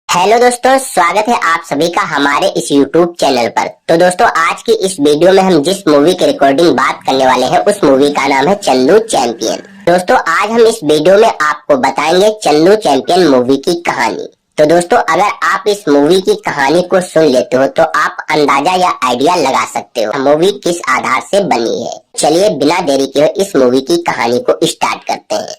Hello दोस्तों, स्वागत है आप सभी का हमारे इस YouTube चैनल पर। तो दोस्तों, आज की इस वीडियो में हम जिस मूवी की रिकॉर्डिंग बात करने वाले हैं उस मूवी का नाम है चन्नू चैंपियन। दोस्तों, आज हम इस वीडियो में आपको बताएंगे चन्नू चैंपियन मूवी की कहानी। तो दोस्तों, अगर आप इस मूवी की कहानी को सुन लेते हो तो आप अंदाजा या आइडिया लगा सकते हो मूवी किस आधार से बनी है। चलिए बिना देरी के इस मूवी की कहानी को स्टार्ट करते हैं।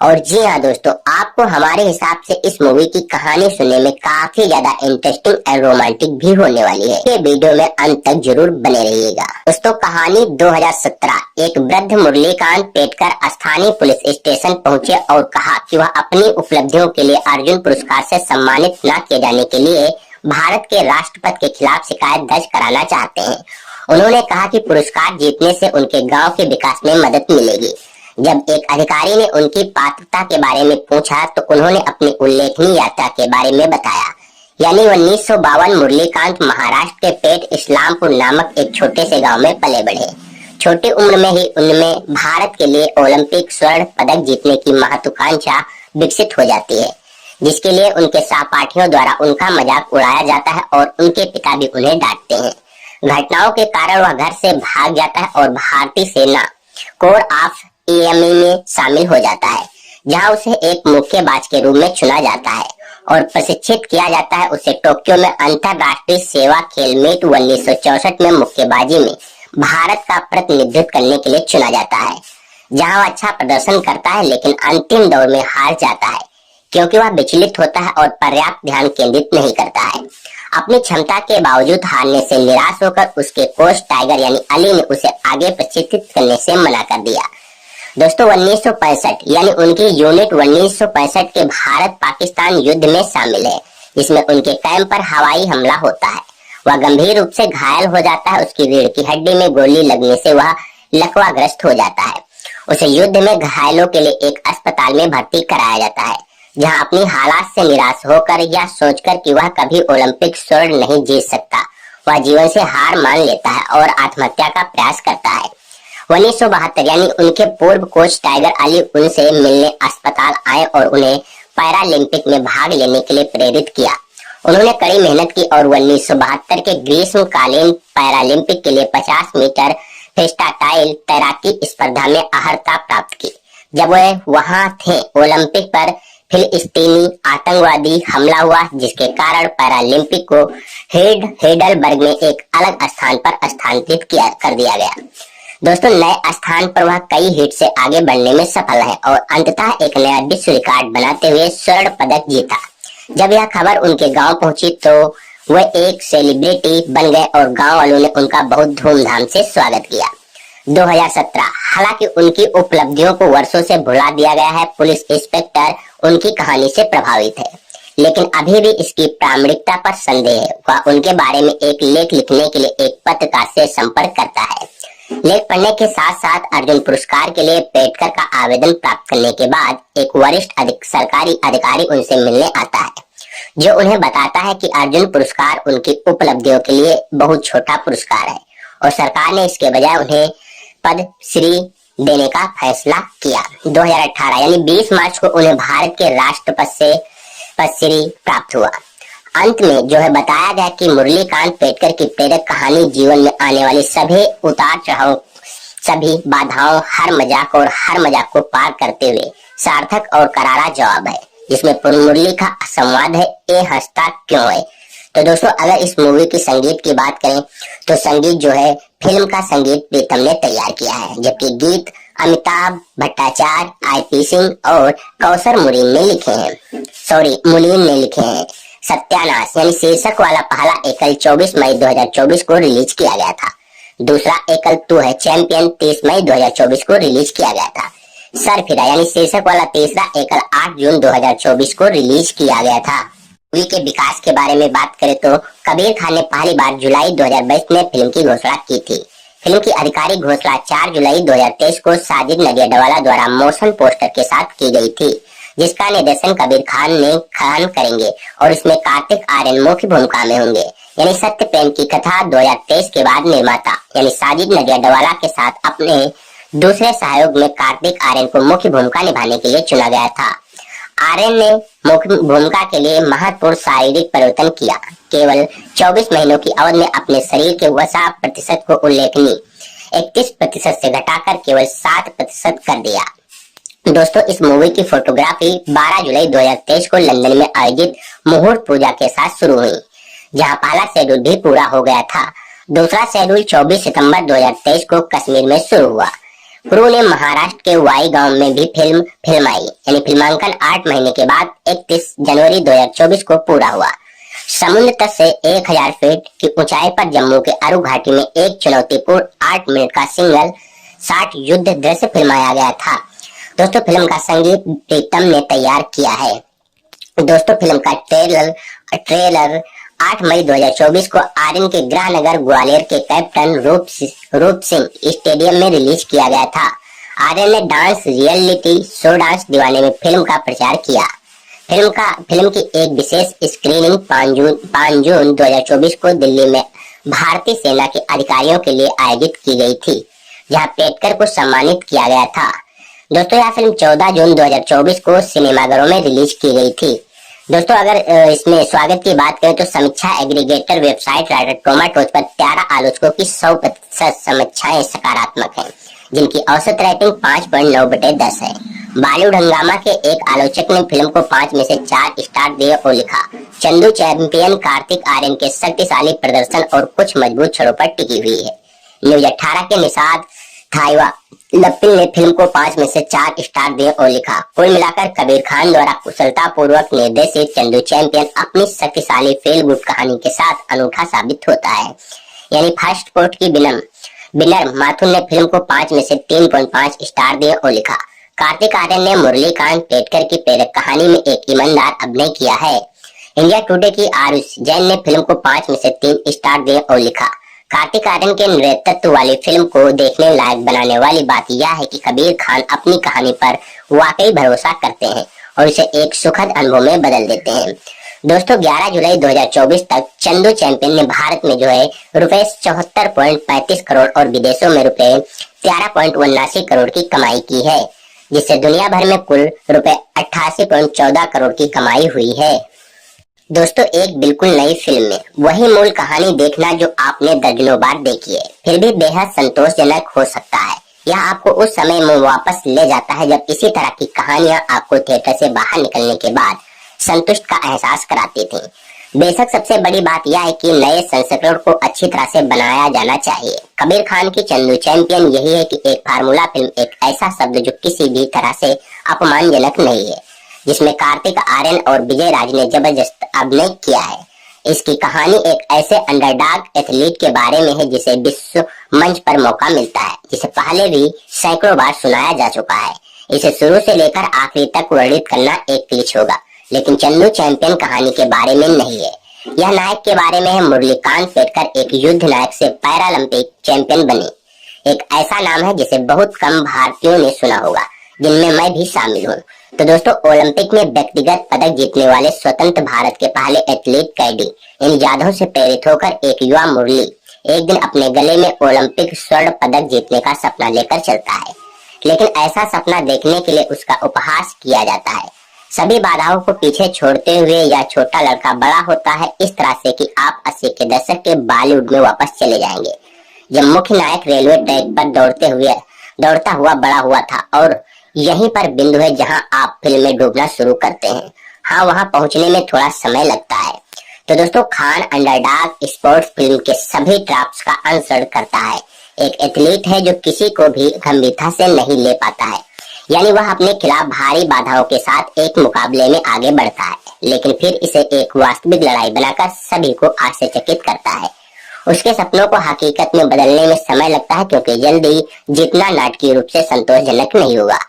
और जी हाँ दोस्तों, आपको हमारे हिसाब से इस मूवी की कहानी सुनने में काफी ज्यादा इंटरेस्टिंग और रोमांटिक भी होने वाली है। ये वीडियो में अंत तक जरूर बने रहिएगा। दोस्तों, कहानी 2017 एक वृद्ध मुरलीकांत पेटकर स्थानीय पुलिस स्टेशन पहुंचे और कहा कि वह अपनी उपलब्धियों के लिए अर्जुन पुरस्कार से सम्मानित न किए जाने के लिए भारत के राष्ट्रपति के खिलाफ शिकायत दर्ज कराना चाहते हैं। उन्होंने कहा कि पुरस्कार जीतने से उनके गाँव के विकास में मदद मिलेगी। जब एक अधिकारी ने उनकी पात्रता के बारे में पूछा तो उन्होंने अपनी उल्लेखनीय यात्रा के बारे में बताया। यानी 1952 मुरलीकांत महाराष्ट्र के पेट इस्लामपुर नामक एक छोटे से गांव में पले बढ़े। छोटी उम्र में ही उनमें भारत के लिए ओलंपिक स्वर्ण पदक जीतने की महत्वाकांक्षा विकसित हो जाती है, जिसके लिए उनके सहपाठियों द्वारा उनका मजाक उड़ाया जाता है और उनके पिता भी उन्हें डांटते हैं। घटनाओं के कारण वह घर से भाग जाता है और भारतीय सेना कोर ऑफ एएमई में शामिल हो जाता है, जहां उसे एक मुक्केबाज के रूप में चुना जाता है और प्रशिक्षित किया जाता है। उसे टोक्यो में अंतरराष्ट्रीय सेवा खेल मीट 1964 में मुक्केबाजी में भारत का प्रतिनिधित्व करने के लिए चुना जाता है, जहां वह अच्छा प्रदर्शन करता है लेकिन अंतिम दौर में हार जाता है क्योंकि वह विचलित होता है और पर्याप्त ध्यान केंद्रित नहीं करता है। अपनी क्षमता के बावजूद हारने से निराश होकर उसके कोच टाइगर यानी अली ने उसे आगे प्रशिक्षित करने से मना कर दिया। दोस्तों, 1965 यानी उनकी यूनिट 1965 के भारत पाकिस्तान युद्ध में शामिल है, जिसमें उनके कैंप पर हवाई हमला होता है। वह गंभीर रूप से घायल हो जाता है। उसकी रीढ़ की हड्डी में गोली लगने से वह लकवाग्रस्त हो जाता है। उसे युद्ध में घायलों के लिए एक अस्पताल में भर्ती कराया जाता है, जहां अपनी हालात से निराश होकर या सोचकर कि वह कभी ओलंपिक स्वर्ण नहीं जीत सकता, वह जीवन से हार मान लेता है और आत्महत्या का प्रयास करता है। 1972 यानी उनके पूर्व कोच टाइगर अली उनसे मिलने अस्पताल आए और उन्हें पैरालंपिक में भाग लेने के लिए प्रेरित किया। उन्होंने कड़ी मेहनत की और 1972 के ग्रीष्मकालीन पैरालंपिक के लिए 50 मीटर फ्रीस्टाइल तैराकी स्पर्धा में अर्हता प्राप्त की। जब वे वहां थे, ओलंपिक पर फिलिस्तीनी आतंकवादी हमला हुआ, जिसके कारण पैरालंपिक को हेडलबर्ग में एक अलग स्थान पर स्थानांतरित कर दिया गया। दोस्तों, नए स्थान पर वह कई हिट से आगे बढ़ने में सफल है और अंततः एक नया विश्व रिकॉर्ड बनाते हुए स्वर्ण पदक जीता। जब यह खबर उनके गांव पहुंची तो वे एक सेलिब्रिटी बन गए और गांव वालों ने उनका बहुत धूमधाम से स्वागत किया। 2017 हालांकि उनकी उपलब्धियों को वर्षों से भुला दिया गया है। पुलिस इंस्पेक्टर उनकी कहानी से प्रभावित है, लेकिन अभी भी इसकी प्रामाणिकता पर संदेह है। वह उनके बारे में एक लेख लिखने के लिए एक पत्रकार से संपर्क करता है। लेख पढ़ने के साथ साथ अर्जुन पुरस्कार के लिए पेटकर का आवेदन प्राप्त करने के बाद एक वरिष्ठ सरकारी अधिकारी उनसे मिलने आता है, जो उन्हें बताता है कि अर्जुन पुरस्कार उनकी उपलब्धियों के लिए बहुत छोटा पुरस्कार है और सरकार ने इसके बजाय उन्हें पद्मश्री देने का फैसला किया। 2018 यानी 20 मार्च को उन्हें भारत के राष्ट्रपति से पद्मश्री प्राप्त हुआ। अंत में जो है बताया गया कि मुरलीकांत पेटकर की प्रेरक कहानी जीवन में आने वाली सभी उतार चढ़ाव, सभी बाधाओं, हर मजाक को पार करते हुए सार्थक और करारा जवाब है, जिसमें मुरली का संवाद है, ए हंसता क्यों है। तो दोस्तों, अगर इस मूवी की संगीत की बात करें तो संगीत जो है फिल्म का संगीत प्रीतम ने तैयार किया है, जबकि गीत अमिताभ भट्टाचार्य, आईपी सिंह और कौसर मुनीन ने लिखे हैं। सत्यानाश यानी शीर्षक वाला पहला एकल 24 मई 2024 को रिलीज किया गया था। दूसरा एकल तू है चैंपियन 30 मई 2024 को रिलीज किया गया था। सरफिरा यानी शीर्षक वाला तीसरा एकल 8 जून 2024 को रिलीज किया गया था। मूवी के विकास के बारे में बात करें तो कबीर खान ने पहली बार जुलाई 2022 में फिल्म की घोषणा की थी। फिल्म की आधिकारिक घोषणा 4 जुलाई 2023 को साजिद नडियाडवाला द्वारा मोशन पोस्टर के साथ की गई थी, जिसका निर्देशन कबीर खान करेंगे और इसमें कार्तिक आर्यन मुख्य भूमिका में होंगे। यानी सत्य प्रेम की कथा 2023 के बाद निर्माता यानी साजिद नडियाडवाला के साथ अपने दूसरे सहयोग में कार्तिक आर्यन को मुख्य भूमिका निभाने के लिए चुना गया था। आर्यन ने मुख्य भूमिका के लिए महत्वपूर्ण शारीरिक परिवर्तन किया। केवल 24 महीनों की अवधि में अपने शरीर के वसा प्रतिशत को उल्लेखनीय 31% से घटाकर केवल 7% कर दिया। दोस्तों, इस मूवी की फोटोग्राफी 12 जुलाई 2023 को लंदन में आयोजित मुहूर्त पूजा के साथ शुरू हुई, जहां पहला शेड्यूल भी पूरा हो गया था। दूसरा शेड्यूल 24 सितंबर 2023 को कश्मीर में शुरू हुआ। क्रू ने महाराष्ट्र के वाई गांव में भी फिल्माई, यानी फिल्मांकन 8 महीने के बाद 31 जनवरी 2024 को पूरा हुआ। समुद्र तट से 1000 फीट की ऊंचाई पर जम्मू के अरु घाटी में एक चुनौतीपूर्ण 8 मिनट का सिंगल शॉट युद्ध दृश्य फिल्माया गया था। दोस्तों, फिल्म का संगीत प्रीतम ने तैयार किया है। दोस्तों, फिल्म का ट्रेलर 8 मई 2024 को आर्यन के गृहनगर ग्वालियर के कैप्टन रूप सिंह स्टेडियम में रिलीज किया गया था। आर्यन ने डांस रियलिटी शो डांस दीवाने में फिल्म का प्रचार किया। फिल्म की एक विशेष स्क्रीनिंग 5 जून 2024 को दिल्ली में भारतीय सेना के अधिकारियों के लिए आयोजित की गई थी, जहां पेटकर को सम्मानित किया गया था। दोस्तों, यह फिल्म 14 जून 2024 को सिनेमाघरों में रिलीज की गई थी। दोस्तों, अगर इसमें स्वागत की बात करें तो समीक्षा एग्रीगेटर वेबसाइट रॉटन टोमेटोज पर 13 आलोचकों की 100% समीक्षाएं सकारात्मक हैं, जिनकी औसत रेटिंग 5.9/10 है। बॉलीवुड हंगामा के एक आलोचक ने फिल्म को 5 में से 4 स्टार दिए और लिखा, चंदू चैंपियन कार्तिक आर्यन के शक्तिशाली प्रदर्शन और कुछ मजबूत छड़ों पर टिकी हुई है। न्यूज 18 के निषाद थाईवा लपिल ने फिल्म को 5 में से 4 स्टार दिए और लिखा, कुल मिलाकर कबीर खान द्वारा कुशलता पूर्वक निर्देशित चंदू चैंपियन अपनी शक्तिशाली फील गुड कहानी के साथ अनूठा साबित होता है। यानी फर्स्ट पोर्ट की विनर माथुर ने फिल्म को 5 में से 3.5 स्टार दिए और लिखा, कार्तिक आर्यन ने मुरलीकांत पेटकर की प्रेरक कहानी में एक ईमानदार अभिनय किया है। इंडिया टुडे की आरुष जैन ने फिल्म को 5 में से 3 स्टार दिए और लिखा, कार्तिक आर्यन के नेतृत्व वाली फिल्म को देखने लायक बनाने वाली बात यह है कि कबीर खान अपनी कहानी पर वाकई भरोसा करते हैं और इसे एक सुखद अनुभव में बदल देते हैं। दोस्तों, 11 जुलाई 2024 तक चंदू चैंपियन ने भारत में जो है रुपए 74.35 करोड़ और विदेशों में रुपए 13.79 करोड़ की कमाई की है, जिससे दुनिया भर में कुल रुपए 88.14 करोड़ की कमाई हुई है। दोस्तों, एक बिल्कुल नई फिल्म में वही मूल कहानी देखना जो आपने दर्जनों बार देखी है, फिर भी बेहद संतोषजनक हो सकता है। यह आपको उस समय में वापस ले जाता है जब इसी तरह की कहानियां आपको थिएटर से बाहर निकलने के बाद संतुष्ट का एहसास कराती थी। बेशक सबसे बड़ी बात यह है कि नए संस्करण को अच्छी तरह से बनाया जाना चाहिए। कबीर खान की चंदू चैंपियन यही है कि एक फार्मूला फिल्म, एक ऐसा शब्द जो किसी भी तरह से अपमानजनक नहीं है, जिसमें कार्तिक आर्यन और विजय राज ने जबरदस्त अभिनय किया है। इसकी कहानी एक ऐसे अंडरडॉग एथलीट के बारे में है जिसे विश्व मंच पर मौका मिलता है, जिसे पहले भी सैकड़ों बार सुनाया जा चुका है। इसे शुरू से लेकर आखिरी तक वर्णित करना एक क्लिच होगा, लेकिन चंदू चैंपियन कहानी के बारे में नहीं है। यह नायक के बारे में है। मुरलीकांत पेटकर एक युद्ध नायक से पैरालंपिक चैंपियन बने। एक ऐसा नाम है जिसे बहुत कम भारतीयों ने सुना होगा, जिनमें मैं भी शामिल हूँ। तो दोस्तों, ओलंपिक में व्यक्तिगत पदक जीतने वाले स्वतंत्र भारत के पहले एथलीट कैडी इन यादों से प्रेरित होकर एक युवा मुरली एक दिन अपने गले में ओलंपिक स्वर्ण पदक जीतने का सपना लेकर चलता है, लेकिन ऐसा सपना देखने के लिए उसका उपहास किया जाता है। सभी बाधाओं को पीछे छोड़ते हुए यह छोटा लड़का बड़ा होता है इस तरह से कि आप 80 के दशक के बॉलीवुड में वापस चले जाएंगे, जब मुख्य नायक रेलवे ट्रैक पर दौड़ता हुआ बड़ा हुआ था, और यहीं पर बिंदु है जहां आप फिल्म में डूबना शुरू करते हैं। हाँ, वहां पहुंचने में थोड़ा समय लगता है। तो दोस्तों, खान अंडरडॉग स्पोर्ट्स फिल्म के सभी ट्रैप्स का अनुसरण करता है। एक एथलीट है जो किसी को भी गंभीरता से नहीं ले पाता है, यानी वह अपने खिलाफ भारी बाधाओं के साथ एक मुकाबले में आगे बढ़ता है, लेकिन फिर इसे एक वास्तविक लड़ाई बनाकर सभी को आश्चर्यचकित करता है। उसके सपनों को हकीकत में बदलने में समय लगता है, क्योंकि जल्दी जीतना नाटकीय रूप से संतोषजनक नहीं होगा।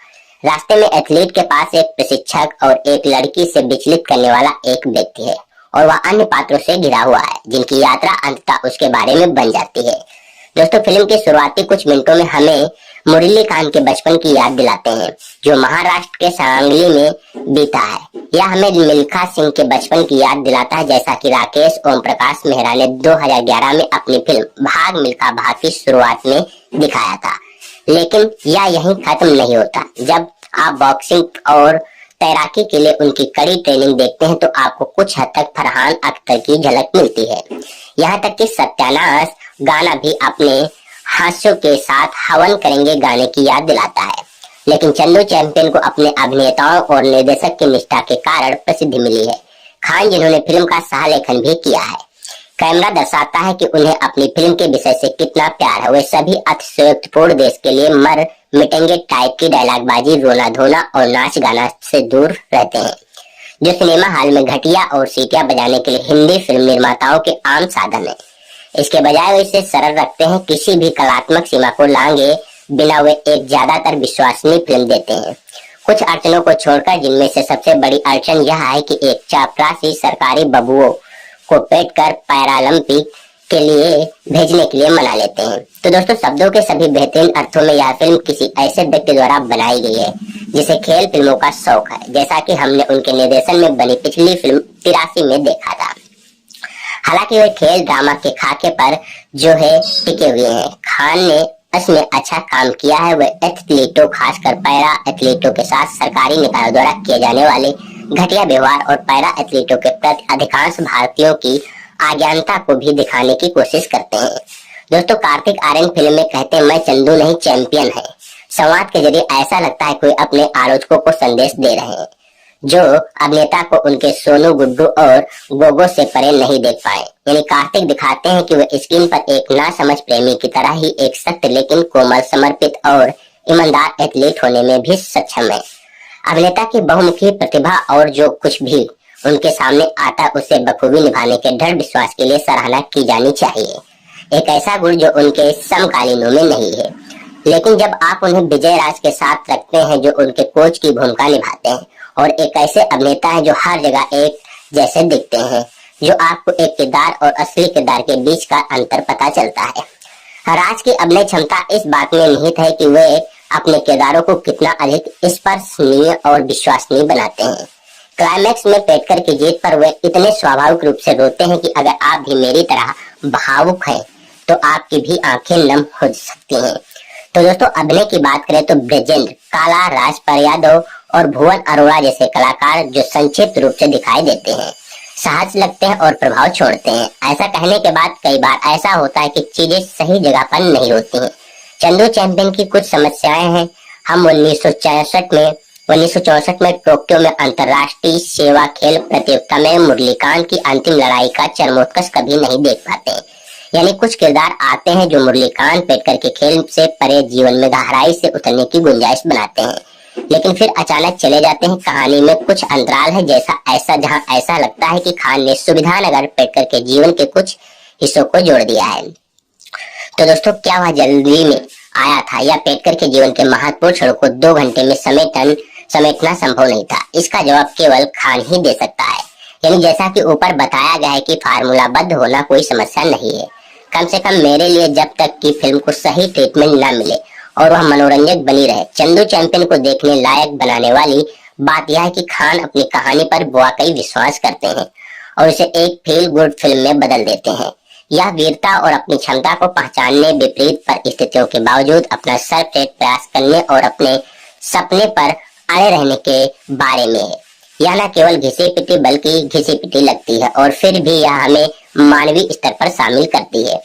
रास्ते में एथलीट के पास एक प्रशिक्षक और एक लड़की से विचलित करने वाला एक व्यक्ति है, और वह अन्य पात्रों से घिरा हुआ है जिनकी यात्रा अंततः उसके बारे में बन जाती है। दोस्तों, फिल्म के शुरुआती कुछ मिनटों में हमें मुरलीकांत के बचपन की याद दिलाते हैं, जो महाराष्ट्र के सांगली में बीता है। यह हमें मिल्खा सिंह के बचपन की याद दिलाता है, जैसा कि राकेश ओम प्रकाश मेहरा ने 2011 में अपनी फिल्म भाग मिल्खा भाग की शुरुआत में दिखाया था। लेकिन यह यहीं खत्म नहीं होता। जब आप बॉक्सिंग और तैराकी के लिए उनकी कड़ी ट्रेनिंग देखते हैं तो आपको कुछ हद तक फरहान अख्तर की झलक मिलती है। यहाँ तक कि सत्यानाश गाना भी अपने हास्यों के साथ हवन करेंगे गाने की याद दिलाता है। लेकिन चंदू चैंपियन को अपने अभिनेताओं और निर्देशक की निष्ठा के कारण प्रसिद्धि मिली है। खान जिन्होंने फिल्म का सह लेखन भी किया है, कैमरा दर्शाता है कि उन्हें अपनी फिल्म के विषय से कितना प्यार है। वे सभी अतिशयोक्तिपूर्ण देश के लिए मर मिटेंगे टाइप की डायलॉगबाजी, रोना धोना और नाच गाना से दूर रहते हैं, जो सिनेमा हॉल में घटिया और सीटियां बजाने के लिए हिंदी फिल्म निर्माताओं के आम साधन है। इसके बजाय वे इसे सरल रखते हैं, किसी भी कलात्मक सीमा को लांगे बिना वे एक ज्यादातर विश्वसनीय फिल्म देते हैं। कुछ अड़चनों को छोड़कर, जिनमें से सबसे बड़ी अड़चन यह है कि एक चापरासी सरकारी बबुओं को पेट कर पैरालंपिक के लिए भेजने के लिए मना लेते हैं। तो दोस्तों, शब्दों के सभी बेहतरीन अर्थों में यह फिल्म किसी ऐसे व्यक्ति द्वारा बनाई गई है जिसे खेल फिल्मों का शौक है, जैसा कि हमने उनके निर्देशन में बनी पिछली फिल्म 83 में देखा था। हालांकि वे खेल ड्रामा के खाके पर जो है टिके हुए हैं। खान ने इसमें अच्छा काम किया है। वे एथलीटों, खासकर पैरा एथलीटों के साथ सरकारी निकायों द्वारा किए जाने वाले घटिया व्यवहार और पैरा एथलीटों के प्रति अधिकांश भारतीयों की अज्ञानता को भी दिखाने की कोशिश करते हैं। दोस्तों, कार्तिक आर्यन फिल्म में कहते हैं, मैं चंदू नहीं चैंपियन है। संवाद के जरिए ऐसा लगता है कोई अपने आलोचकों को संदेश दे रहे हैं, जो अभिनेता को उनके सोनू, गुड्डू और गोगो से परे नहीं देख पाए। यानी कार्तिक दिखाते हैं कि वे स्क्रीन पर एक नासमझ प्रेमी की तरह ही एक सख्त लेकिन कोमल, समर्पित और ईमानदार एथलीट होने में भी सक्षम है। अभिनेता की बहुमुखी प्रतिभा और जो कुछ भी उनके सामने आता उसे बखूबी निभाने के दृढ़ विश्वास के लिए सराहना की जानी चाहिए। एक ऐसा गुण जो उनके समकालीनों में नहीं है। लेकिन जब आप उन्हें विजय राज के साथ रखते हैं, जो उनके कोच की भूमिका निभाते हैं, और एक ऐसे अभिनेता है जो हर जगह एक जैसे दिखते हैं, जो आपको एक किरदार और असली किरदार के बीच का अंतर पता चलता है। राज की अभिनय क्षमता इस बात में निहित है कि वे अपने किरदारों को कितना अधिक स्पर्शनीय और विश्वसनीय बनाते हैं। क्लाइमैक्स में पेटकर की जीत पर वे इतने स्वाभाविक रूप से रोते हैं कि अगर आप भी मेरी तरह भावुक हैं तो आपकी भी आंखें नम हो सकती हैं। तो दोस्तों, अभिनय की बात करें तो ब्रजेंद्र, काला, राजपाल यादव और भुवन अरोड़ा जैसे कलाकार जो संक्षिप्त रूप से दिखाई देते हैं, सहज लगते हैं और प्रभाव छोड़ते हैं। ऐसा कहने के बाद कई बार ऐसा होता है कि चीजें सही जगह पर नहीं होती हैं। चंदू चैंपियन की कुछ समस्याएं हैं। हम 1964 में टोक्यो में अंतरराष्ट्रीय सेवा खेल प्रतियोगिता में मुरलीकांत की अंतिम लड़ाई का चरमोत्कर्ष कभी नहीं देख पाते। यानी कुछ किरदार आते हैं जो मुरलीकांत पेटकर के खेल से परे जीवन में गहराई से उतरने की गुंजाइश बनाते हैं, लेकिन फिर अचानक चले जाते हैं। कहानी में कुछ अंतराल है, जहां ऐसा लगता है कि खान ने सुविधानगर पेटकर के जीवन के कुछ हिस्सों को जोड़ दिया है। तो दोस्तों, क्या वह जल्दी में आया था या पेटकर के जीवन के महत्वपूर्ण क्षणों को 2 घंटे में समेटना संभव नहीं था? इसका जवाब केवल खान ही दे सकता है। यानी जैसा कि ऊपर बताया गया है कि फार्मूलाबद्ध होना कोई समस्या नहीं है। कम से कम मेरे लिए, जब तक कि फिल्म को सही ट्रीटमेंट न मिले और वह मनोरंजक बनी रहे। चंदू चैंपियन को देखने लायक बनाने वाली बात यह है कि खान अपनी कहानी पर वाकई विश्वास करते हैं और इसे एक फील गुड फिल्म में बदल देते हैं। यह वीरता और अपनी क्षमता को पहचानने, विपरीत परिस्थितियों के बावजूद अपना सर्वश्रेष्ठ प्रयास करने और अपने सपने पर अड़े रहने के बारे में है। यह न केवल घिसी पिटी बल्कि घिसी पिटी लगती है और फिर भी यह हमें मानवीय स्तर पर शामिल करती है।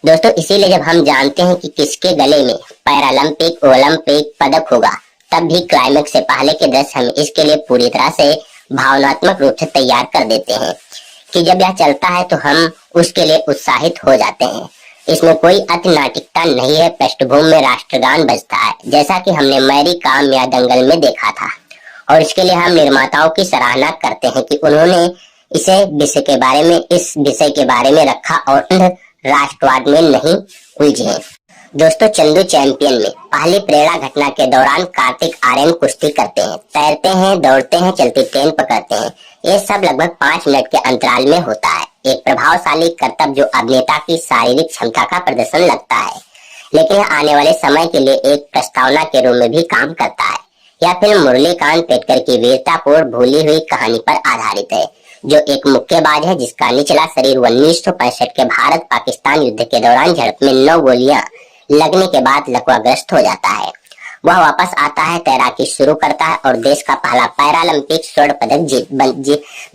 दोस्तों, इसीलिए जब हम जानते हैं कि किसके गले में पैरालंपिक ओलंपिक पदक होगा, तब भी क्लाइमेक्स से पहले के दृश्य हमें इसके लिए पूरी तरह से भावनात्मक रूप से तैयार कर देते हैं कि जब यह चलता है तो हम उसके लिए उत्साहित हो जाते हैं। इसमें कोई अति नाटकीयता नहीं है। पृष्ठभूमि में राष्ट्रगान बजता है, जैसा कि हमने मैरी कॉम या दंगल में देखा था, और इसके लिए हम निर्माताओं की सराहना करते हैं कि उन्होंने इस विषय के बारे में रखा और राष्ट्रवाद में नहीं उलझे। दोस्तों, चंदू चैंपियन में पहली प्रेरणा घटना के दौरान कार्तिक आर्यन कुश्ती करते हैं, तैरते हैं, दौड़ते हैं, चलती ट्रेन पकड़ते हैं। ये सब लगभग 5 मिनट के अंतराल में होता है। एक प्रभावशाली करतब जो अभिनेता की शारीरिक क्षमता का प्रदर्शन लगता है, लेकिन यह आने वाले समय के लिए एक प्रस्तावना के रूप में भी काम करता है। यह फिल्म मुरलीकांत पेटकर की वीरतापूर्ण भूली हुई कहानी पर आधारित है, जो एक मुक्केबाज है जिसका निचला शरीर 1965 के भारत पाकिस्तान युद्ध के दौरान झड़प में 9 गोलियां लगने के बाद लकवाग्रस्त हो जाता है। वह वापस आता है, तैराकी शुरू करता है और देश का पहला पैरालंपिक स्वर्ण पदक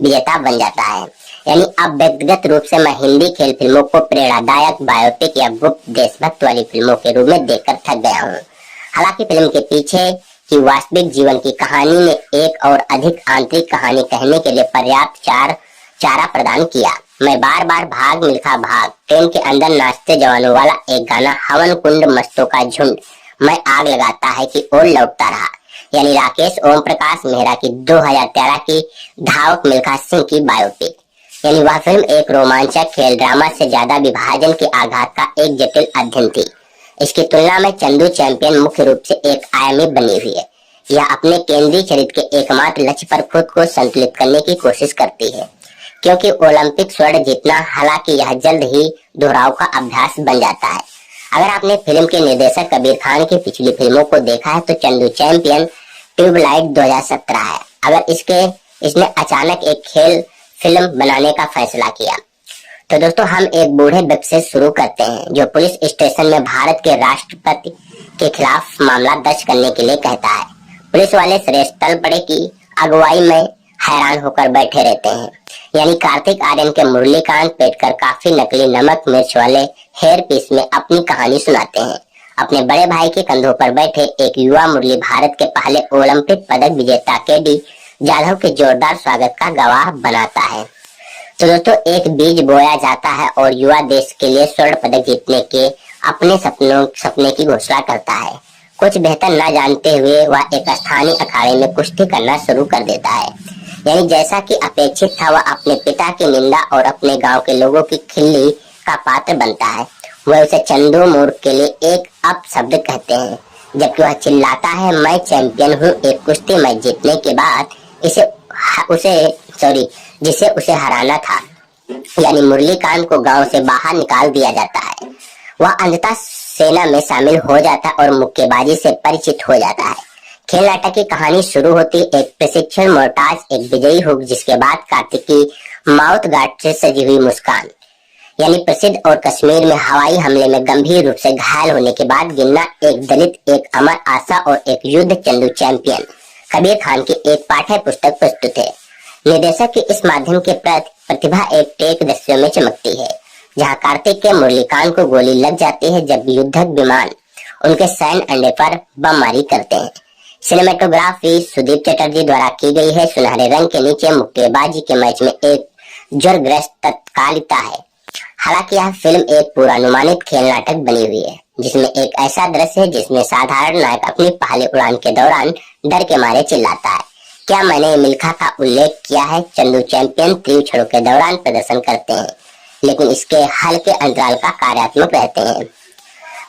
विजेता बन जाता है। यानी अब व्यक्तिगत रूप से मैं हिंदी खेल फिल्मों को प्रेरणादायक बायोपिक या गुप्त देशभक्त वाली फिल्मों के रूप में देखकर थक गया हूँ। हालांकि फिल्म के पीछे की वास्तविक जीवन की कहानी ने एक और अधिक आंतरिक कहानी कहने के लिए पर्याप्त चारा प्रदान किया। मैं बार बार भाग मिल्खा भाग, ट्रेन के अंदर नाचते जवानों वाला एक गाना, हवन कुंड मस्तों का झुंड, मैं आग लगाता है कि और लौटता रहा, यानी राकेश ओम प्रकाश मेहरा की 2013 की धावक मिल्खा सिंह की बायोपिक। यानी वह फिल्म एक रोमांचक खेल ड्रामा से ज्यादा विभाजन के आघात का एक जटिल अध्ययन थी। इसकी तुलना में चंदू चैंपियन मुख्य रूप से एक आयामी बनी हुई है। यह अपने केंद्रीय चरित्र के एकमात्र लक्ष्य पर खुद को संतुलित करने की कोशिश करती है, क्योंकि ओलंपिक स्वर्ण जीतना, हालांकि यह जल्द ही दोहराव का अभ्यास बन जाता है। अगर आपने फिल्म के निर्देशक कबीर खान की पिछली फिल्मों को देखा है तो चंदू चैंपियन ट्यूबलाइट 2017 है। अगर इसने अचानक एक खेल फिल्म बनाने का फैसला किया। तो दोस्तों, हम एक बूढ़े व्यक्ति से शुरू करते हैं जो पुलिस स्टेशन में भारत के राष्ट्रपति के खिलाफ मामला दर्ज करने के लिए कहता है। पुलिस वाले श्रेष्ठ तलपड़े की अगुवाई में हैरान होकर बैठे रहते हैं। यानी कार्तिक आर्यन के मुरलीकांत पेटकर काफी नकली नमक मिर्च वाले हेयर पीस में अपनी कहानी सुनाते हैं। अपने बड़े भाई के कंधों पर बैठे एक युवा मुरली भारत के पहले ओलंपिक पदक विजेता केडी जाधव के जोरदार स्वागत का गवाह बनाता है। तो दोस्तों, एक बीज बोया जाता है और युवा देश के लिए स्वर्ण पदक जीतने के अपने सपने की घोषणा करता है। कुछ बेहतर न जानते हुए वह एक स्थानीय अखाड़े में कुश्ती करना शुरू कर देता है। यानी जैसा कि अपेक्षित था, वह अपने पिता की निंदा और अपने गांव के लोगों की खिल्ली का पात्र बनता है। वह उसे चंदू मूर्ख के लिए एक अपशब्द कहते हैं, जबकि वह चिल्लाता है, मैं चैंपियन हूँ। एक कुश्ती मैच जीतने के बाद जिसे उसे हराना था, यानी मुरलीकांत को गांव से बाहर निकाल दिया जाता है। वह अंततः सेना में शामिल हो जाता है और मुक्केबाजी से परिचित हो जाता है। खेल नाटक की कहानी शुरू होती एक प्रशिक्षण मोर्टाज, एक विजयी हुक, जिसके बाद कार्तिक की माउथ गार्ड से सजी हुई मुस्कान, यानी प्रसिद्ध और कश्मीर में हवाई हमले में गंभीर रूप से घायल होने के बाद गिरना, एक दलित, एक अमर आशा और एक युद्ध चंदू चैंपियन कबीर खान की एक पाठ्य पुस्तक प्रस्तुत है। निर्देशक की इस माध्यम के प्रतिभा एक टेक दृश्यों में चमकती है, जहां कार्तिक के मुरलीकांत को गोली लग जाती है जब युद्धक विमान उनके सैन्य अड्डे पर बमबारी करते हैं। सिनेमेटोग्राफी सुदीप चटर्जी द्वारा की गई है। सुनहरे रंग के नीचे मुक्केबाजी के मैच में एक ज्वरग्रस्त तत्कालिकता है। हालांकि यह फिल्म एक पूर्वानुमानित खेल नाटक बनी हुई है, जिसमें एक ऐसा दृश्य है जिसमें साधारण नायक अपनी पहली उड़ान के दौरान डर के मारे चिल्लाता है। क्या मैंने मिल्खा का उल्लेख किया है? चंदू चैंपियन तीव्र क्षणों के दौरान प्रदर्शन करते हैं, लेकिन इसके हल्के अंतराल का कार्यात्मक रहते हैं।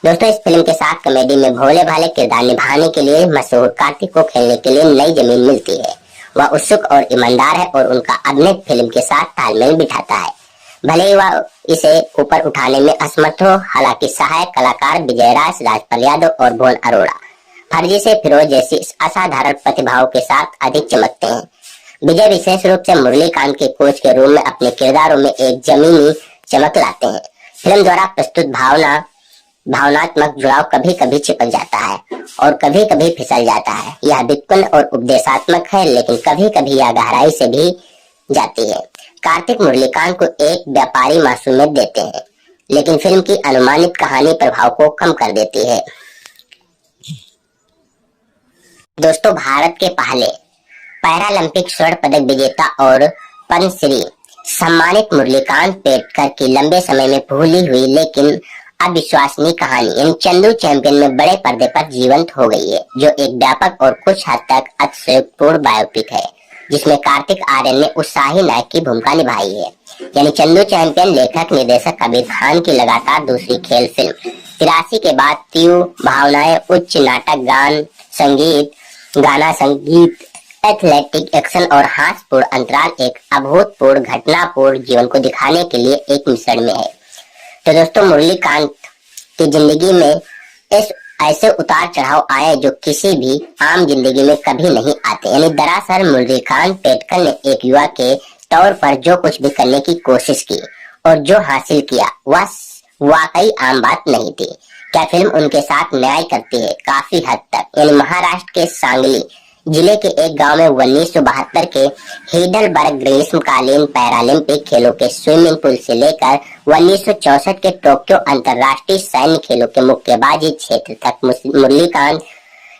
दोस्तों, इस फिल्म के साथ कॉमेडी में भोले भाले किरदार निभाने के लिए मशहूर कार्तिक को खेलने के लिए नई जमीन मिलती है। वह उत्सुक और ईमानदार है और उनका अभिनय फिल्म के साथ तालमेल बिठाता है, भले ही वह इसे ऊपर उठाने में असमर्थ हो। हालांकि सहायक कलाकार विजय राज, राजपाल यादव और भुवन अरोड़ा फर्जी से फिरोज जैसी असाधारण प्रतिभाओं के साथ अधिक चमकते हैं। विजय विशेष रूप से मुरलीकांत के कोच के रूप में अपने किरदारों में एक जमीनी चमक लाते हैं। फिल्म द्वारा प्रस्तुत भावनात्मक जुड़ाव कभी कभी चिपक जाता है और कभी कभी फिसल जाता है। यह वित्पन्न और उपदेशात्मक है, लेकिन कभी कभी यह गहराई से भी जाती है। कार्तिक मुरलीकांत को एक व्यापारी मासूमियत देते हैं, लेकिन फिल्म की अनुमानित कहानी प्रभाव को कम कर देती है। दोस्तों, भारत के पहले पैरालंपिक स्वर्ण पदक विजेता और पद्मश्री सम्मानित मुरलीकांत पेटकर की लंबे समय में भूली हुई लेकिन अविश्वसनीय कहानी इन चंदू चैंपियन में बड़े पर्दे पर जीवंत हो गई है, जो एक व्यापक और कुछ हद तक अतिशयोक्तिपूर्ण बायोपिक है, जिसमें कार्तिक आर्यन ने उत्साही नायक की भूमिका निभाई है। यानी चंदू चैंपियन लेखक निर्देशक कबीर खान की लगातार दूसरी खेल फिल्म। 83 के बाद तीव्र भावनाएं, उच्च नाटक, गाना संगीत, एथलेटिक एक्शन और हास्यपूर्ण अंतराल एक अभूतपूर्व घटनापूर्ण जीवन को दिखाने के लिए एक मिश्रण में है। तो दोस्तों, मुरलीकांत की जिंदगी में ऐसे उतार चढ़ाव आए जो किसी भी आम जिंदगी में कभी नहीं आते। यानी दरअसल मुरलीकांत पेटकर ने एक युवा के तौर पर जो कुछ भी करने की कोशिश की और जो हासिल किया, वाकई आम बात नहीं थी। क्या फिल्म उनके साथ न्याय करती है? काफी हद तक। यानी महाराष्ट्र के सांगली जिले के एक गांव में 1972 के हेडलबर्ग ग्रीष्मकालीन पैरालंपिक खेलों के स्विमिंग पूल से लेकर 1964 के टोक्यो अंतर्राष्ट्रीय सैन्य खेलों के मुक्केबाजी क्षेत्र तक मुरलीकांत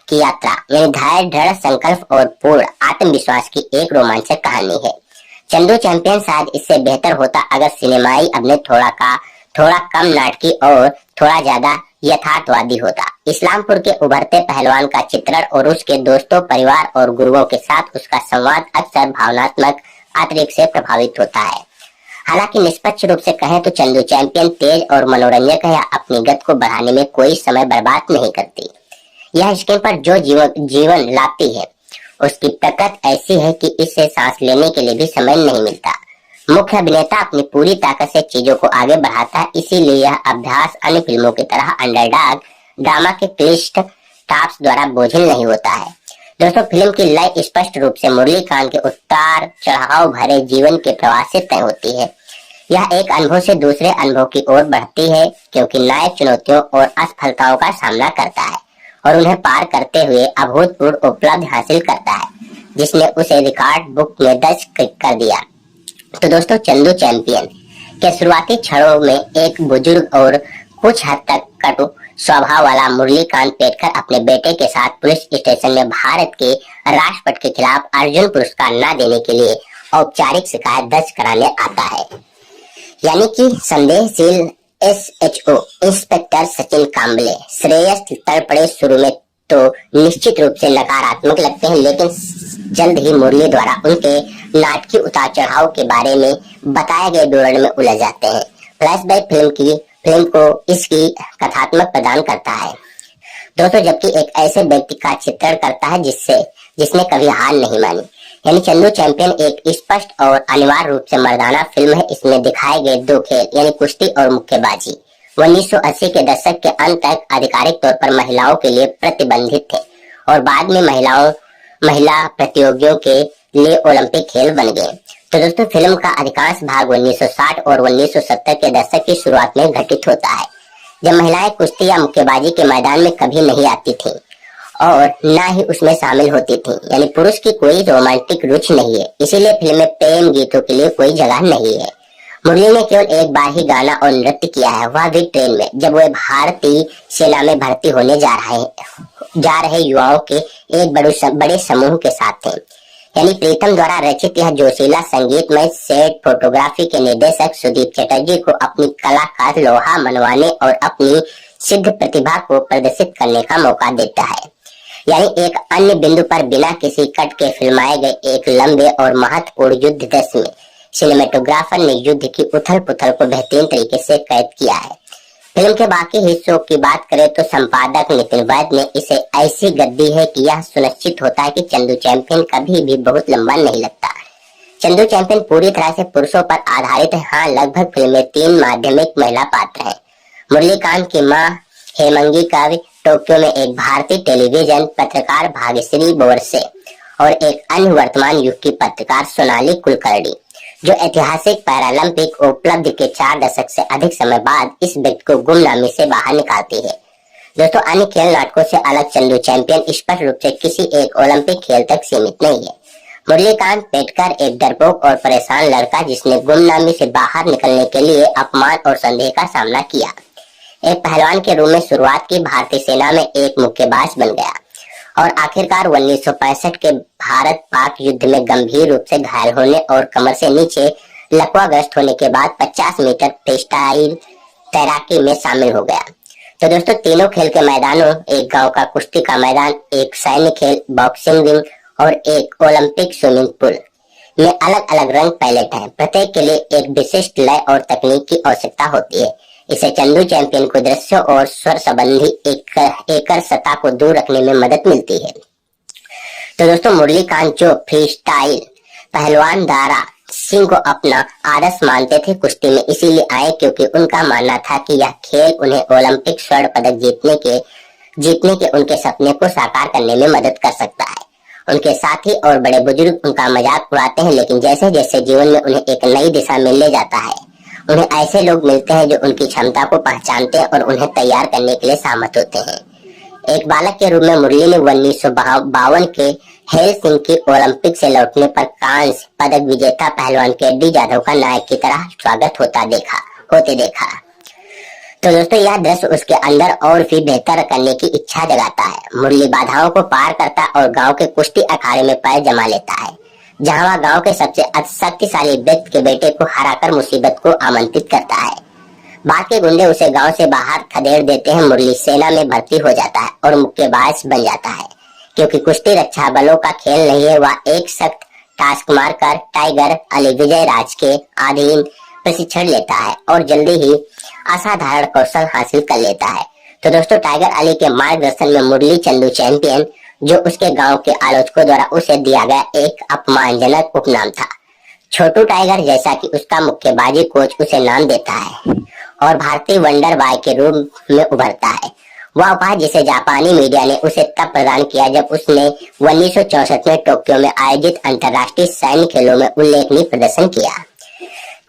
की यात्रा यानी धैर्य, दृढ़ संकल्प और पूर्ण आत्मविश्वास की एक रोमांचक कहानी है। चंदू चैंपियन शायद इससे बेहतर होता अगर सिनेमाई अभिनय थोड़ा कम नाटकी और थोड़ा ज्यादा यथार्थवादी होता। इस्लामपुर के उभरते पहलवान का चित्रण और उसके दोस्तों, परिवार और गुरुओं के साथ उसका संवाद अक्सर भावनात्मक अतिरिक्त से प्रभावित होता है। हालांकि निष्पक्ष रूप से कहें तो चंदू चैंपियन तेज और मनोरंजक है, अपनी गति को बढ़ाने में कोई समय बर्बाद नहीं करती। यह स्क्रीन पर जो जीवन लाती है उसकी प्रकृति ऐसी है कि इससे सांस लेने के लिए भी समय नहीं मिलता। मुख्य अभिनेता अपनी पूरी ताकत से चीजों को आगे बढ़ाता है, इसीलिए यह अभ्यास अन्य फिल्मों की तरह अंडरडॉग ड्रामा के क्लिष्ट टाप्स द्वारा बोझिल नहीं होता है। दोस्तों, फिल्म की लय स्पष्ट रूप से मुरलीकांत के उतार चढ़ाव भरे जीवन के प्रवास से तय होती है। यह एक अनुभव से दूसरे अनुभव की ओर बढ़ती है, क्योंकि नायक चुनौतियों और असफलताओं का सामना करता है और उन्हें पार करते हुए अभूतपूर्व उपलब्धि हासिल करता है, जिसने उसे रिकॉर्ड बुक में दर्ज कर दिया। तो दोस्तों, चंदू चैंपियन के शुरुआती क्षणों में एक बुजुर्ग और कुछ हद तक कटु स्वभाव वाला मुरलीकांत पेटकर अपने बेटे के साथ पुलिस स्टेशन में भारत के राष्ट्रपति के खिलाफ अर्जुन पुरस्कार न देने के लिए औपचारिक शिकायत दर्ज कराने आता है। यानी कि संदेहशील SHO इंस्पेक्टर सचिन कांबले श्रेयस तड़पड़े शुरू में तो निश्चित रूप से नकारात्मक लगते हैं, लेकिन जल्द ही मुरली द्वारा उनके नाटकीय उतार चढ़ाव के बारे में बताए गए विवरण में उलझ जाते हैं। फ्लैशबैक फिल्म को इसकी कथात्मक प्रदान करता है दोस्तों, जबकि एक ऐसे व्यक्ति का चित्रण करता है जिसने कभी हार नहीं मानी। यानी चंदू चैंपियन एक स्पष्ट और अनिवार्य रूप से मर्दाना फिल्म है। इसमें दिखाए गए दो खेल यानी कुश्ती और मुक्केबाजी 1980 के दशक के अंत तक आधिकारिक तौर पर महिलाओं के लिए प्रतिबंधित थे और बाद में महिला प्रतियोगियों के लिए ओलंपिक खेल बन गए। तो दोस्तों, फिल्म का अधिकांश भाग 1960 और 1970 के दशक की शुरुआत में घटित होता है, जब महिलाएं कुश्ती या मुक्केबाजी के मैदान में कभी नहीं आती थीं और न ही उसमें शामिल होती थीं। यानी पुरुष की कोई रोमांटिक रुचि नहीं है, इसीलिए फिल्म में प्रेम गीतों के लिए कोई जगह नहीं है। मुरली ने केवल एक बार ही गाना और नृत्य किया है, वह भी ट्रेन में, जब वह भारतीय सेना में भर्ती होने जा रहे युवाओं के एक बड़े समूह के साथ थे। यानी प्रीतम द्वारा रचित यह जोशीला संगीतमय सेट फोटोग्राफी के निर्देशक सुदीप चटर्जी को अपनी कला का लोहा मनवाने और अपनी सिद्ध प्रतिभा को प्रदर्शित करने का मौका देता है। यानी एक अन्य बिंदु पर बिना किसी कट के फिल्माए गए एक लंबे और महत्वपूर्ण युद्ध दृश्य में सिनेमेटोग्राफर ने युद्ध की उथल पुथल को बेहतरीन तरीके से कैद किया है। फिल्म के बाकी हिस्सों की बात करें तो संपादक नितिन वैद ने इसे ऐसी गद्दी है कि यह सुनिश्चित होता है कि चंदू चैंपियन कभी भी बहुत लंबा नहीं लगता। चंदू चैंपियन पूरी तरह से पुरुषों पर आधारित है। हाँ, लगभग फिल्म में 3 माध्यमिक महिला पात्र हैं। मुरलीकांत की माँ हेमंगी कवि, टोक्यो में एक भारतीय टेलीविजन पत्रकार भाग्यश्री बोरसे और एक अन्य वर्तमान युग की पत्रकार सोनाली कुलकर्णी, जो ऐतिहासिक पैरालंपिक उपलब्धि के 4 दशक से अधिक समय बाद इस व्यक्ति को गुमनामी से बाहर निकालती है। दोस्तों, अन्य खेल नाटकों से अलग चंदू चैंपियन स्पष्ट रूप से किसी एक ओलंपिक खेल तक सीमित नहीं है। मुरलीकांत पेटकर एक डरपोक और परेशान लड़का जिसने गुमनामी से बाहर निकलने के लिए अपमान और संदेह का सामना किया, एक पहलवान के रूप में शुरुआत की, भारतीय सेना में एक मुक्केबाज बन गया और आखिरकार 1965 के भारत पाक युद्ध में गंभीर रूप से घायल होने और कमर से नीचे लकवाग्रस्त होने के बाद 50 मीटर फ्रीस्टाइल तैराकी में शामिल हो गया। तो दोस्तों, तीनों खेल के मैदानों, एक गांव का कुश्ती का मैदान, एक सैन्य खेल बॉक्सिंग रिंग और एक ओलंपिक स्विमिंग पूल में अलग अलग रंग पैलेट है। प्रत्येक के लिए एक विशिष्ट लय और तकनीक की आवश्यकता होती है। इसे चंदू चैंपियन को दृश्य और स्वर संबंधी एकल सत्ता को दूर रखने में मदद मिलती है। तो दोस्तों, मुरलीकांत जो फ्रीस्टाइल पहलवान दारा सिंह को अपना आदर्श मानते थे कुश्ती में, इसीलिए आए क्योंकि उनका मानना था कि यह खेल उन्हें ओलंपिक स्वर्ण पदक जीतने के उनके सपने को साकार करने में मदद कर सकता है। उनके साथी और बड़े बुजुर्ग उनका मजाक उड़ाते हैं, लेकिन जैसे जैसे जीवन में उन्हें एक नई दिशा मिलने जाता है, उन्हें ऐसे लोग मिलते हैं जो उनकी क्षमता को पहचानते हैं और उन्हें तैयार करने के लिए सहमत होते हैं। एक बालक के रूप में मुरली ने 1952 के हेलसिंकी ओलंपिक से लौटने पर कांस्य पदक विजेता पहलवान केडी जाधव का नायक की तरह स्वागत होते देखा। तो दोस्तों यह दृश्य उसके अंदर और भी बेहतर करने की इच्छा जगाता है। मुरली बाधाओं को पार करता और गांव के कुश्ती अखाड़े में पैर जमा लेता है, जहां वह गांव के सबसे शक्तिशाली व्यक्ति के बेटे को हराकर मुसीबत को आमंत्रित करता है। बाद के गुंडे उसे गांव से बाहर खदेड़ देते हैं। मुरली सेना में भर्ती हो जाता है और मुक्केबाज बन जाता है। क्योंकि कुश्ती रक्षा बलों का खेल नहीं है, वह एक सख्त टास्क मारकर टाइगर अली विजय राज के अधीन प्रशिक्षण लेता है और जल्दी ही असाधारण कौशल हासिल कर लेता है। तो दोस्तों टाइगर अली के मार्गदर्शन में मुरली चंदू चैंपियन, जो उसके गांव के आलोचकों द्वारा उसे दिया गया एक अपमानजनक उपनाम था, छोटू टाइगर, जैसा कि उसका मुक्केबाजी कोच उसे नाम देता है, और भारतीय वंडर बॉय के रूप में उभरता है। वह उपहार जिसे जापानी मीडिया ने उसे तब प्रदान किया जब उसने 1964 में टोक्यो में आयोजित अंतर्राष्ट्रीय सैन्य खेलों में उल्लेखनीय प्रदर्शन किया।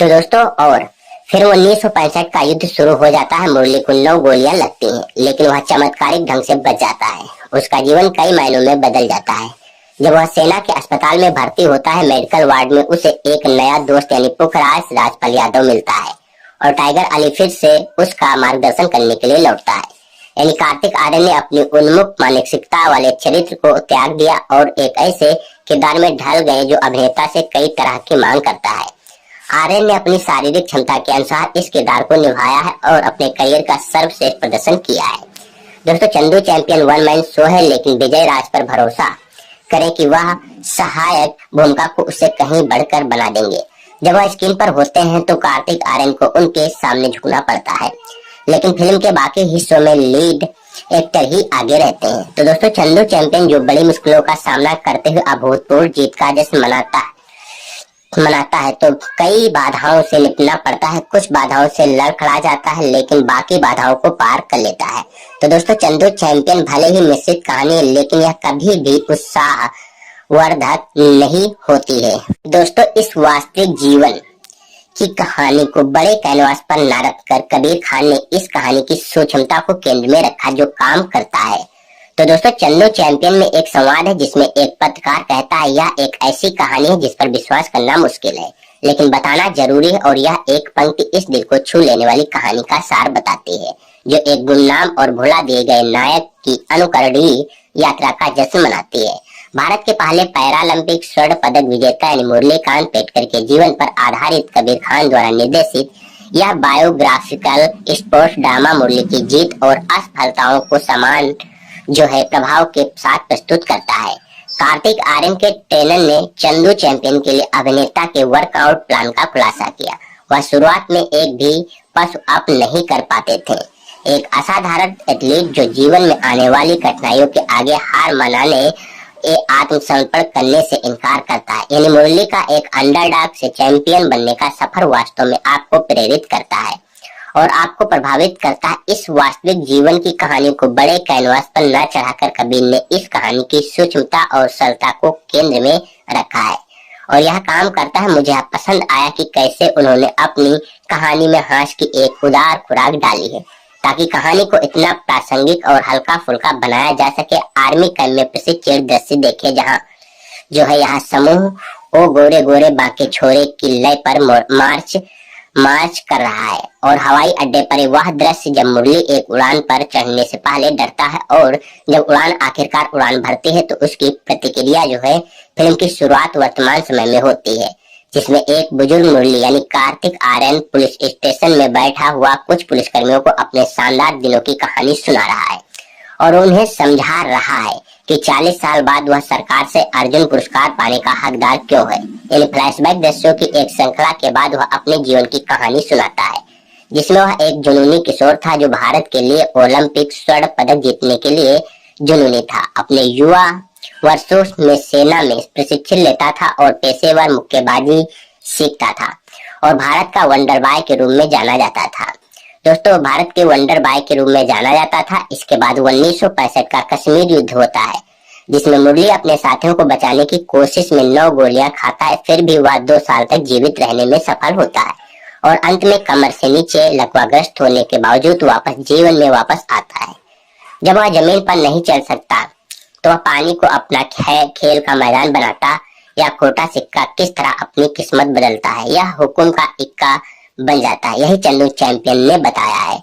तो दोस्तों और फिर 1965 का युद्ध शुरू हो जाता है। मुरली को 9 गोलियां लगती हैं, लेकिन वह चमत्कारिक ढंग से बच जाता है। उसका जीवन कई मायनों में बदल जाता है। जब वह सेना के अस्पताल में भर्ती होता है, मेडिकल वार्ड में उसे एक नया दोस्त यानी पुखराज राजपाल यादव मिलता है और टाइगर अली फिर से उसका मार्गदर्शन करने के लिए लौटता है। यानी कार्तिक आर्यन ने अपनी उन्मुख मानसिकता वाले चरित्र को त्याग दिया और एक ऐसे किरदार में ढल गए जो अभिनेता से कई तरह की मांग करता है। आर्यन ने अपनी शारीरिक क्षमता के अनुसार इस किरदार को निभाया है और अपने करियर का सर्वश्रेष्ठ प्रदर्शन किया है। दोस्तों Chandu champion one man show है, लेकिन विजय राज पर भरोसा करें कि वह सहायक भूमिका को उससे कहीं बढ़कर बना देंगे। जब वह स्क्रीन पर होते हैं तो कार्तिक आर्यन को उनके सामने झुकना पड़ता है, लेकिन फिल्म के बाकी हिस्सों में लीड एक्टर ही आगे रहते हैं। तो दोस्तों चंदू चैंपियन जो बड़ी मुश्किलों का सामना करते हुए अभूतपूर्व जीत का जश्न मनाता है तो कई बाधाओं से निपटना पड़ता है। कुछ बाधाओं से लड़खड़ा जाता है, लेकिन बाकी बाधाओं को पार कर लेता है। तो दोस्तों चंदू चैंपियन भले ही मिश्रित कहानी है, लेकिन यह कभी भी उत्साह वर्धक नहीं होती है। दोस्तों इस वास्तविक जीवन की कहानी को बड़े कैनवास पर न रखकर कबीर खान ने इस कहानी की सूक्ष्मता को केंद्र में रखा जो काम करता है। तो दोस्तों चंदू चैंपियन में एक संवाद है जिसमें एक पत्रकार कहता है यह एक ऐसी कहानी है जिस पर विश्वास करना मुश्किल है, लेकिन बताना जरूरी है, और यह एक पंक्ति इस दिल को छू लेने वाली कहानी का सार बताती है, जो एक गुमनाम और भुला दिए गए नायक की अनुकरणीय यात्रा का जश्न मनाती है। भारत के पहले पैरालंपिक स्वर्ण पदक विजेता यानी मुरलीकांत पेटकर के जीवन पर आधारित कबीर खान द्वारा निर्देशित यह बायोग्राफिकल स्पोर्ट्स ड्रामा मुरली की जीत और असफलताओं को समान जो है प्रभाव के साथ प्रस्तुत करता है। कार्तिक आर्यन के ट्रेनर ने चंदू चैंपियन के लिए अभिनेता के वर्कआउट प्लान का खुलासा किया। वह शुरुआत में एक भी पशु अप नहीं कर पाते थे, एक असाधारण एथलीट जो जीवन में आने वाली कठिनाइयों के आगे हार मानने आत्मसमर्पण करने से इनकार करता है। यानी मुरली का एक अंडरडॉग से चैंपियन बनने का सफर वास्तव में आपको प्रेरित करता है और आपको प्रभावित करता है। इस वास्तविक जीवन की कहानी को बड़े कैनवास पर न चढ़ाकर कबीर ने इस कहानी की सूक्ष्मता और सरलता को केंद्र में रखा है और यह काम करता है। मुझे पसंद आया कि कैसे उन्होंने अपनी कहानी में हास्य की एक उदार खुराक डाली है ताकि कहानी को इतना प्रासंगिक और हल्का फुल्का बनाया जा सके। आर्मी कैंप में प्रशिक्षण दृश्य देखे जहाँ जो है यहाँ समूह ओ गोरे गोरे बाके छोरे की लय पर मार्च कर रहा है और हवाई अड्डे पर वह दृश्य जब मुरली एक उड़ान पर चढ़ने से पहले डरता है और जब उड़ान आखिरकार उड़ान भरती है तो उसकी प्रतिक्रिया जो है फिल्म की शुरुआत वर्तमान समय में होती है, जिसमें एक बुजुर्ग मुरली यानी कार्तिक आर्यन पुलिस स्टेशन में बैठा हुआ कुछ पुलिसकर्मियों को अपने शानदार दिनों की कहानी सुना रहा है और उन्हें समझा रहा है कि 40 साल बाद वह सरकार से अर्जुन पुरस्कार पाने का हकदार क्यों है। यानी फ्लैशबैक दृश्यों की एक श्रृंखला के बाद वह अपने जीवन की कहानी सुनाता है, जिसमें वह एक जुनूनी किशोर था जो भारत के लिए ओलंपिक स्वर्ण पदक जीतने के लिए जुनूनी था। अपने युवा वर्षों में सेना में प्रशिक्षण लेता था और पेशेवर मुक्केबाजी सीखता था और भारत का वंडर बॉय के रूप में जाना जाता था। दोस्तों भारत के वंडर बॉय के रूप में जाना जाता था। इसके बाद 1965 का कश्मीर युद्ध होता है, जिसमें मुरली अपने साथियों को बचाने की कोशिश में 9 गोलियां खाता है, फिर भी वह 2 साल तक जीवित रहने में सफल होता है और अंत में कमर से नीचे लकवाग्रस्त होने के बावजूद वापस जीवन में वापस आता है। जब वह जमीन पर नहीं चल सकता तो वह पानी को अपना खेल का मैदान बनाता या खोटा सिक्का किस तरह अपनी किस्मत बदलता है यह हुक्म का इक्का बन जाता है। यही चंदू चैंपियन ने बताया है।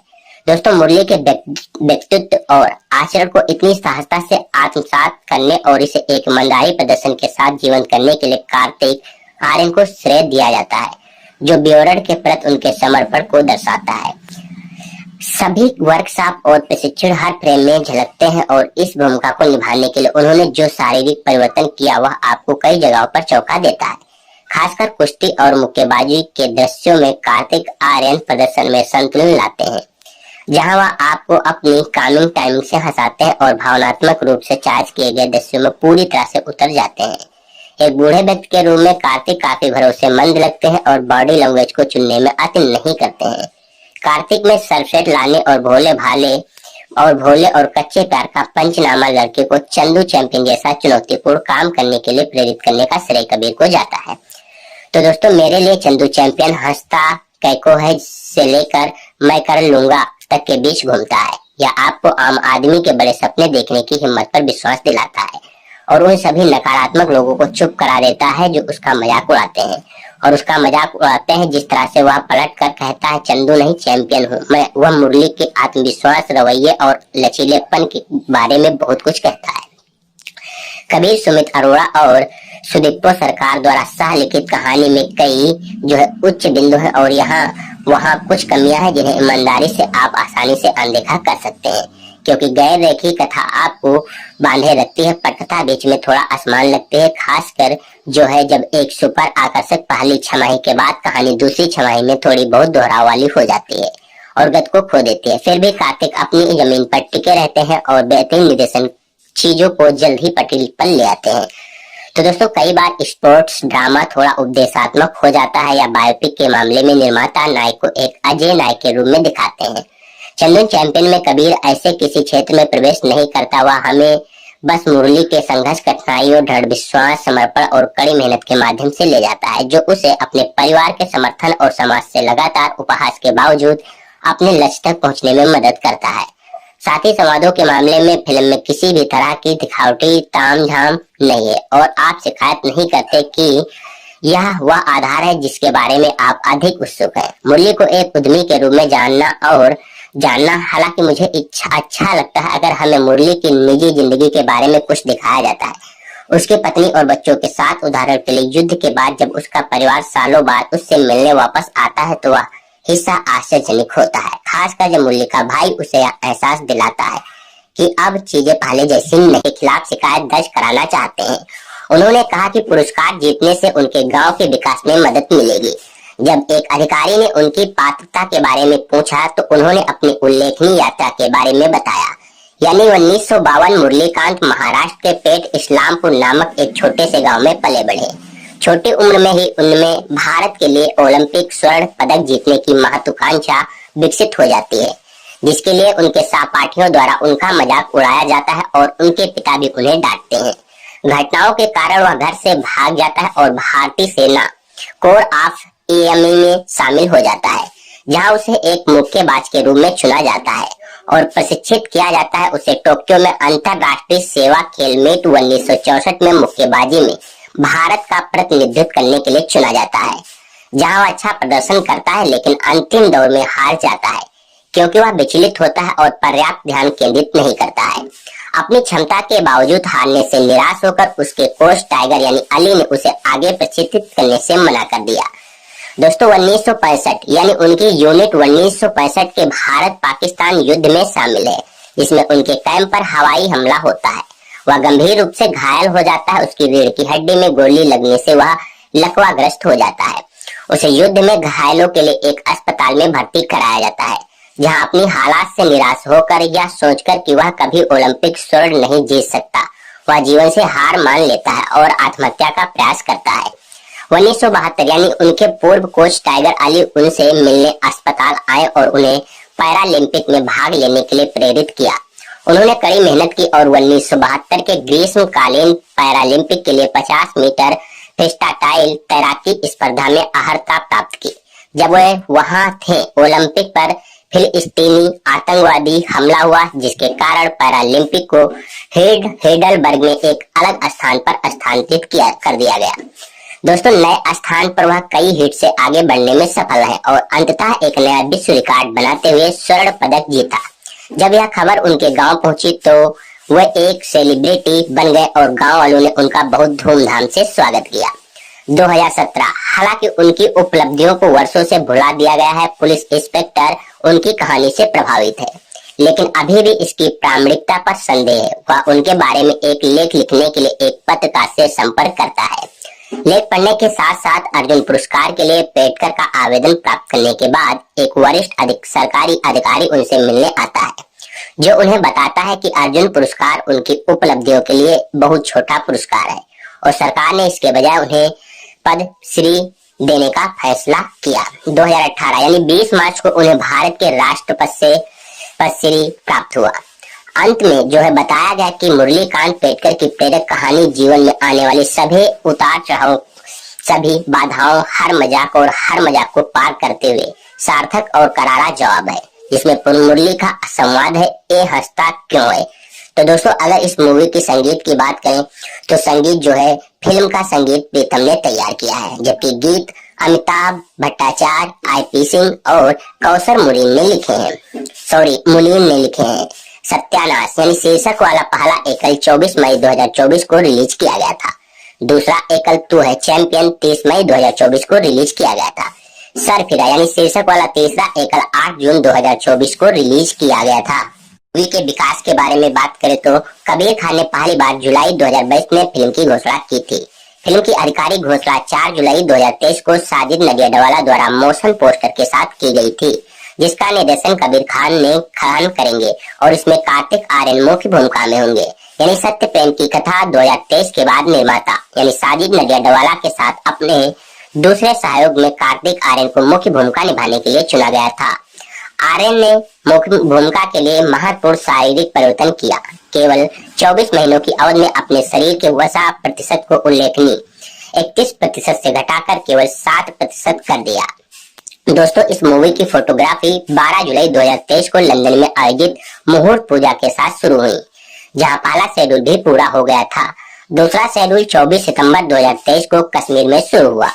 दोस्तों, मुरली के व्यक्तित्व और आचरण को इतनी सहजता से आत्मसात करने और इसे एक ईमानदारी प्रदर्शन के साथ जीवन करने के लिए कार्तिक आर्यन को श्रेय दिया जाता है, जो व्यूअर के प्रति उनके समर्पण को दर्शाता है। सभी वर्कशॉप और प्रशिक्षण हर फ्रेम में झलकते हैं और इस भूमिका को निभाने के लिए उन्होंने जो शारीरिक परिवर्तन किया वह आपको कई जगहों पर चौंका देता है। खासकर कुश्ती और मुक्केबाजी के दृश्यों में कार्तिक आर्यन प्रदर्शन में संतुलन लाते हैं, जहां वह आपको अपनी कॉमिक टाइमिंग से हंसाते हैं और भावनात्मक रूप से चार्ज किए गए दृश्यों में पूरी तरह से उतर जाते हैं। एक बूढ़े व्यक्ति के रूप में कार्तिक काफी भरोसेमंद लगते हैं और बॉडी लैंग्वेज को चुनने में अति नहीं करते हैं। कार्तिक में सरसेट लाने और भोले और कच्चे प्यार का पंचनामा लड़के को चंदू चैंपियन जैसा चुनौतीपूर्ण काम करने के लिए प्रेरित करने का श्रेय कबीर को जाता है। तो दोस्तों, मेरे लिए चंदू चैंपियन हंसता कैको है से लेकर मैं कर लूंगा तक के बीच घूमता है। यह आपको आम आदमी के बड़े सपने देखने की हिम्मत पर विश्वास दिलाता है और उन सभी नकारात्मक लोगों को चुप करा देता है जो उसका मजाक उड़ाते हैं और उसका मजाक उड़ाते हैं। जिस तरह से वह पलट कर कहता है, चंदू नहीं चैंपियन हूँ मैं, वह मुरली के आत्मविश्वास, रवैये और लचीलेपन के बारे में बहुत कुछ कहता है। कबीर सुमित अरोड़ा और सुदीप्तो सरकार द्वारा सह लिखित कहानी में कई जो है उच्च बिंदु है और यहाँ वहाँ कुछ कमियां हैं जिन्हें ईमानदारी से आप आसानी से अनदेखा कर सकते हैं, क्योंकि गैर रेखी कथा आपको बांधे रखती है। पटकथा बीच में थोड़ा आसमान लगती है, खासकर जो है जब एक सुपर आकर्षक पहली छमाही के बाद कहानी दूसरी छमाही में थोड़ी बहुत दोहराव वाली हो जाती है और गत को खो देती है। फिर भी कार्तिक अपनी जमीन पर टिके रहते हैं और बेहतरीन निर्देशन चीजों को जल्द ही पटल पर ले आते हैं। तो दोस्तों, कई बार स्पोर्ट्स ड्रामा थोड़ा उपदेशात्मक हो जाता है या बायोपिक के मामले में निर्माता नायक को एक अजय नायक के रूप में दिखाते हैं। चंदू चैंपियन में कबीर ऐसे किसी क्षेत्र में प्रवेश नहीं करता, वह हमें बस मुरली के संघर्ष, कठिनाइयों, दृढ़ विश्वास, समर्पण और कड़ी मेहनत के माध्यम से ले जाता है, जो उसे अपने परिवार के समर्थन और समाज से लगातार उपहास के बावजूद अपने लक्ष्य तक पहुंचने में मदद करता है। साथ ही संवादों के मामले में फिल्म में किसी भी तरह की दिखावटी तामझाम नहीं है और आप शिकायत नहीं करते कि यह वह आधार है जिसके बारे में आप अधिक उत्सुक हैं। मुरली को एक उद्यमी के रूप में जानना हालांकि मुझे अच्छा लगता है अगर हमें मुरली की निजी जिंदगी के बारे में कुछ दिखाया जाता है। उसकी पत्नी और बच्चों के साथ, उदाहरण के लिए युद्ध के बाद जब उसका परिवार सालों बाद उससे मिलने वापस आता है तो वह हिस्सा आश्चर्यजनक होता है, खासकर जब मुरली का भाई उसे एहसास दिलाता है कि अब चीजें पहले जैसी नहीं, के खिलाफ शिकायत दर्ज कराना चाहते हैं। उन्होंने कहा कि पुरस्कार जीतने से उनके गांव के विकास में मदद मिलेगी। जब एक अधिकारी ने उनकी पात्रता के बारे में पूछा तो उन्होंने अपनी उल्लेखनीय यात्रा के बारे में बताया, यानी 1952 मुरलीकांत महाराष्ट्र के पेट इस्लामपुर नामक एक छोटे से गांव में पले बढ़े। छोटी उम्र में ही उनमें भारत के लिए ओलंपिक स्वर्ण पदक जीतने की महत्वाकांक्षा विकसित हो जाती है, जिसके लिए उनके सहपाठियों द्वारा उनका मजाक उड़ाया जाता है और उनके पिता भी उन्हें डांटते हैं। घटनाओं के कारण वह घर से भाग जाता है और भारतीय सेना कोर ऑफ एएमई में शामिल हो जाता है, जहां उसे एक मुक्केबाज के रूप में चुना जाता है और प्रशिक्षित किया जाता है। उसे टोक्यो में अंतरराष्ट्रीय सेवा खेल मीट 1964 में मुक्केबाजी में भारत का प्रतिनिधित्व करने के लिए चुना जाता है, जहां वह अच्छा प्रदर्शन करता है लेकिन अंतिम दौर में हार जाता है क्योंकि वह विचलित होता है और पर्याप्त ध्यान केंद्रित नहीं करता है। अपनी क्षमता के बावजूद हारने से निराश होकर उसके कोच टाइगर यानी अली ने उसे आगे प्रशिक्षित करने से मना कर दिया। दोस्तों, 1965 यानी उनकी यूनिट 1965 के भारत पाकिस्तान युद्ध में शामिल है, जिसमें उनके कैंप पर हवाई हमला होता है। वह गंभीर रूप से घायल हो जाता है। उसकी रीढ़ की हड्डी में गोली लगने से वह लकवाग्रस्त हो जाता है। उसे युद्ध में घायलों के लिए एक अस्पताल में भर्ती कराया जाता है, जहां अपनी हालात से निराश होकर या सोचकर कि वह कभी ओलंपिक स्वर्ण नहीं जीत सकता, वह जीवन से हार मान लेता है और आत्महत्या का प्रयास करता है। 1972 यानी उनके पूर्व कोच टाइगर अली उनसे मिलने अस्पताल आए और उन्हें पैरालंपिक में भाग लेने के लिए प्रेरित किया। उन्होंने कड़ी मेहनत की और 1972 के ग्रीष्मकालीन पैरालंपिक के लिए 50 मीटर फ्रीस्टाइल तैराकी स्पर्धा में अर्हता प्राप्त की। जब वे वहां थे ओलंपिक पर फिलिस्तीनी आतंकवादी हमला हुआ, जिसके कारण पैरालंपिक को हेडलबर्ग में एक अलग स्थान पर स्थानांतरित कर दिया गया। दोस्तों, नए स्थान पर वह कई हिट से आगे बढ़ने में सफल है और अंततः एक नया विश्व रिकॉर्ड बनाते हुए स्वर्ण पदक जीता। जब यह खबर उनके गांव पहुंची तो वे एक सेलिब्रिटी बन गए और गांव वालों ने उनका बहुत धूमधाम से स्वागत किया। 2017, हालांकि उनकी उपलब्धियों को वर्षों से भुला दिया गया है। पुलिस इंस्पेक्टर उनकी कहानी से प्रभावित है, लेकिन अभी भी इसकी प्रामाणिकता पर संदेह है। वह उनके बारे में एक लेख लिखने के लिए एक पत्रकार से संपर्क करता है। लेख पढ़ने के साथ साथ अर्जुन पुरस्कार के लिए पेडकर का आवेदन प्राप्त करने के बाद एक वरिष्ठ सरकारी अधिकारी उनसे मिलने आता है, जो उन्हें बताता है कि अर्जुन पुरस्कार उनकी उपलब्धियों के लिए बहुत छोटा पुरस्कार है और सरकार ने इसके बजाय उन्हें पद्मश्री देने का फैसला किया। 2018 यानी 20 मार्च को उन्हें भारत के राष्ट्रपति से पद्मश्री प्राप्त हुआ। अंत में जो है बताया गया कि मुरलीकांत पेडकर की प्रेरक कहानी जीवन में आने वाले सभी उतार चढ़ाव, सभी बाधाओं, हर मजाक को पार करते हुए सार्थक और करारा जवाब है, जिसमें मुरली का संवाद है, ए हंसता क्यों है। तो दोस्तों, अगर इस मूवी की संगीत की बात करें तो संगीत जो है फिल्म का संगीत प्रीतम ने तैयार किया है, जबकि गीत अमिताभ भट्टाचार्य, IP सिंह और कौसर मुनीम ने लिखे हैं। सत्यानाश यानी शीर्षक वाला पहला एकल 24 मई 2024 को रिलीज किया गया था। दूसरा एकल तू है चैंपियन 30 मई 2024 को रिलीज किया गया था। सरफिरा यानी शीर्षक वाला तीसरा एकल 8 जून 2024 को रिलीज किया गया था। मूवी के विकास के बारे में बात करें तो कबीर खान ने पहली बार जुलाई 2022 में फिल्म की घोषणा की थी। फिल्म की आधिकारिक घोषणा 4 जुलाई 2023 को साजिद नडियाडवाला द्वारा मोशन पोस्टर के साथ की गई थी, जिसका निर्देशन कबीर खान करेंगे और इसमें कार्तिक आर्यन मुख्य भूमिका में होंगे। यानी सत्य प्रेम की कथा 2023 के बाद निर्माता यानी साजिद नडियाडवाला के साथ अपने दूसरे सहयोग में कार्तिक आर्यन को मुख्य भूमिका निभाने के लिए चुना गया था। आर्यन ने मुख्य भूमिका के लिए महत्वपूर्ण शारीरिक परिवर्तन किया, केवल 24 महीनों की अवधि में अपने शरीर के वसा प्रतिशत को उल्लेखनीय 31% से घटाकर केवल 7% कर दिया। दोस्तों, इस मूवी की फोटोग्राफी 12 जुलाई 2023 को लंदन में आयोजित मुहूर्त पूजा के साथ शुरू हुई, जहां पहला शेड्यूल भी पूरा हो गया था। दूसरा शेड्यूल 24 सितंबर 2023 को कश्मीर में शुरू हुआ।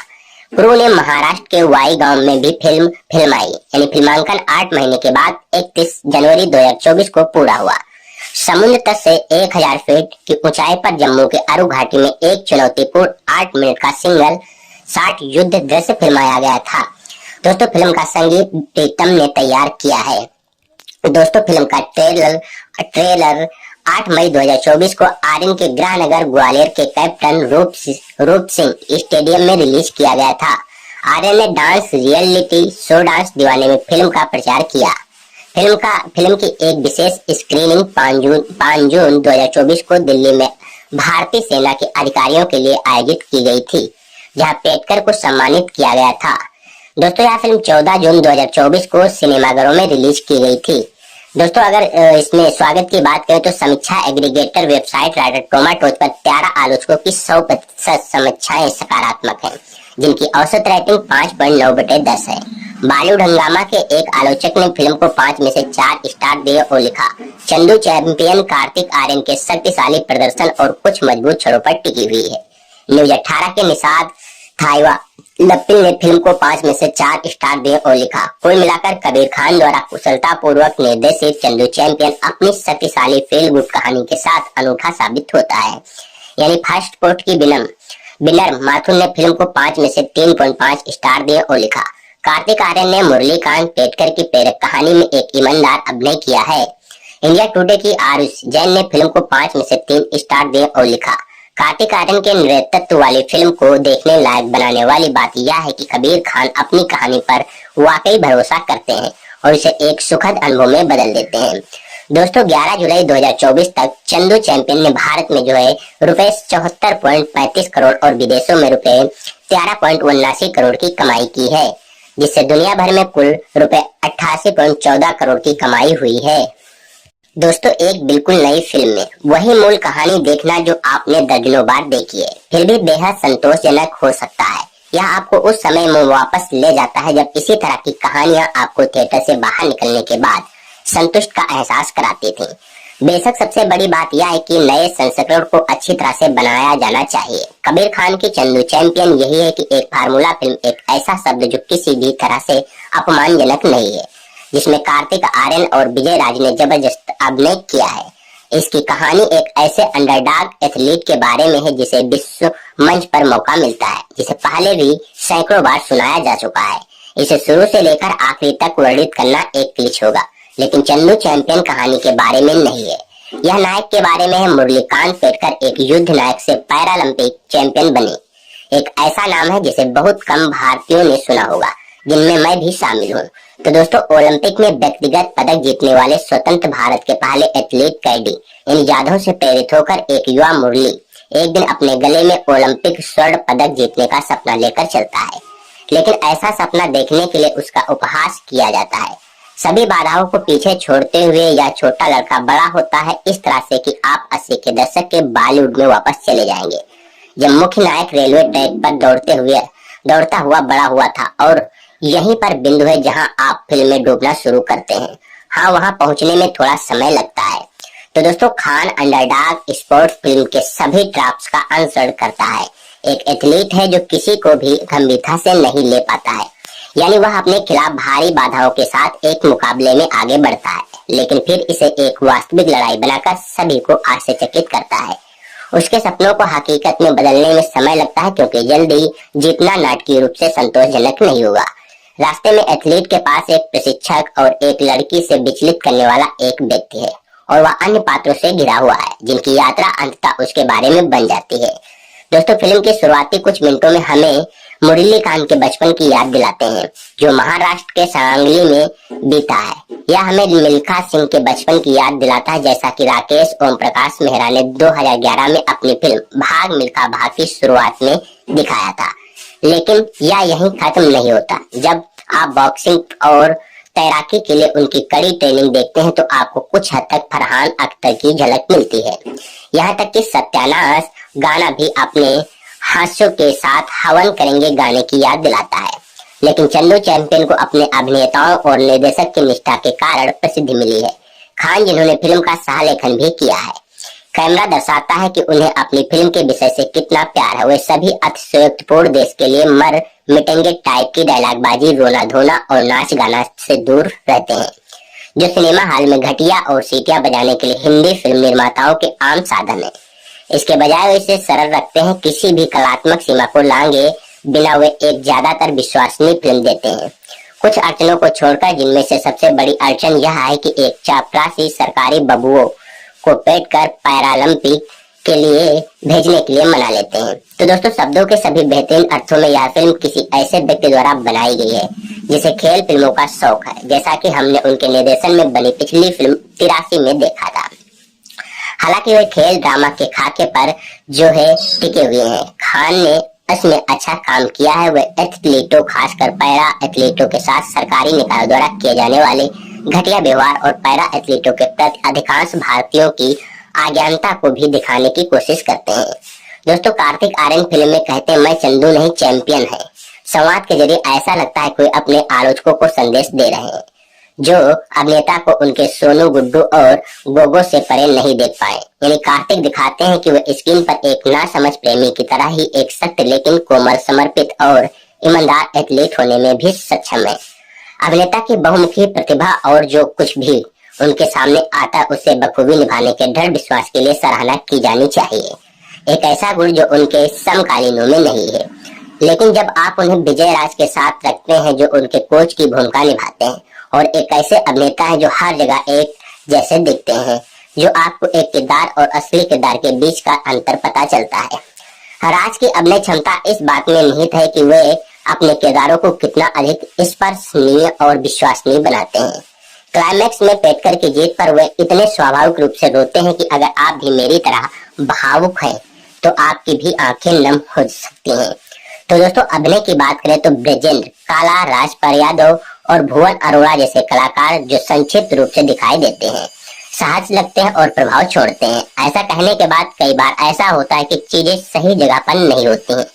क्रू ने महाराष्ट्र के वाई गांव में भी फिल्माई, यानी फिल्मांकन 8 महीने के बाद 31 जनवरी 2024 को पूरा हुआ। समुद्र तट से 1000 फीट की ऊंचाई पर जम्मू के अरु घाटी में एक चुनौतीपूर्ण 8 मिनट का सिंगल शॉट युद्ध दृश्य फिल्माया गया था। दोस्तों, फिल्म का संगीत प्रीतम ने तैयार किया है। दोस्तों, फिल्म का ट्रेलर 8 मई 2024 को आर्यन के गृहनगर ग्वालियर के कैप्टन रूप सिंह स्टेडियम में रिलीज किया गया था। आर्यन ने डांस रियलिटी शो डांस दीवाने में फिल्म का प्रचार किया। फिल्म की एक विशेष स्क्रीनिंग 5 जून 2024 को दिल्ली में भारतीय सेना के अधिकारियों के लिए आयोजित की गई थी, जहां पेडकर को सम्मानित किया गया था। दोस्तों, यह फिल्म 14 जून 2024 को सिनेमाघरों में रिलीज की गई थी। दोस्तों, अगर इसमें स्वागत की बात करें तो समीक्षा एग्रीगेटर वेबसाइट राइटर टोमाटोज पर 13 आलोचकों की 100% समीक्षाएं सकारात्मक हैं, जिनकी औसत रेटिंग 5.9/10 है। बॉलीवुड हंगामा के एक आलोचक ने फिल्म को 5 में से 4 स्टार दिए और लिखा, चंदू चैंपियन कार्तिक आर्यन के शक्तिशाली प्रदर्शन और कुछ मजबूत छड़ों पर टिकी हुई है। न्यूज 18 के निषाद थाईवा लपिल ने फिल्म को 5 में से 4 स्टार दिए और लिखा, कुल मिलाकर कबीर खान द्वारा कुशलता पूर्वक निर्देशित चंदू चैंपियन अपनी शक्तिशाली फील गुड कहानी के साथ अनूठा साबित होता है। यानी फर्स्ट पोस्ट की विनर माथुर ने फिल्म को 5 में से 3.5 स्टार दिए और लिखा, कार्तिक आर्यन ने मुरलीकांत पेडकर की प्रेरक कहानी में एक ईमानदार अभिनय किया है। इंडिया टुडे की आरुष जैन ने फिल्म को 5 में से 3 स्टार दिए और लिखा, कार्तिक आर्यन के नेतृत्व वाली फिल्म को देखने लायक बनाने वाली बात यह है कि कबीर खान अपनी कहानी पर वाकई भरोसा करते हैं और इसे एक सुखद अनुभव में बदल देते हैं। दोस्तों, 11 जुलाई 2024 तक चंदू चैंपियन ने भारत में जो है रुपए 74.35 करोड़ और विदेशों में रुपए 13.79 करोड़ की कमाई की है, जिससे दुनिया भर में कुल रुपए 88.14 करोड़ की कमाई हुई है। दोस्तों, एक बिल्कुल नई फिल्म में वही मूल कहानी देखना जो आपने दर्जनों बार देखी है, फिर भी बेहद संतोषजनक हो सकता है। यह आपको उस समय में वापस ले जाता है जब इसी तरह की कहानियां आपको थिएटर से बाहर निकलने के बाद संतुष्ट का एहसास कराती थी। बेशक सबसे बड़ी बात यह है कि नए संस्करण को अच्छी तरह से बनाया जाना चाहिए। कबीर खान की चंदू चैंपियन यही है कि एक फार्मूला फिल्म, एक ऐसा शब्द जो किसी भी तरह से अपमानजनक नहीं है, जिसमें कार्तिक आर्यन और विजय राज ने जबरदस्त अभिनय किया है। इसकी कहानी एक ऐसे अंडरडॉग एथलीट के बारे में है जिसे विश्व मंच पर मौका मिलता है, जिसे पहले भी सैकड़ों बार सुनाया जा चुका है। इसे शुरू से लेकर आखिरी तक वर्णित करना एक क्लिच होगा, लेकिन चंदू चैंपियन कहानी के बारे में नहीं है। यह नायक के बारे में है। मुरलीकांत पेटकर एक युद्ध नायक से पैरालंपिक चैंपियन बने। एक ऐसा नाम है जिसे बहुत कम भारतीयों ने सुना होगा, जिनमें मैं भी शामिल हूँ। तो दोस्तों, ओलंपिक में व्यक्तिगत पदक जीतने वाले स्वतंत्र भारत के पहले एथलीट कैडी इन यादों से प्रेरित होकर एक युवा मुरली एक दिन अपने गले में ओलंपिक स्वर्ण पदक जीतने का सपना लेकर चलता है। लेकिन ऐसा सपना देखने के लिए उसका उपहास किया जाता है। सभी बाधाओं को पीछे छोड़ते हुए यह छोटा लड़का बड़ा होता है इस तरह से कि आप 80 के दशक के बॉलीवुड में वापस चले जाएंगे, जब मुख्य नायक रेलवे ट्रैक पर दौड़ता हुआ बड़ा हुआ था। और यहीं पर बिंदु है जहां आप फिल्म में डूबना शुरू करते हैं। हाँ, वहां पहुंचने में थोड़ा समय लगता है। तो दोस्तों, खान अंडरडॉग स्पोर्ट्स फिल्म के सभी ट्रैप्स का अनुसरण करता है। एक एथलीट है जो किसी को भी गंभीरता से नहीं ले पाता है, यानी वह अपने खिलाफ भारी बाधाओं के साथ एक मुकाबले में आगे बढ़ता है, लेकिन फिर इसे एक वास्तविक लड़ाई बनाकर सभी को आश्चर्यचकित करता है। उसके सपनों को हकीकत में बदलने में समय लगता है, क्योंकि जल्दी जीतना नाटकीय रूप से संतोषजनक नहीं होगा। रास्ते में एथलीट के पास एक प्रशिक्षक और एक लड़की से विचलित करने वाला एक व्यक्ति है, और वह अन्य पात्रों से घिरा हुआ है जिनकी यात्रा अंततः उसके बारे में बन जाती है। दोस्तों, फिल्म के शुरुआती कुछ मिनटों में हमें मुरली खान के बचपन की याद दिलाते हैं, जो महाराष्ट्र के सांगली में बीता है। यह हमें मिल्खा सिंह के बचपन की याद दिलाता है, जैसा कि राकेश ओम प्रकाश मेहरा ने 2011 में अपनी फिल्म भाग मिल्खा भाग की शुरुआत में दिखाया था। लेकिन यह यहीं खत्म नहीं होता। जब आप बॉक्सिंग और तैराकी के लिए उनकी कड़ी ट्रेनिंग देखते हैं तो आपको कुछ हद तक फरहान अख्तर की झलक मिलती है। यहाँ तक कि सत्यानाश गाना भी अपने हास्यों के साथ हवन करेंगे गाने की याद दिलाता है। लेकिन चंदू चैंपियन को अपने अभिनेताओं और निर्देशक की निष्ठा के कारण प्रसिद्धि मिली है। खान, जिन्होंने फिल्म का सह लेखन भी किया है, कैमरा दर्शाता है कि उन्हें अपनी फिल्म के विषय से कितना प्यार है। वे सभी अतिशयोक्तिपूर्ण देश के लिए मर मिटेंगे टाइप की डायलॉगबाजी, रोना धोना और नाच गाना से दूर रहते हैं, जो सिनेमा हॉल में घटिया और सीटियां बजाने के लिए हिंदी फिल्म निर्माताओं के आम साधन है। इसके बजाय वे इसे सरल रखते हैं, किसी भी कलात्मक सीमा को लांगे बिना वे एक ज्यादातर विश्वसनीय फिल्म देते हैं। कुछ अड़चनों को छोड़कर, जिनमें से सबसे बड़ी अड़चन यह है कि एक चापरासी सरकारी बबुओं को पेट कर पैरालंपिक के लिए भेजने के लिए मना लेते हैं। तो दोस्तों, शब्दों के सभी बेहतरीन अर्थों में यह फिल्म किसी ऐसे व्यक्ति द्वारा बनाई गई है जिसे खेल फिल्मों का शौक है, जैसा कि हमने उनके निर्देशन में बनी पिछली फिल्म 83 में देखा था। हालांकि वे खेल ड्रामा के खाके पर जो है टिके हुए हैं, खान ने इसमें अच्छा काम किया है। वे एथलीटों, खासकर पैरा एथलीटों के साथ सरकारी निकायों द्वारा किए जाने वाले घटिया व्यवहार और पैरा एथलीटों के प्रति अधिकांश भारतीयों की अज्ञानता को भी दिखाने की कोशिश करते हैं। दोस्तों, कार्तिक आर्यन फिल्म में कहते हैं, मैं चंदू नहीं चैंपियन है। संवाद के जरिए ऐसा लगता है कोई अपने आलोचकों को संदेश दे रहे हैं, जो अभिनेता को उनके सोनू, गुड्डू और गोगो से परे नहीं देख पाए। यानी कार्तिक दिखाते हैं कि वे स्क्रीन पर एक नासमझ प्रेमी की तरह ही एक सत्य लेकिन कोमल, समर्पित और ईमानदार एथलीट होने में भी सक्षम है। अभिनेता की बहुमुखी प्रतिभा और जो कुछ भी उनके सामने आता है उसे बखूबी निभाने के दृढ़ विश्वास के लिए सराहना की जानी चाहिए। एक ऐसा गुण जो उनके समकालीनों में नहीं है। लेकिन जब आप उन्हें विजय राज के साथ रखते हैं, जो उनके कोच की भूमिका निभाते हैं, और एक ऐसे अभिनेता है जो हर जगह एक जैसे दिखते हैं, जो आपको एक किरदार और असली किरदार के बीच का अंतर पता चलता है। राज की अभिनय क्षमता इस बात में निहित है कि वे अपने किरदारों को कितना अधिक स्पर्शनीय और विश्वसनीय बनाते हैं। क्लाइमैक्स में पेटकर की जीत पर वे इतने स्वाभाविक रूप से रोते हैं कि अगर आप भी मेरी तरह भावुक हैं तो आपकी भी आंखें नम हो सकती हैं। तो दोस्तों, अभिनय की बात करें तो ब्रजेंद्र, काला, राजपाल यादव और भुवन अरोड़ा जैसे कलाकार जो संक्षिप्त रूप से दिखाई देते हैं, सहज लगते हैं और प्रभाव छोड़ते हैं। ऐसा कहने के बाद कई बार ऐसा होता है कि चीजें सही जगह पर नहीं होती हैं,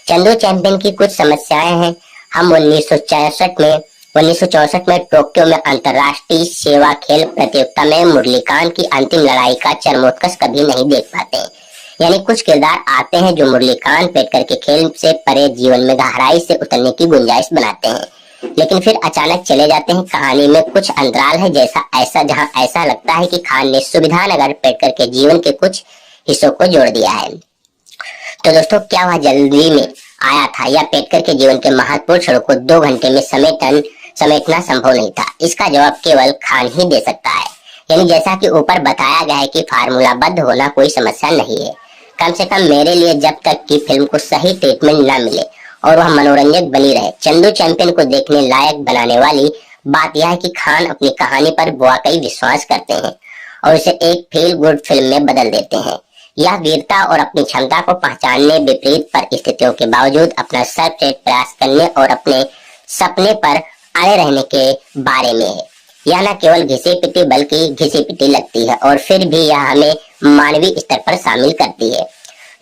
चंदू चैंपियन की कुछ समस्याएं हैं। हम 1964 में टोक्यो में अंतरराष्ट्रीय सेवा खेल प्रतियोगिता में मुरलीकांत की अंतिम लड़ाई का चरमोत्कर्ष कभी नहीं देख पाते। यानी कुछ किरदार आते हैं जो मुरलीकांत पेटकर के खेल से परे जीवन में गहराई से उतरने की गुंजाइश बनाते हैं, लेकिन फिर अचानक चले जाते हैं। कहानी में कुछ अंतराल है जहां ऐसा लगता है कि खान ने सुविधा नगर पेटकर के जीवन के कुछ हिस्सों को जोड़ दिया है। तो दोस्तों, क्या वह जल्दी में आया था या पेटकर के जीवन के महत्वपूर्ण क्षणों को 2 घंटे में समेटना संभव नहीं था? इसका जवाब केवल खान ही दे सकता है। यानी जैसा कि ऊपर बताया गया है कि फार्मूलाबद्ध होना कोई समस्या नहीं है। कम से कम मेरे लिए, जब तक कि फिल्म को सही ट्रीटमेंट न मिले और वह मनोरंजक बनी रहे। चंदू चैंपियन को देखने लायक बनाने वाली बात यह है कि खान अपनी कहानी पर वाकई विश्वास करते हैं और उसे एक फील गुड फिल्म में बदल देते हैं। यह वीरता और अपनी क्षमता को पहचानने, विपरीत परिस्थितियों के बावजूद अपना सर्वश्रेष्ठ प्रयास करने और अपने सपने पर अड़े रहने के बारे में है। यह न केवल घिसी पिटी बल्कि घिसी पिटी लगती है और फिर भी यह हमें मानवीय स्तर पर शामिल करती है।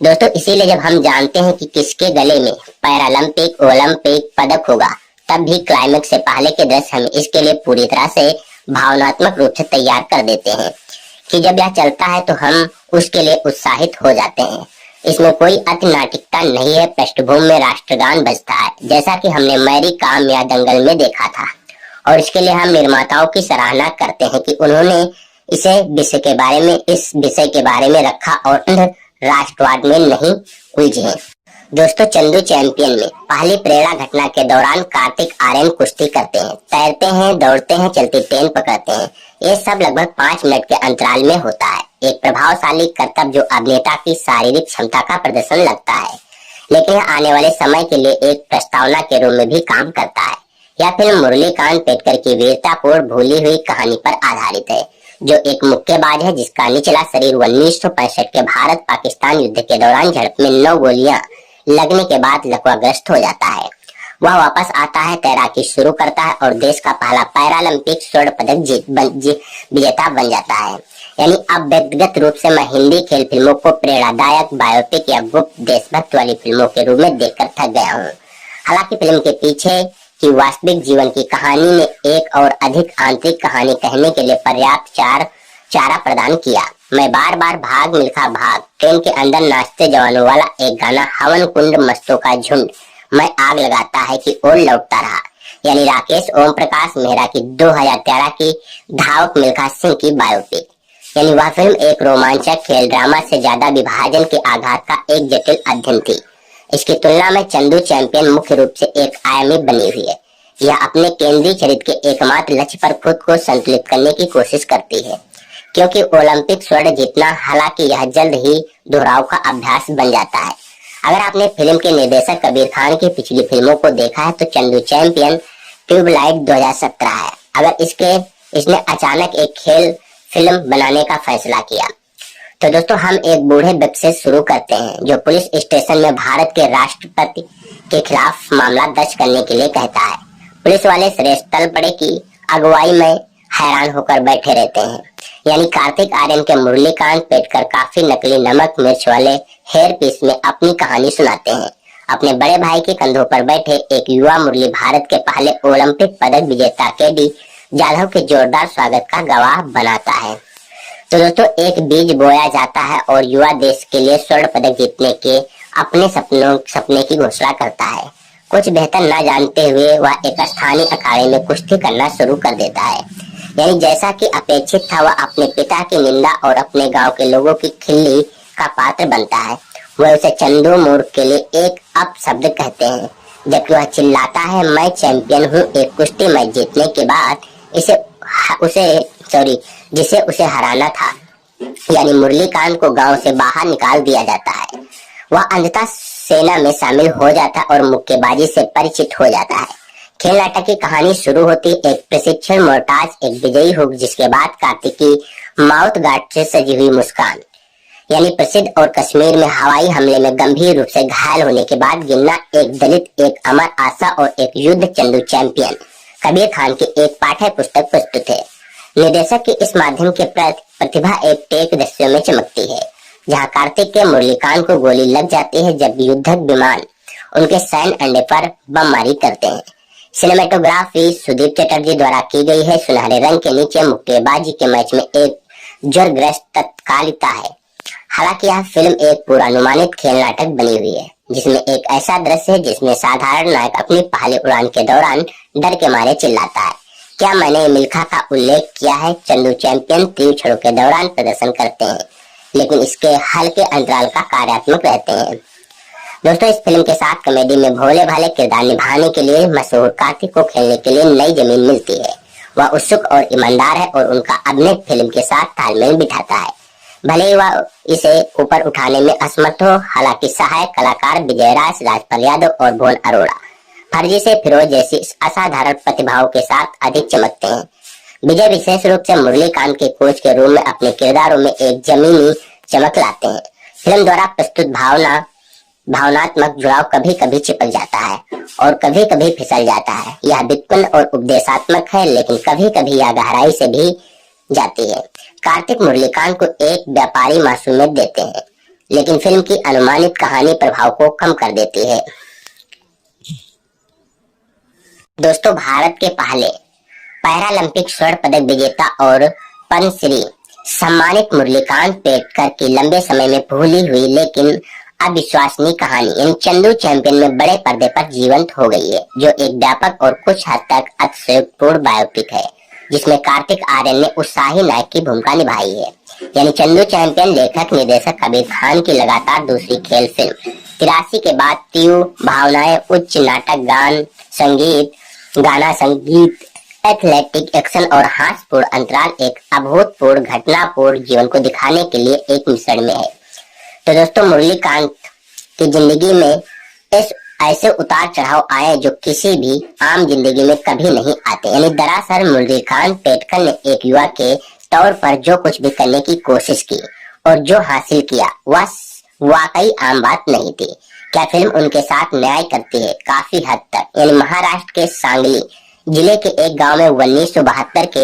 दोस्तों, इसीलिए जब हम जानते हैं कि किसके गले में पैरालंपिक ओलंपिक पदक होगा, तब भी क्लाइमेक्स से पहले के दृश्य हमें इसके लिए पूरी तरह से भावनात्मक रूप से तैयार कर देते हैं कि जब यह चलता है तो हम उसके लिए उत्साहित हो जाते हैं। इसमें कोई अति नाटकीयता नहीं है। पृष्ठभूमि में राष्ट्रगान बजता है, जैसा कि हमने मैरी काम या दंगल में देखा था, और इसके लिए हम निर्माताओं की सराहना करते हैं कि उन्होंने इस विषय के बारे में रखा और राष्ट्रवाद में नहीं उलझे। दोस्तों, चंदू चैंपियन में पहली प्रेरणा घटना के दौरान कार्तिक आर्यन कुश्ती करते हैं, तैरते हैं, दौड़ते हैं, चलती ट्रेन पकड़ते हैं। ये सब लगभग 5 मिनट के अंतराल में होता है। एक प्रभावशाली करतब जो अभिनेता की शारीरिक क्षमता का प्रदर्शन लगता है, लेकिन यह आने वाले समय के लिए एक प्रस्तावना के रूप में भी काम करता है। यह फिल्म मुरलीकांत पेटकर की वीरतापूर्ण भूली हुई कहानी पर आधारित है, जो एक मुक्केबाज है जिसका निचला शरीर 1965 के भारत पाकिस्तान युद्ध के दौरान झड़प में 9 गोलियां लगने के बाद लकवाग्रस्त हो जाता है। वह वापस आता है, तैराकी शुरू करता है और देश का पहला पैरालंपिक स्वर्ण पदक विजेता बन जाता है। यानी अब व्यक्तिगत रूप से मैं हिंदी खेल फिल्मों को प्रेरणादायक बायोपिक या गुप्त देशभक्त वाली फिल्मों के रूप में देखकर थक गया हूँ। हालांकि फिल्म के पीछे की वास्तविक जीवन की कहानी ने एक और अधिक आंतरिक कहानी कहने के लिए पर्याप्त चारा प्रदान किया। मैं बार बार भाग मिल्खा भाग, ट्रेन के अंदर नाचते जवानों वाला एक गाना, हवन कुंड मस्तों का झुंड, मैं आग लगाता है कि और लौटता रहा, यानी राकेश ओम प्रकाश मेहरा की 2013 की धावक मिल्खा सिंह की बायोपिक। यानी वह फिल्म एक रोमांचक खेल ड्रामा से ज्यादा विभाजन के आघात का एक जटिल अध्ययन थी। इसकी तुलना में चंदू चैंपियन मुख्य रूप से एक आयामी बनी हुई है। यह अपने केंद्रीय चरित्र के एकमात्र लक्ष्य पर खुद को संतुलित करने की कोशिश करती है, क्योंकि ओलंपिक स्वर्ण जीतना, हालांकि यह जल्द ही दोहराव का अभ्यास बन जाता है। अगर आपने फिल्म के निर्देशक कबीर खान की पिछली फिल्मों को देखा है तो चंदू चैंपियन ट्यूबलाइट 2017 है। अगर इसने अचानक एक खेल फिल्म बनाने का फैसला किया। तो दोस्तों, हम एक बूढ़े व्यक्ति से शुरू करते हैं जो पुलिस स्टेशन में भारत के राष्ट्रपति के खिलाफ मामला दर्ज करने के लिए कहता है। पुलिस वाले श्रेष्ठ तलपड़े की अगुवाई में हैरान होकर बैठे रहते हैं। यानी कार्तिक आर्यन के मुरलीकांत पेटकर काफी नकली नमक मिर्च वाले हेयर पीस में अपनी कहानी सुनाते हैं। अपने बड़े भाई के कंधों पर बैठे एक युवा मुरली भारत के पहले ओलंपिक पदक विजेता केडी जाधव के जोरदार स्वागत का गवाह बनाता है। तो दोस्तों, एक बीज बोया जाता है और युवा देश के लिए स्वर्ण पदक जीतने के अपने सपने की घोषणा करता है। कुछ बेहतर न जानते हुए वह एक स्थानीय अखाड़े में कुश्ती करना शुरू कर देता है। यानी जैसा कि अपेक्षित था, वह अपने पिता की निंदा और अपने गांव के लोगों की खिल्ली का पात्र बनता है। वह उसे चंदू मूर्ख के लिए एक अपशब्द कहते हैं, जबकि वह चिल्लाता है, मैं चैंपियन हूँ, एक कुश्ती मैच जीतने के बाद जिसे उसे हराना था। यानी मुरलीकांत को गांव से बाहर निकाल दिया जाता है। वह अंततः सेना में शामिल हो जाता है और मुक्केबाजी से परिचित हो जाता है। खेल नाटक की कहानी शुरू होती एक प्रशिक्षण मोर्टाज, एक विजयी हुक, जिसके बाद कार्तिक की माउथ गार्ड से सजी हुई मुस्कान। यानी प्रसिद्ध और कश्मीर में हवाई हमले में गंभीर रूप से घायल होने के बाद गिरना, एक दलित, एक अमर आशा और एक युद्ध चंदू चैंपियन कबीर खान की एक पाठ्य पुस्तक प्रस्तुत है। निर्देशक की इस माध्यम के प्रतिभा एक टेक दृश्यों में चमकती है, जहां कार्तिक के मुरलीकांत को गोली लग जाती है जब युद्धक विमान उनके सैन्य अड्डे पर बमबारी करते हैं। सिनेमेटोग्राफी सुदीप चटर्जी द्वारा की गई है। सुनहरे रंग के नीचे मुक्केबाजी के मैच में एक जोरग्रस्त तत्कालिकता है। हालांकि यह फिल्म एक पूर्वानुमानित खेल नाटक बनी हुई है, जिसमें एक ऐसा दृश्य है जिसमें साधारण नायक अपनी पहली उड़ान के दौरान डर के मारे चिल्लाता है। क्या मैंने मिल्खा का उल्लेख किया है? चंदू चैंपियन तीव्र क्षणों के दौरान प्रदर्शन करते हैं, लेकिन इसके हल्के अंतराल का कार्यात्मक रहते हैं। दोस्तों, इस फिल्म के साथ कॉमेडी में भोले भाले किरदार निभाने के लिए मशहूर कार्तिक को खेलने के लिए नई जमीन मिलती है। वह उत्सुक और ईमानदार है और उनका अभिनय फिल्म के साथ तालमेल बिठाता है, भले ही वह इसे ऊपर उठाने में असमर्थ हो। हालांकि सहायक कलाकार विजयराज, राजपाल यादव और भुवन अरोड़ा फर्जी से फिरोज जैसी असाधारण प्रतिभाओं के साथ अधिक चमकते हैं। विजय विशेष रूप से मुरलीकांत के कोच के रूप में अपने किरदारों में एक जमीनी चमक लाते हैं। फिल्म द्वारा प्रस्तुत भावनात्मक जुड़ाव कभी कभी चिपक जाता है और कभी कभी फिसल जाता है। यह व्युत्पन्न और उपदेशात्मक है, लेकिन कभी कभी यह गहराई से भी जाती है। कार्तिक मुरलीकांत को एक व्यापारी मासूमियत देते हैं, लेकिन फिल्म की अनुमानित कहानी प्रभाव को कम कर देती है। दोस्तों, भारत के पहले पैरालंपिक स्वर्ण पदक विजेता और पद्मश्री सम्मानित मुरलीकांत पेटकर की लंबे समय में भूली हुई लेकिन अविश्वसनीय कहानी यानी चंदू चैंपियन में बड़े पर्दे पर जीवंत हो गई है, जो एक व्यापक और कुछ हद तक अतिशयोक्तिपूर्ण बायोपिक है, जिसमें कार्तिक आर्यन ने उत्साही नायक की भूमिका निभाई है। यानी चंदू चैंपियन लेखक निर्देशक कबीर खान की लगातार दूसरी खेल फिल्म। 83 के बाद तीव्र भावनाएं, उच्च नाटक, गाना संगीत, एथलेटिक एक्शन और हास्यपूर्ण अंतराल एक अभूतपूर्व घटनापूर्ण जीवन को दिखाने के लिए एक मिश्रण में है। तो दोस्तों, मुरलीकांत की जिंदगी में ऐसे उतार चढ़ाव आए जो किसी भी आम जिंदगी में कभी नहीं आते। यानी दरअसल मुरलीकांत पेटकर ने एक युवा के तौर पर जो कुछ भी करने की कोशिश की और जो हासिल किया वह वाकई आम बात नहीं थी। क्या फिल्म उनके साथ न्याय करती है? काफी हद तक। यानी महाराष्ट्र के सांगली जिले के एक गांव में 1972 के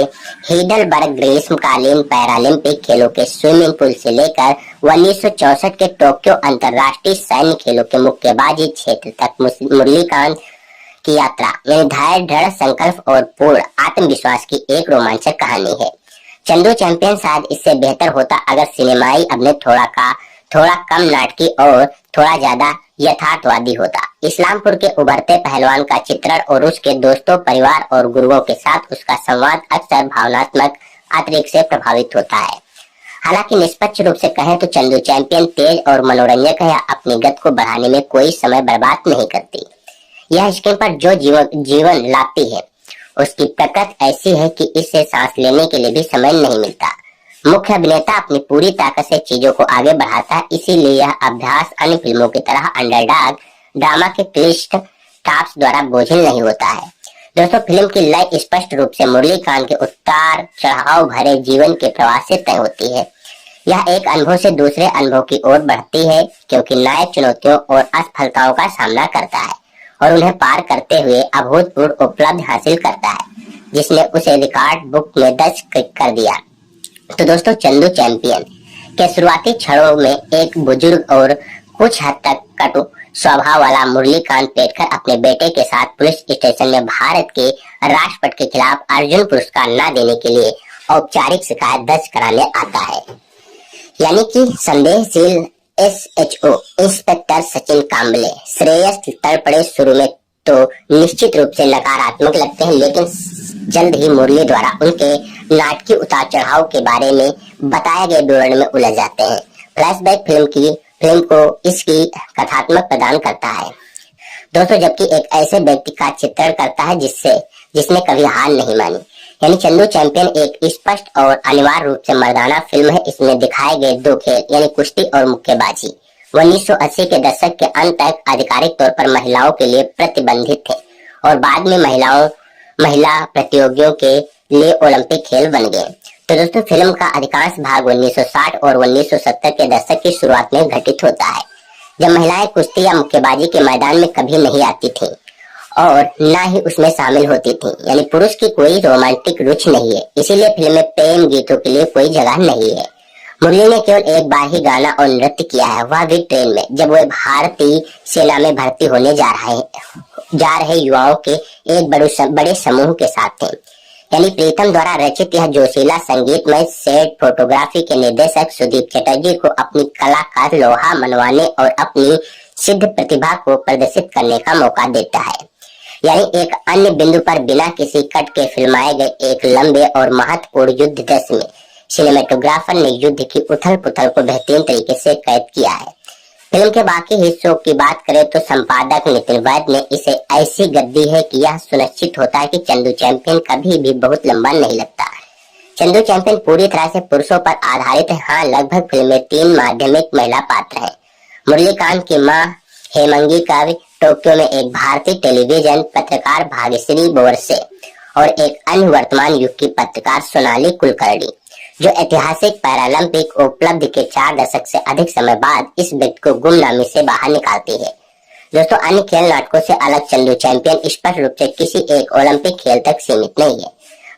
हिडलबर्ग ग्रीष्मकालीन पैरालंपिक खेलों के स्विमिंग पूल से लेकर 1964 के टोक्यो अंतर्राष्ट्रीय सैन्य खेलों के मुक्केबाजी क्षेत्र तक मुरलीकांत की यात्रा यानी धैर्य, दृढ़ संकल्प और पूर्ण आत्मविश्वास की एक रोमांचक कहानी है। चंदू चैंपियन शायद इससे बेहतर होता अगर सिनेमाई अभिनय थोड़ा कम नाटकी और थोड़ा ज्यादा यथार्थवादी होता। इस्लामपुर के उभरते पहलवान का चित्रण और उसके दोस्तों, परिवार और गुरुओं के साथ उसका संवाद अक्सर भावनात्मक अतिरिक्त से प्रभावित होता है। हालांकि निष्पक्ष रूप से कहें तो चंदू चैंपियन तेज और मनोरंजक है, अपनी गति को बढ़ाने में कोई समय बर्बाद नहीं करती। यह स्क्रीन पर जो जीवन लाती है उसकी प्रकृति ऐसी है कि इससे सांस लेने के लिए भी समय नहीं मिलता। मुख्य अभिनेता अपनी पूरी ताकत से चीजों को आगे बढ़ाता है, इसीलिए यह अभ्यास अन्य फिल्मों की तरह अंडरडॉग ड्रामा के क्लिष्ट टाप्स द्वारा बोझिल नहीं होता है। दोस्तों, फिल्म की लय स्पष्ट रूप से मुरलीकांत के उतार चढ़ाव भरे जीवन के प्रवास से तय होती है। यह एक अनुभव से दूसरे अनुभव की ओर बढ़ती है, क्योंकि नायक चुनौतियों और असफलताओं का सामना करता है और उन्हें पार करते हुए अभूतपूर्व उपलब्धि हासिल करता है, जिसने उसे रिकॉर्ड बुक में दर्ज कर दिया। तो दोस्तों, चंदू चैंपियन के शुरुआती क्षणों में एक बुजुर्ग और कुछ हद तक कटु स्वभाव वाला मुरलीकांत पेटकर अपने बेटे के साथ पुलिस स्टेशन में भारत के राष्ट्रपति के खिलाफ अर्जुन पुरस्कार न देने के लिए औपचारिक शिकायत दर्ज कराने आता है। यानी कि संदेहशील SHO इंस्पेक्टर सचिन कांबले श्रेयस तड़पड़े शुरू में तो निश्चित रूप से नकारात्मक लगते हैं, लेकिन जल्द ही मुरली द्वारा उनके नाटकीय उतार चढ़ाव के बारे में बताए गए विवरण में उलझ जाते हैं। फ्लैशबैक फिल्म को इसकी कथात्मक प्रदान करता है दोस्तों, जबकि एक ऐसे व्यक्ति का चित्रण करता है जिसने कभी हार नहीं मानी। यानी चंदू चैंपियन एक स्पष्ट और अनिवार्य रूप से मर्दाना फिल्म है। इसमें दिखाए गए दो खेल यानी कुश्ती और मुक्केबाजी 1980 के दशक के अंत तक आधिकारिक तौर पर महिलाओं के लिए प्रतिबंधित थे और बाद में महिला प्रतियोगियों के लिए ओलंपिक खेल बन गए। तो दोस्तों, फिल्म का अधिकांश भाग 1960 और 1970 के दशक की शुरुआत में घटित होता है, जब महिलाएं कुश्ती या मुक्केबाजी के मैदान में कभी नहीं आती थी और न ही उसमें शामिल होती थी। यानी पुरुष की कोई रोमांटिक रुचि नहीं है, इसीलिए फिल्म में प्रेम गीतों के लिए कोई जगह नहीं है। मुरली ने केवल एक बार ही गाना और नृत्य किया है, वह भी ट्रेन में, जब वह भारतीय सेना में भर्ती होने जा रहे युवाओं के एक बड़े समूह के साथ थे। यानी प्रीतम द्वारा रचित यह जोशीला संगीतमय सेट फोटोग्राफी के निर्देशक सुदीप चटर्जी को अपनी कला का लोहा मनवाने और अपनी सिद्ध प्रतिभा को प्रदर्शित करने का मौका देता है। यानी एक अन्य बिंदु पर बिना किसी कट के फिल्माए गए एक लंबे और महत्वपूर्ण युद्ध दृश्य में सिनेमेटोग्राफर ने युद्ध की उथल पुथल को बेहतरीन तरीके से कैद किया है। फिल्म के बाकी हिस्सों की बात करें तो संपादक नितिन वैद ने इसे ऐसी गद्दी है कि यह सुनिश्चित होता है कि चंदू चैंपियन कभी भी बहुत लंबा नहीं लगता। चंदू चैंपियन पूरी तरह से पुरुषों पर आधारित है। हाँ, लगभग फिल्म में 3 माध्यमिक महिला पात्र हैं। मुरलीकांत की माँ हेमंगी कवि, टोक्यो में एक भारतीय टेलीविजन पत्रकार भाग्यश्री बोरसे और एक अन्य वर्तमान युग की पत्रकार सोनाली कुलकर्णी, जो ऐतिहासिक पैरालंपिक उपलब्धि के 4 दशक से अधिक समय बाद इस व्यक्ति को गुमनामी से बाहर निकालती है। दोस्तों, अन्य खेल नाटकों से अलग चंदू चैंपियन स्पष्ट रूप से किसी एक ओलंपिक खेल तक सीमित नहीं है।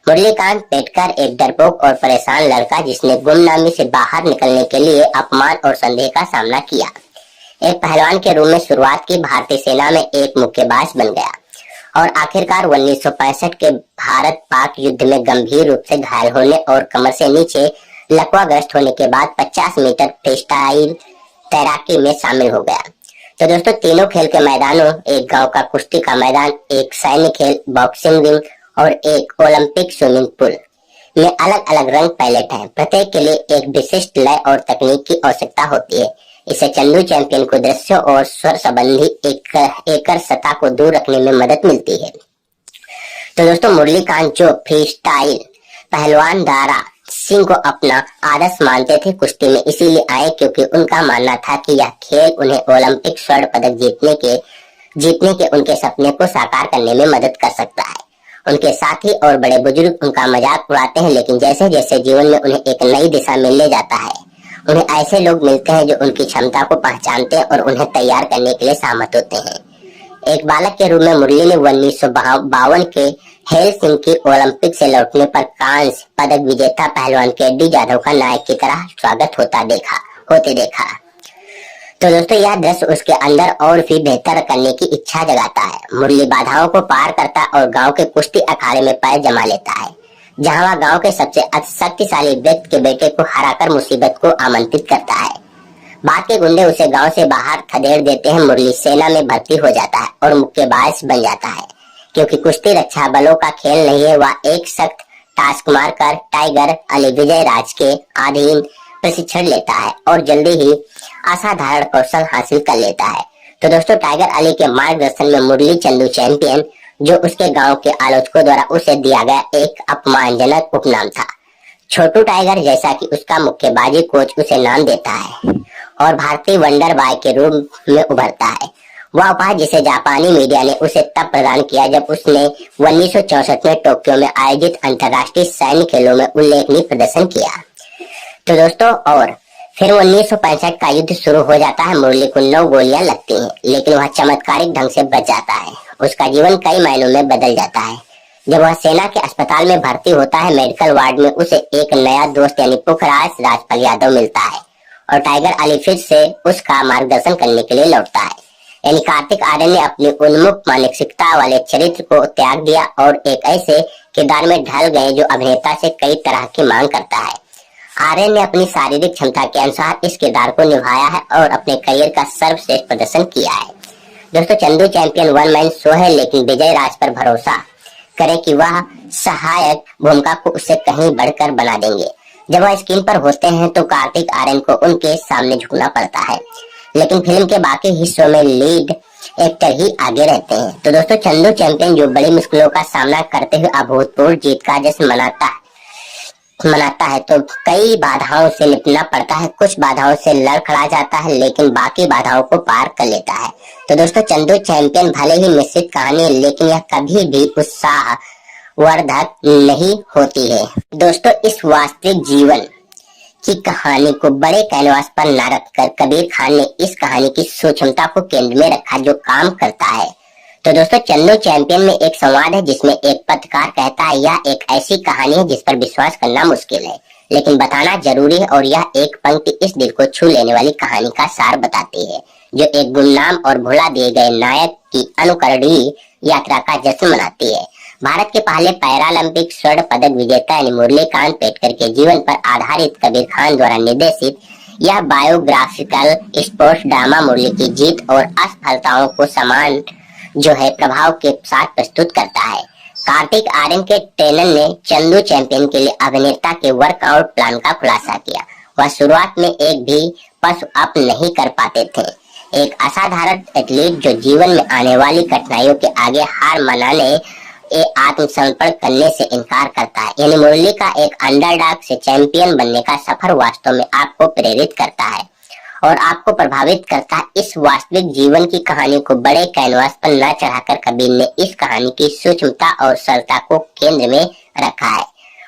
मुरलीकांत पेटकर एक डरपोक और परेशान लड़का जिसने गुमनामी से बाहर निकलने के लिए अपमान और संदेह का सामना किया। एक पहलवान के रूप में शुरुआत की, भारतीय सेना में एक मुक्केबाज बन गया और आखिरकार 1965 के भारत पाक युद्ध में गंभीर रूप से घायल होने और कमर से नीचे लकवाग्रस्त होने के बाद 50 मीटर फ्रीस्टाइल तैराकी में शामिल हो गया। तो दोस्तों, तीनों खेल के मैदानों, एक गांव का कुश्ती का मैदान, एक सैन्य खेल बॉक्सिंग रिंग और एक ओलंपिक स्विमिंग पूल में अलग अलग रंग पैलेट है। प्रत्येक के लिए एक विशिष्ट लय और तकनीक की आवश्यकता होती है। इसे चंदू चैंपियन को दृश्य और स्वर संबंधी एकल सत्ता को दूर रखने में मदद मिलती है। तो दोस्तों, मुरलीकांत जो फ्री स्टाइल पहलवान दारा सिंह को अपना आदर्श मानते थे कुश्ती में, इसीलिए आए क्योंकि उनका मानना था कि यह खेल उन्हें ओलंपिक स्वर्ण पदक जीतने के उनके सपने को साकार करने में मदद कर सकता है। उनके साथी और बड़े बुजुर्ग उनका मजाक उड़ाते हैं, लेकिन जैसे जैसे जीवन में उन्हें एक नई दिशा मिलने जाता है, उन्हें ऐसे लोग मिलते हैं जो उनकी क्षमता को पहचानते हैं और उन्हें तैयार करने के लिए सहमत होते हैं। एक बालक के रूप में मुरली ने 1952 के हेलसिंकी ओलंपिक से लौटने पर कांस्य पदक विजेता पहलवान केडी जाधव का नायक की तरह स्वागत होते देखा। तो दोस्तों, यह दृश्य उसके अंदर और भी बेहतर करने की इच्छा जगाता है। मुरली बाधाओं को पार करता और गांव के कुश्ती अखाड़े में पैर जमा लेता है, जहां वह गांव के सबसे शक्तिशाली व्यक्ति के बेटे को हराकर मुसीबत को आमंत्रित करता है। बाद के गुंडे उसे गांव से बाहर खदेड़ देते हैं। मुरली सेना में भर्ती हो जाता है और मुक्केबाज बन जाता है, क्योंकि कुश्ती रक्षा बलों का खेल नहीं है। वह एक सख्त टास्क मार्कर टाइगर अली विजय राज के अधीन प्रशिक्षण लेता है और जल्दी ही असाधारण कौशल हासिल कर लेता है। तो दोस्तों, टाइगर अली के मार्गदर्शन में मुरली चंदू चैंपियन, जो उसके गांव के आलोचकों द्वारा उसे दिया गया एक अपमानजनक उपनाम था, छोटू टाइगर, जैसा कि उसका मुक्केबाजी कोच उसे नाम देता है, और भारतीय वंडर बॉय के रूप में उभरता है। वह उपहार जिसे जापानी मीडिया ने उसे तब प्रदान किया जब उसने 1964 में टोक्यो में आयोजित अंतर्राष्ट्रीय सैन्य खेलों में उल्लेखनीय प्रदर्शन किया। तो दोस्तों, और फिर 1965 का युद्ध शुरू हो जाता है। मुरली को 9 गोलियां लगती हैं, लेकिन वह चमत्कारिक ढंग से बच जाता है। उसका जीवन कई मायनों में बदल जाता है। जब वह सेना के अस्पताल में भर्ती होता है, मेडिकल वार्ड में उसे एक नया दोस्त यानी पुखराज राजपाल यादव मिलता है और टाइगर अली फिर से उसका मार्गदर्शन करने के लिए लौटता है। यानी कार्तिक आर्यन ने अपनी उन्मुख मानसिकता वाले चरित्र को त्याग दिया और एक ऐसे किरदार में ढल गए जो अभिनेता से कई तरह की मांग करता है। आर्यन ने अपनी शारीरिक क्षमता के अनुसार इस किरदार को निभाया है और अपने करियर का सर्वश्रेष्ठ प्रदर्शन किया है। दोस्तों, Chandu champion one man show है, लेकिन विजय राज पर भरोसा करें कि वह सहायक भूमिका को उससे कहीं बढ़कर बना देंगे। जब वह स्क्रीन पर होते हैं तो कार्तिक आर्यन को उनके सामने झुकना पड़ता है, लेकिन फिल्म के बाकी हिस्सों में लीड एक्टर ही आगे रहते हैं। तो दोस्तों, चंदू चैंपियन जो बड़ी मुश्किलों का सामना करते हुए अभूतपूर्व जीत का जश्न मनाता है, तो कई बाधाओं से निपटना पड़ता है। कुछ बाधाओं से लड़खड़ा जाता है, लेकिन बाकी बाधाओं को पार कर लेता है। तो दोस्तों, चंदू चैंपियन भले ही मिश्रित कहानी है, लेकिन यह कभी भी उत्साहवर्धक नहीं होती है। दोस्तों, इस वास्तविक जीवन की कहानी को बड़े कैनवास पर न रखकर कबीर खान ने इस कहानी की सूक्ष्मता को केंद्र में रखा जो काम करता है। तो दोस्तों, चंदू चैंपियन में एक संवाद है जिसमें एक पत्रकार कहता है, यह एक ऐसी कहानी है जिस पर विश्वास करना मुश्किल है, लेकिन बताना जरूरी है और यह एक पंक्ति इस दिल को छू लेने वाली कहानी का सार बताती है, जो एक गुमनाम और भुला दिए गए नायक की अनुकरणीय यात्रा का जश्न मनाती है। भारत के पहले पैरालंपिक स्वर्ण पदक विजेता यानी मुरलीकांत पेटकर के जीवन पर आधारित कबीर खान द्वारा निर्देशित यह बायोग्राफिकल स्पोर्ट्स ड्रामा मुरली की जीत और असफलताओं को समान जो है प्रभाव के साथ प्रस्तुत करता है। कार्तिक आर्यन के ट्रेनर ने चंदू चैंपियन के लिए अभिनेता के वर्कआउट प्लान का खुलासा किया। वह शुरुआत में एक भी पशु अप नहीं कर पाते थे, एक असाधारण एथलीट जो जीवन में आने वाली कठिनाइयों के आगे हार मानने आत्मसमर्पण करने से इनकार करता है। यानी मुरली का एक अंडरडॉग से चैंपियन बनने का सफर वास्तव में आपको प्रेरित करता है और आपको प्रभावित करता है। इस वास्तविक जीवन की कहानी को बड़े कैनवास पर न चढ़ाकर कबीर ने इस कहानी की सूक्ष्मता और सरलता को केंद्र में रखा है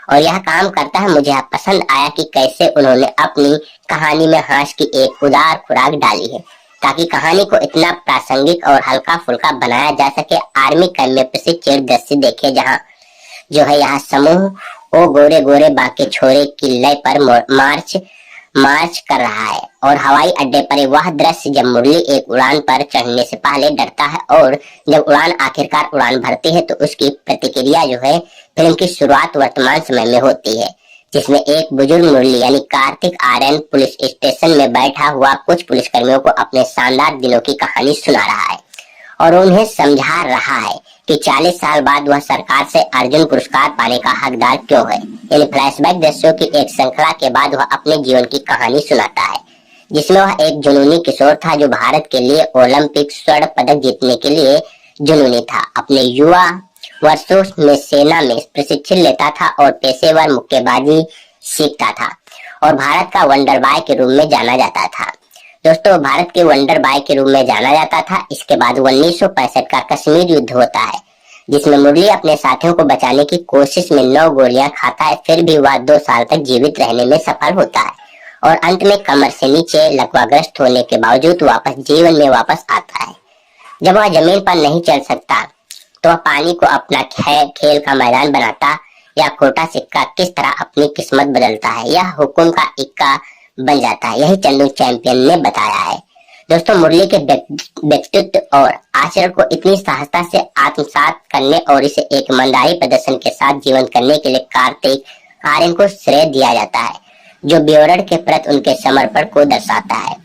और यह काम करता है। मुझे पसंद आया कि कैसे उन्होंने अपनी कहानी में हास्य की एक उदार खुराक डाली है ताकि कहानी को इतना प्रासंगिक और हल्का फुल्का बनाया जा सके। आर्मी कैंप में प्रशिक्षण दृश्य देखे जहाँ जो है यहाँ समूह ओ गोरे गोरे बाके छोरे की लय पर मार्च कर रहा है और हवाई अड्डे पर वह दृश्य जब मुरली एक उड़ान पर चढ़ने से पहले डरता है और जब उड़ान आखिरकार उड़ान भरती है तो उसकी प्रतिक्रिया जो है फिल्म की शुरुआत वर्तमान समय में होती है, जिसमें एक बुजुर्ग मुरली यानी कार्तिक आर्यन पुलिस स्टेशन में बैठा हुआ कुछ पुलिसकर्मियों को अपने शानदार दिनों की कहानी सुना रहा है और उन्हें समझा रहा है कि 40 साल बाद वह सरकार से अर्जुन पुरस्कार पाने का हकदार क्यों है। इन फ्लैशबैक दृश्यों की एक श्रृंखला के बाद वह अपने जीवन की कहानी सुनाता है, जिसमें वह एक जुनूनी किशोर था जो भारत के लिए ओलंपिक स्वर्ण पदक जीतने के लिए जुनूनी था। अपने युवा वर्षों में सेना में प्रशिक्षण लेता था और पेशेवर मुक्केबाजी सीखता था और भारत का वंडर बॉय के रूप में जाना जाता था। दोस्तों, भारत के वंडर बॉय के रूप में जाना जाता था। इसके बाद 1965 का कश्मीर युद्ध होता है, जिसमें मुरली अपने साथियों को बचाने की कोशिश में 9 गोलियां खाता है, फिर भी वह 2 साल तक जीवित रहने में सफल होता है और अंत में कमर से नीचे लकवाग्रस्त होने के बावजूद जीवन में वापस आता है। जब वह जमीन पर नहीं चल सकता तो वह पानी को अपना खेल का मैदान बनाता या खोटा सिक्का किस तरह अपनी किस्मत बदलता है, यह हुक्म का इक्का बन जाता है। यही चंदू चैंपियन ने बताया है। दोस्तों, मुरली के व्यक्तित्व और आचरण को इतनी सहजता से आत्मसात करने और इसे एक ईमानदारी प्रदर्शन के साथ जीवन करने के लिए कार्तिक आर्यन को श्रेय दिया जाता है, जो ब्योरड के प्रति उनके समर्पण को दर्शाता है।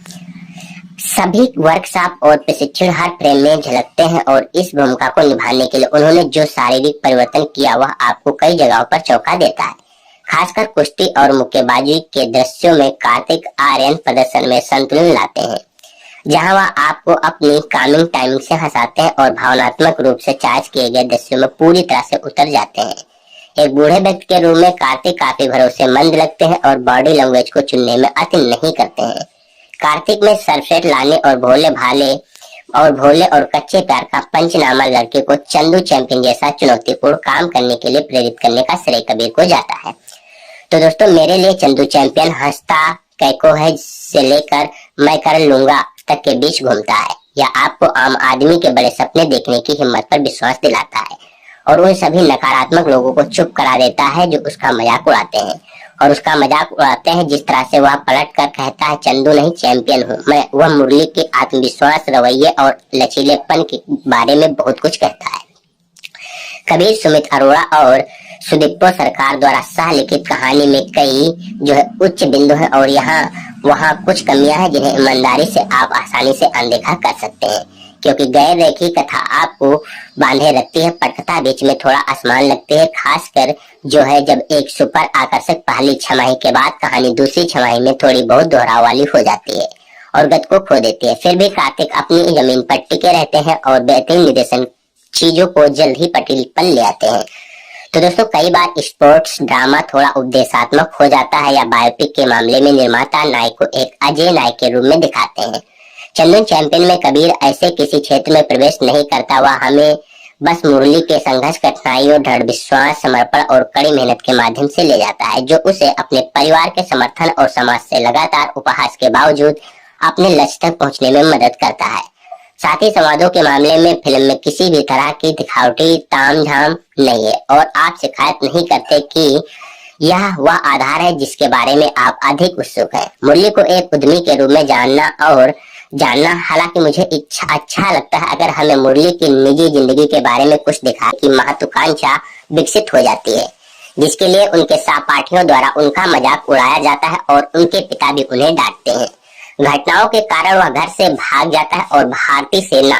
सभी वर्कशॉप और प्रशिक्षण हर फ्रेम में झलकते हैं और इस भूमिका को निभाने के लिए उन्होंने जो शारीरिक परिवर्तन किया वह आपको कई जगहों पर चौंका देता है। खासकर कुश्ती और मुक्केबाजी के दृश्यों में कार्तिक आर्यन प्रदर्शन में संतुलन लाते हैं, जहां वह आपको अपनी कामिंग टाइमिंग से हंसाते हैं और भावनात्मक रूप से चार्ज किए गए दृश्यों में पूरी तरह से उतर जाते हैं। एक बूढ़े व्यक्ति के रूप में कार्तिक काफी भरोसेमंद लगते हैं और बॉडी लैंग्वेज को चुनने में अति नहीं करते हैं। कार्तिक में सरफेट लाने और भोले और कच्चे प्यार का पंचनामा लड़के को चंदू चैंपियन जैसा चुनौतीपूर्ण काम करने के लिए प्रेरित करने का श्रेय कबीर को जाता है। तो दोस्तों, मेरे लिए चंदू चैंपियन हंसता कैको है से लेकर मैं कर लूंगा तक के बीच घूमता है। यह आपको आम आदमी के बड़े सपने देखने की हिम्मत पर विश्वास दिलाता है और उन सभी नकारात्मक लोगों को चुप करा देता है जो उसका मजाक उड़ाते हैं और उसका मजाक उड़ाते हैं। जिस तरह से वह पलट कर कहता है, चंदू नहीं चैंपियन हूँ मैं। वह मुरली के आत्मविश्वास, रवैये और लचीलेपन के बारे में बहुत कुछ कहता है। कबीर सुमित अरोड़ा और सुदीप्तो सरकार द्वारा सह लिखित कहानी में कई जो है उच्च बिंदु है और यहाँ वहाँ कुछ कमियां हैं जिन्हें ईमानदारी से आप आसानी से अनदेखा कर सकते हैं, क्योंकि गैर रेखी कथा आपको बांधे रखती है। पटकथा बीच में थोड़ा आसमान लगती है, खासकर जो है जब एक सुपर आकर्षक पहली छमाही के बाद कहानी दूसरी छमाही में थोड़ी बहुत दोहराव वाली हो जाती है और गत को खो देती है। फिर भी कार्तिक अपनी जमीन पर टिके रहते हैं और बेहतरीन निर्देशन चीजों को जल्द ही पटल पर ले आते हैं। तो दोस्तों, कई बार स्पोर्ट्स ड्रामा थोड़ा उपदेशात्मक हो जाता है या बायोपिक के मामले में निर्माता नायक को एक अजय नायक के रूप में दिखाते हैं। चंदू चैंपियन में कबीर ऐसे किसी क्षेत्र में प्रवेश नहीं करता, वह हमें बस मुरली के संघर्ष, कठिनाइयों, दृढ़ विश्वास, समर्पण और कड़ी मेहनत के माध्यम से ले जाता है, जो उसे अपने परिवार के समर्थन और समाज से लगातार उपहास के बावजूद अपने लक्ष्य तक पहुंचने में मदद करता है। साथ ही संवादों के मामले में फिल्म में किसी भी तरह की दिखावटी तामझाम नहीं है और आप शिकायत नहीं करते कि यह वह आधार है जिसके बारे में आप अधिक उत्सुक हैं। मुरली को एक उद्यमी के रूप में जानना हालांकि मुझे अच्छा लगता है अगर हमें मुरली की निजी जिंदगी के बारे में कुछ दिखा कि महत्वाकांक्षा विकसित हो जाती है, जिसके लिए उनके सहपाठियों द्वारा उनका मजाक उड़ाया जाता है और उनके पिता भी उन्हें डांटते हैं। घटनाओं के कारण वह घर से भाग जाता है और भारतीय सेना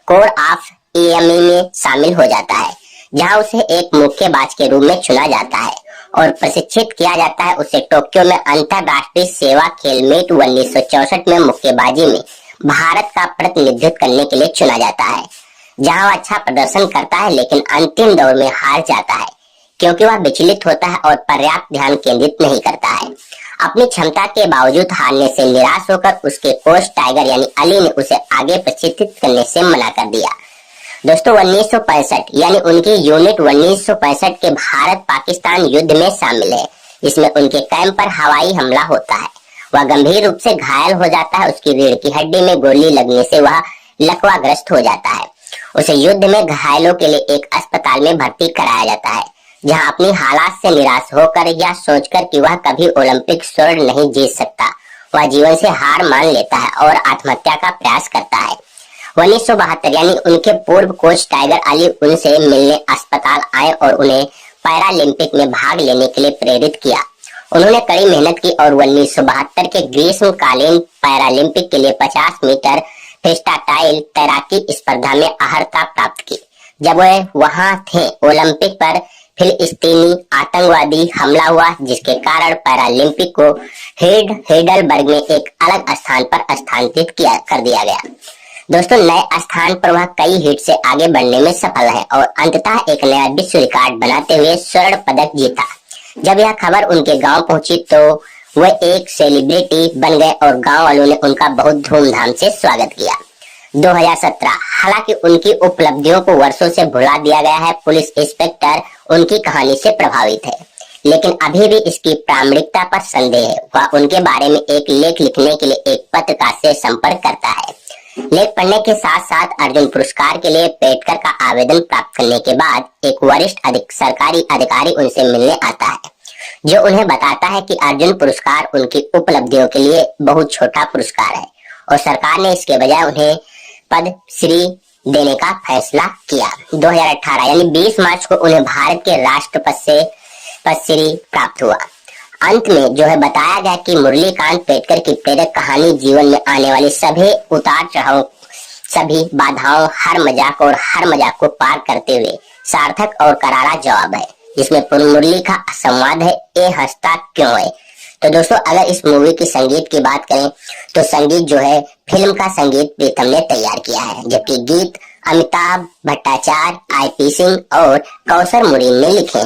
कोर ऑफ एएमई में शामिल हो जाता है, जहां उसे एक मुक्केबाज के रूप में चुना जाता है और प्रशिक्षित किया जाता है। उसे टोक्यो में अंतरराष्ट्रीय सेवा खेल मीट 1964 में मुक्केबाजी में भारत का प्रतिनिधित्व करने के लिए चुना जाता है, जहां वह अच्छा प्रदर्शन करता है लेकिन अंतिम दौर में हार जाता है क्योंकि वह विचलित होता है और पर्याप्त ध्यान केंद्रित नहीं करता है। अपनी क्षमता के बावजूद हारने से निराश होकर उसके कोच टाइगर यानी अली ने उसे आगे प्रशिक्षित करने से मना कर दिया। दोस्तों 1965 यानी उनकी यूनिट 1965 के भारत पाकिस्तान युद्ध में शामिल है, जिसमें उनके कैंप पर हवाई हमला होता है। वह गंभीर रूप से घायल हो जाता है। उसकी रीढ़ की हड्डी में गोली लगने से वह लकवाग्रस्त हो जाता है। उसे युद्ध में घायलों के लिए एक अस्पताल में भर्ती कराया जाता है, जहां अपनी हालात से निराश होकर या सोचकर कि वह कभी ओलंपिक स्वर्ण नहीं जीत सकता, वह जीवन से हार मान लेता है और आत्महत्या का प्रयास करता है। 1972 यानी उनके पूर्व कोच टाइगर अली उनसे मिलने अस्पताल आए और उन्हें पैरालंपिक में भाग लेने के लिए प्रेरित किया। उन्होंने कड़ी मेहनत की और 1972 के ग्रीष्मकालीन पैरालंपिक के लिए 50 मीटर फ्रीस्टाइल तैराकी स्पर्धा में अर्हता प्राप्त की। जब वे वहां थे, ओलंपिक पर फिलिस्तीनी आतंकवादी हमला हुआ, जिसके कारण पैरालंपिक को हेडलबर्ग में एक अलग स्थान पर स्थानांतरित कर दिया गया। दोस्तों नए स्थान पर वह कई हिट से आगे बढ़ने में सफल है और अंततः एक नया विश्व रिकॉर्ड बनाते हुए स्वर्ण पदक जीता। जब यह खबर उनके गांव पहुंची तो वे एक सेलिब्रिटी बन गए और गांव वालों ने उनका बहुत धूमधाम से स्वागत किया। 2017 हालांकि उनकी उपलब्धियों को वर्षों से भुला दिया गया है। पुलिस इंस्पेक्टर उनकी कहानी से प्रभावित है, लेकिन अभी भी इसकी प्रामाणिकता पर संदेह है। वह उनके बारे में एक लेख लिखने के लिए एक पत्रकार से संपर्क करता है। लेख पढ़ने के साथ साथ अर्जुन पुरस्कार के लिए पेटकर का आवेदन प्राप्त करने के बाद एक वरिष्ठ सरकारी अधिकारी उनसे मिलने आता है, जो उन्हें बताता है कि अर्जुन पुरस्कार उनकी उपलब्धियों के लिए बहुत छोटा पुरस्कार है और सरकार ने इसके बजाय उन्हें पद्मश्री देने का फैसला किया। 2018 यानी 20 मार्च को उन्हें भारत के राष्ट्रपति से पद्मश्री प्राप्त हुआ। अंत में जो है बताया गया कि मुरलीकांत पेटकर की प्रेरक कहानी जीवन में आने वाली सभी उतार चढ़ाव, सभी बाधाओं, हर मजाक को पार करते हुए सार्थक और करारा जवाब है, जिसमें मुरली का संवाद है, ए हंसता क्यों है। तो दोस्तों अगर इस मूवी की संगीत की बात करें तो संगीत जो है फिल्म का संगीत प्रीतम ने तैयार किया है, जबकि गीत अमिताभ भट्टाचार्य, आईपी सिंह और कौशर मुनीम ने लिखे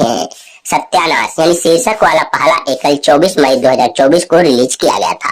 हैं। सत्यानाश यानी शीर्षक वाला पहला एकल 24 मई 2024 को रिलीज किया गया था।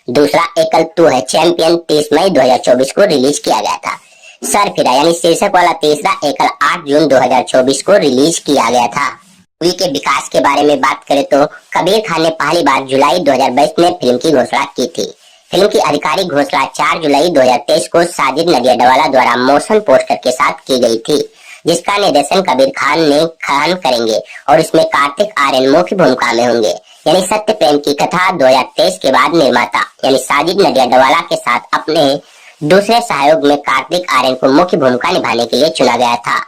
दूसरा एकल तू है चैंपियन 30 मई 2024 को रिलीज किया गया था। सरफिरा यानी शीर्षक वाला तीसरा एकल 8 जून 2024 को रिलीज किया गया था। मूवी के विकास के बारे में बात करें तो कबीर खान ने पहली बार जुलाई 2022 में फिल्म की घोषणा की थी। फिल्म की आधिकारिक घोषणा 4 जुलाई 2023 को साजिद नडियाडवाला द्वारा मोशन पोस्टर के साथ की गई थी, जिसका निर्देशन कबीर खान करेंगे और इसमें कार्तिक आर्यन मुख्य भूमिका में होंगे। यानी सत्य प्रेम की कथा 2023 के बाद निर्माता यानी साजिद नडियाडवाला के साथ अपने दूसरे सहयोग में कार्तिक आर्यन को मुख्य भूमिका निभाने के लिए चुना गया था।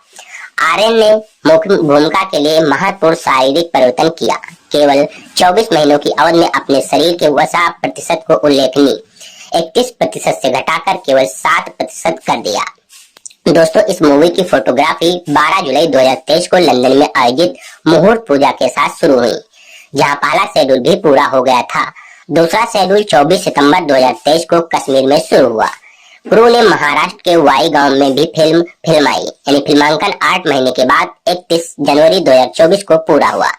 आर्यन ने मुख्य भूमिका के लिए महत्वपूर्ण शारीरिक परिवर्तन किया। केवल 24 महीनों की अवधि में अपने शरीर के वसा प्रतिशत को उल्लेखनीय 31% से घटाकर केवल 7% कर दिया। दोस्तों इस मूवी की फोटोग्राफी 12 जुलाई 2023 को लंदन में आयोजित मुहूर्त पूजा के साथ शुरू हुई, जहां पहला शेड्यूल भी पूरा हो गया था। दूसरा शेड्यूल 24 सितंबर 2023 को कश्मीर में शुरू हुआ। क्रू ने महाराष्ट्र के वाई गांव में भी फिल्माई, यानी फिल्मांकन 8 महीने के बाद 31 जनवरी 2024 को पूरा हुआ।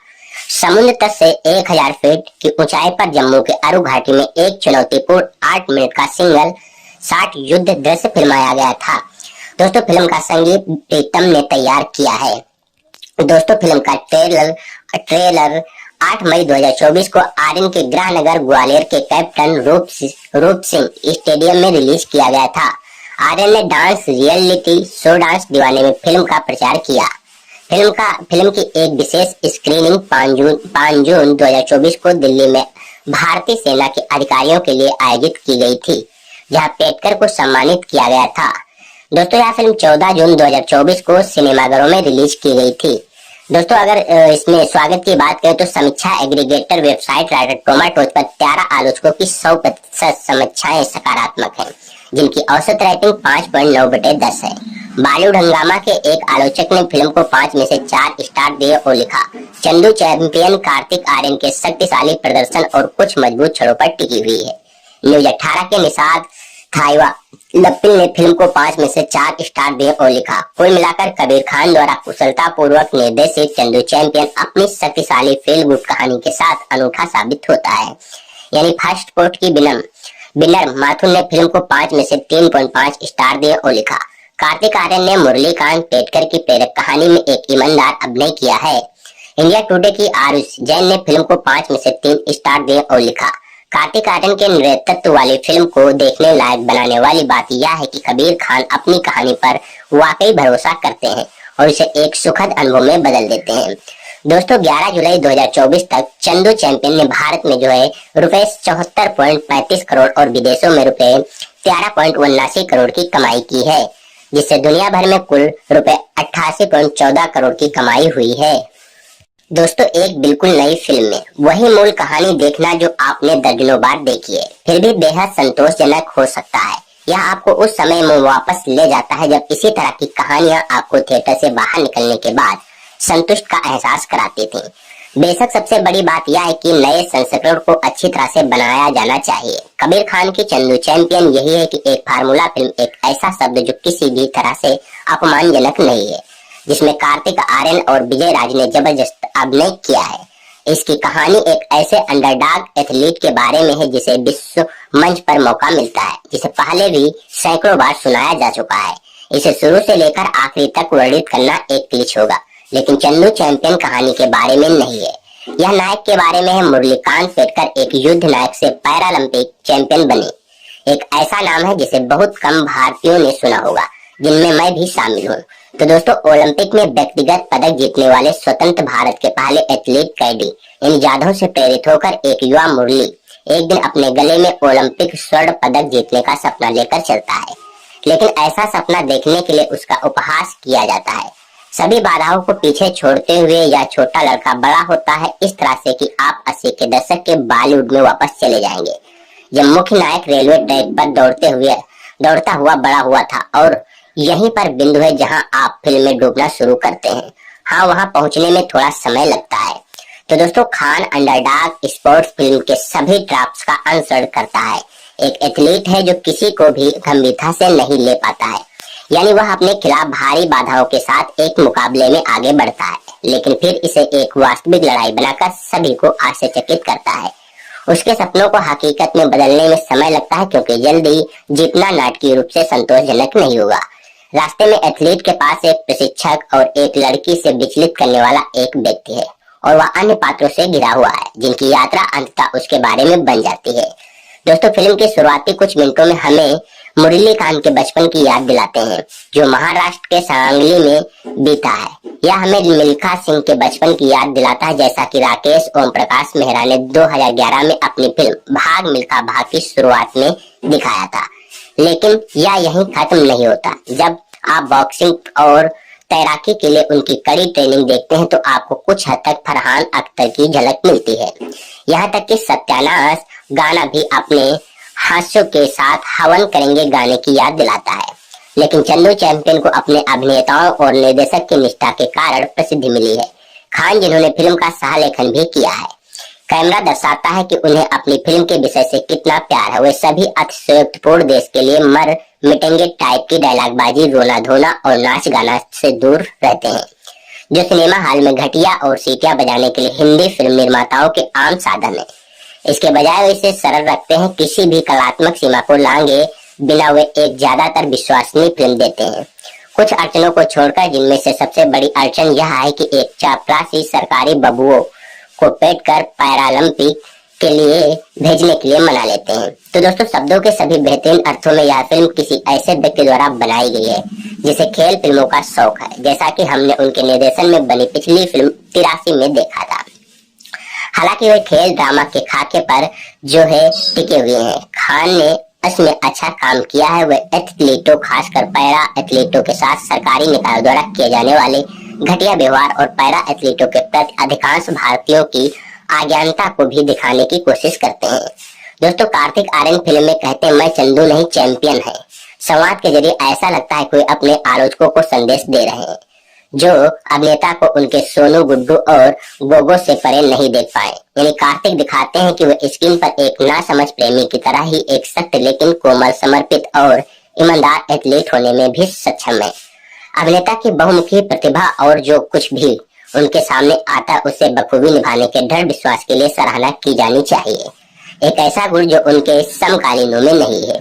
समुद्र तट से 1000 फीट की ऊंचाई पर जम्मू के अरु घाटी में एक चुनौतीपूर्ण 8 मिनट का सिंगल शॉट युद्ध दृश्य फिल्माया गया था। दोस्तों फिल्म का संगीत प्रीतम ने तैयार किया है। दोस्तों फिल्म का ट्रेलर 8 मई 2024 को आर्यन के गृहनगर ग्वालियर के कैप्टन रूप सिंह स्टेडियम में रिलीज किया गया था। आर्यन ने डांस रियलिटी शो डांस दीवाने में फिल्म का प्रचार किया। फिल्म की एक विशेष स्क्रीनिंग 5 जून 2024 को दिल्ली में भारतीय सेना के अधिकारियों के लिए आयोजित की गई थी, जहां पेटकर को सम्मानित किया गया था। दोस्तों यह फिल्म 14 जून 2024 को सिनेमाघरों में रिलीज की गई थी। दोस्तों अगर इसमें स्वागत की बात करें तो समीक्षा एग्रीगेटर वेबसाइट रॉटेन टोमेटोज पर 13 आलोचकों की 100% समीक्षाएं सकारात्मक हैं, जिनकी औसत रेटिंग 5.9/10 है। बॉलीवुड हंगामा के एक आलोचक ने फिल्म को 5 में से 4 स्टार दिए और लिखा, चंदू चैंपियन कार्तिक आर्यन के शक्तिशाली प्रदर्शन और कुछ मजबूत छड़ों पर टिकी हुई है। न्यूज 18 के निषाद थाईवा लप्पिल ने फिल्म को 5 में से 4 स्टार दिए और लिखा, कुल मिलाकर कबीर खान द्वारा कुशलता पूर्वक निर्देशित चंदू चैंपियन अपनी शक्तिशाली फील गुड कहानी के साथ अनूठा साबित होता है। यानी फर्स्ट पोस्ट की विनर माथुर ने फिल्म को 5 में से 3.5 स्टार दिए और लिखा, कार्तिक आर्यन ने मुरलीकांत पेटकर की प्रेरक कहानी में एक ईमानदार अभिनय किया है। इंडिया टुडे की आरुष जैन ने फिल्म को 5 में से 3 स्टार दिए और लिखा, कार्तिक आर्यन के नेतृत्व वाली फिल्म को देखने लायक बनाने वाली बात यह है कि कबीर खान अपनी कहानी पर वाकई भरोसा करते हैं और इसे एक सुखद अनुभव में बदल देते हैं। दोस्तों 11 जुलाई 2024 तक चंदू चैंपियन ने भारत में जो है रुपए 74.35 करोड़ और विदेशों में रुपए 13.79 करोड़ की कमाई की है, जिससे दुनिया भर में कुल रुपए 88.14 करोड़ की कमाई हुई है। दोस्तों एक बिल्कुल नई फिल्म में वही मूल कहानी देखना जो आपने दर्जनों बार देखी है, फिर भी बेहद संतोषजनक हो सकता है। यह आपको उस समय में वापस ले जाता है जब इसी तरह की कहानियां आपको थिएटर से बाहर निकलने के बाद संतुष्ट का एहसास कराती थी। बेशक सबसे बड़ी बात यह है कि नए संस्करण को अच्छी तरह से बनाया जाना चाहिए। कबीर खान की चंदू चैंपियन यही है कि एक फार्मूला फिल्म, एक ऐसा शब्द जो किसी भी तरह से अपमानजनक नहीं है, जिसमें कार्तिक आर्यन और विजय राज ने जबरदस्त अभिनय किया है। इसकी कहानी एक ऐसे अंडरडॉग एथलीट के बारे में है जिसे विश्व मंच पर मौका मिलता है, जिसे पहले भी सैकड़ों बार सुनाया जा चुका है। इसे शुरू से लेकर आखिरी तक वर्णित करना एक क्लिच होगा, लेकिन चंदू चैंपियन कहानी के बारे में नहीं है। यह नायक के बारे में है। मुरलीकांत पेटकर एक युद्ध नायक से पैरालंपिक चैंपियन बने। एक ऐसा नाम है जिसे बहुत कम भारतीयों ने सुना होगा, जिनमें मैं भी शामिल हूँ। तो दोस्तों ओलंपिक में व्यक्तिगत पदक जीतने वाले स्वतंत्र भारत के पहले एथलीट कैडी इन यादों से प्रेरित होकर एक युवा मुरली एक दिन अपने गले में ओलंपिक स्वर्ण पदक जीतने का सपना लेकर चलता है, लेकिन ऐसा सपना देखने के लिए उसका उपहास किया जाता है। सभी बाधाओं को पीछे छोड़ते हुए यह छोटा लड़का बड़ा होता है इस तरह से कि आप 80 के दशक के बॉलीवुड में वापस चले जाएंगे, जब मुख्य नायक रेलवे ट्रैक पर दौड़ता हुआ बड़ा हुआ था, और यहीं पर बिंदु है जहां आप फिल्म में डूबना शुरू करते हैं। हाँ, वहां पहुंचने में थोड़ा समय लगता है। तो दोस्तों खान अंडरडॉग स्पोर्ट्स फिल्म के सभी ट्रैप्स का अनुसरण करता है। एक एथलीट है जो किसी को भी गंभीरता से नहीं ले पाता है, यानी वह अपने खिलाफ भारी बाधाओं के साथ एक मुकाबले में आगे बढ़ता है, लेकिन फिर इसे एक वास्तविक लड़ाई बनाकर सभी को आश्चर्यचकित करता है। उसके सपनों को हकीकत में बदलने में समय लगता है, क्योंकि जल्दी जीतना नाटकीय रूप से संतोषजनक नहीं होगा। रास्ते में एथलीट के पास एक प्रशिक्षक और एक लड़की से विचलित करने वाला एक व्यक्ति है, और वह अन्य पात्रों से घिरा हुआ है, जिनकी यात्रा अंततः उसके बारे में बन जाती है। दोस्तों फिल्म के शुरुआती कुछ मिनटों में हमें मुरलीकांत के बचपन की याद दिलाते हैं, जो महाराष्ट्र के सांगली में बीता है। यह हमें मिल्खा सिंह के बचपन की याद दिलाता है, जैसा कि राकेश ओम प्रकाश मेहरा ने 2011 में अपनी फिल्म भाग मिल्खा भाग की शुरुआत में दिखाया था। लेकिन यह यहीं खत्म नहीं होता। जब आप बॉक्सिंग और तैराकी के लिए उनकी कड़ी ट्रेनिंग देखते हैं तो आपको कुछ हद तक फरहान अख्तर की झलक मिलती है। यहाँ तक कि सत्यानाश गाना भी अपने हास्यों के साथ हवन करेंगे गाने की याद दिलाता है। लेकिन चंदू चैंपियन को अपने अभिनेताओं और निर्देशक की निष्ठा के कारण प्रसिद्धि मिली है। खान जिन्होंने फिल्म का सह लेखन भी किया है, कैमरा दर्शाता है कि उन्हें अपनी फिल्म के विषय से कितना प्यार है। वे सभी अतिशयोक्तिपूर्ण देश के लिए मर मिटेंगे टाइप की डायलॉगबाजी, रोना धोना और नाच गाना से दूर रहते हैं, जो सिनेमा हॉल में घटिया और सीटियां बजाने के लिए हिंदी फिल्म निर्माताओं के आम साधन है। इसके बजाय वे इसे सरल रखते हैं, किसी भी कलात्मक सीमा को लांगे बिना वे एक ज्यादातर विश्वसनीय फिल्म देते हैं। कुछ अड़चनों को छोड़कर, जिनमें से सबसे बड़ी अड़चन यह है कि एक चापरासी सरकारी बबुओं को पेट कर पैरालंपिक के लिए भेजने के लिए मना लेते हैं। तो दोस्तों शब्दों के सभी बेहतरीन अर्थों में यह फिल्म किसी ऐसे व्यक्ति द्वारा बनाई गई है जिसे खेल फिल्मों का शौक है, जैसा कि हमने उनके निर्देशन में बनी पिछली फिल्म 83 में देखा था। हालांकि वे खेल ड्रामा के खाके पर जो है टिके हुए हैं। खान ने इसमें अच्छा काम किया है। वे एथलीटों, खासकर पैरा एथलीटों के साथ सरकारी निकायों द्वारा किए जाने वाले घटिया व्यवहार और पैरा एथलीटों के प्रति अधिकांश भारतीयों की अज्ञानता को भी दिखाने की कोशिश करते हैं। दोस्तों, कार्तिक आर्यन फिल्म में कहते हैं, मैं चंदू नहीं चैंपियन है। संवाद के जरिए ऐसा लगता है कोई अपने आलोचकों को संदेश दे रहे हैं, जो अभिनेता को उनके सोनू, गुड्डू और गोगो से परे नहीं देख पाए। यानी कार्तिक दिखाते हैं कि वे स्क्रीन पर एक नासमझ प्रेमी की तरह ही एक सख्त लेकिन कोमल, समर्पित और ईमानदार एथलीट होने में भी सक्षम है। अभिनेता की बहुमुखी प्रतिभा और जो कुछ भी उनके सामने आता है उसे बखूबी निभाने के दृढ़ विश्वास के लिए सराहना की जानी चाहिए। एक ऐसा गुण जो उनके समकालीनों में नहीं है।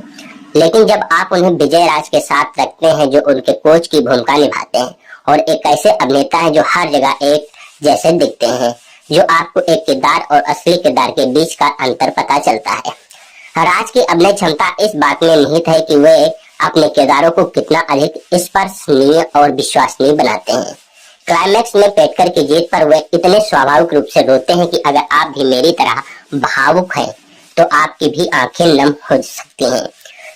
लेकिन जब आप उन्हें विजय राज के साथ रखते हैं, जो उनके कोच की भूमिका निभाते हैं, और एक ऐसे अभिनेता है जो हर जगह एक जैसे दिखते हैं, जो आपको एक किरदार और असली किरदार के बीच का अंतर पता चलता है। राज की अभिनय क्षमता इस बात में निहित है कि वे अपने किरदारों को कितना अधिक स्पर्शनीय और विश्वसनीय बनाते हैं। क्लाइमैक्स में पेटकर की जीत पर वे इतने स्वाभाविक रूप से रोते हैं कि अगर आप भी मेरी तरह भावुक हैं तो आपकी भी आंखें नम हो सकती हैं।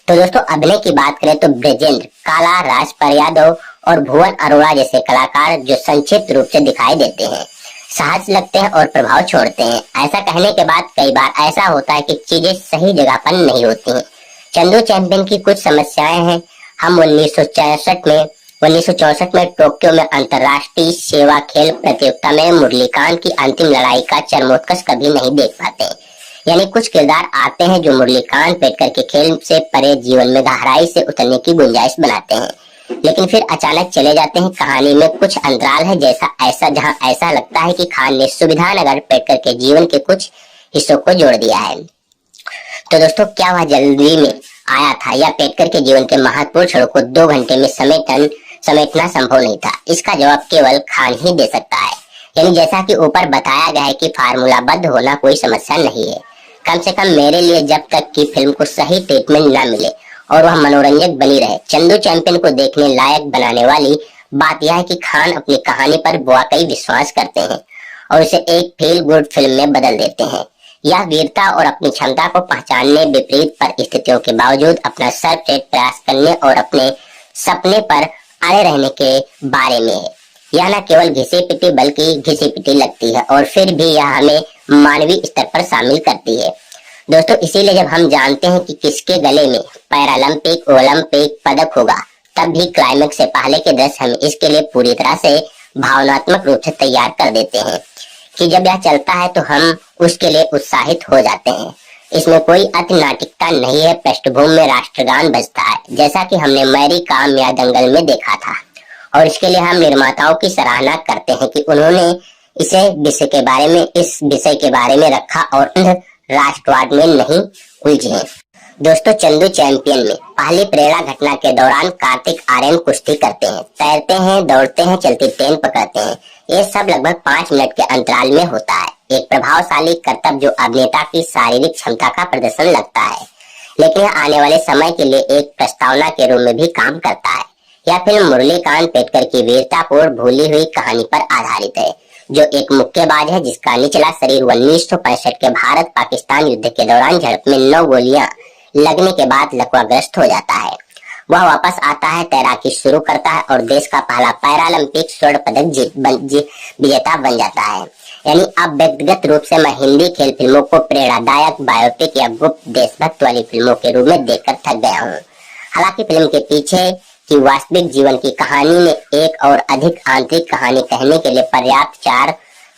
तो दोस्तों, अभिनय की बात करें तो ब्रजेंद्र, काला, राजपाल यादव और भुवन अरोड़ा जैसे कलाकार जो संक्षिप्त रूप से दिखाई देते हैं, सहज लगते हैं और प्रभाव छोड़ते हैं। ऐसा कहने के बाद कई बार ऐसा होता है कि चीजें सही जगह पर नहीं होती हैं। चंदू चैंपियन की कुछ समस्याएं हैं। हम 1964 में टोक्यो में अंतरराष्ट्रीय सेवा खेल प्रतियोगिता में मुरलीकांत की अंतिम लड़ाई का चरमोत्कर्ष कभी नहीं देख पाते। यानी कुछ किरदार आते हैं जो मुरलीकांत पेटकर के खेल से परे जीवन में गहराई से उतरने की गुंजाइश बनाते हैं, लेकिन फिर अचानक चले जाते हैं। कहानी में कुछ अंतराल है, जहां ऐसा लगता है कि खान ने सुविधानगर पेटकर के जीवन के कुछ हिस्सों को जोड़ दिया है। तो दोस्तों, क्या वह जल्दी में आया था या पेटकर के जीवन के महत्वपूर्ण क्षणों को 2 घंटे में समेटना संभव नहीं था? इसका जवाब केवल खान ही दे सकता है। यानी जैसा कि ऊपर बताया गया है कि फार्मूलाबद्ध होना कोई समस्या नहीं है। कम से कम मेरे लिए, जब तक कि फिल्म को सही ट्रीटमेंट न मिले और वह मनोरंजक बनी रहे। चंदू चैंपियन को देखने लायक बनाने वाली बात यह है कि खान अपनी कहानी पर वाकई विश्वास करते हैं और उसे एक फील गुड फिल्म में बदल देते हैं। यह वीरता और अपनी क्षमता को पहचानने, विपरीत परिस्थितियों के बावजूद अपना सर्वश्रेष्ठ प्रयास करने और अपने सपने पर अड़े रहने के बारे में है। यह न केवल घिसी पिटी बल्कि घिसी पिटी लगती है, और फिर भी यह हमें मानवीय स्तर पर शामिल करती है। दोस्तों, इसीलिए जब हम जानते हैं कि किसके गले में पैरालंपिक, ओलंपिक पदक होगा, तब भी क्लाइमेक्स से पहले के दृश्य हमें इसके लिए पूरी तरह से भावनात्मक रूप से तैयार कर देते हैं कि जब यह चलता है तो हम उसके लिए उत्साहित हो जाते हैं। इसमें कोई अति नाटकीयता नहीं है। पृष्ठभूमि में राष्ट्रगान बजता है, जैसा कि हमने मैरी कॉम या दंगल में देखा था, और इसके लिए हम निर्माताओं की सराहना करते हैं कि उन्होंने इस विषय के बारे में रखा और राष्ट्रवाद में नहीं उलझे। दोस्तों, चंदू चैंपियन में पहली प्रेरणा घटना के दौरान कार्तिक आर्यन कुश्ती करते हैं, तैरते हैं, दौड़ते हैं, चलती ट्रेन पकड़ते हैं। ये सब लगभग 5 मिनट के अंतराल में होता है। एक प्रभावशाली करतब जो अभिनेता की शारीरिक क्षमता का प्रदर्शन लगता है, लेकिन यह आने वाले समय के लिए एक प्रस्तावना के रूप में भी काम करता है। यह फिल्म मुरलीकांत पेटकर की वीरतापूर्ण भूली हुई कहानी पर आधारित है, जो एक मुक्केबाज है जिसका निचला शरीर 1965 के भारत पाकिस्तान युद्ध के दौरान झड़प में 9 गोलियां लगने के बाद लकवाग्रस्त हो जाता है। वह वापस आता है, तैराकी शुरू करता है और देश का पहला पैरालंपिक स्वर्ण पदक विजेता बन जाता है। यानी अब व्यक्तिगत रूप से मैं हिंदी खेल फिल्मों को प्रेरणादायक, बायोपिक या गुप्त देशभक्त वाली फिल्मों के रूप में देखकर थक गया हूँ। हालांकि फिल्म के पीछे की वास्तविक जीवन की कहानी ने एक और अधिक आंतरिक कहानी कहने के लिए पर्याप्त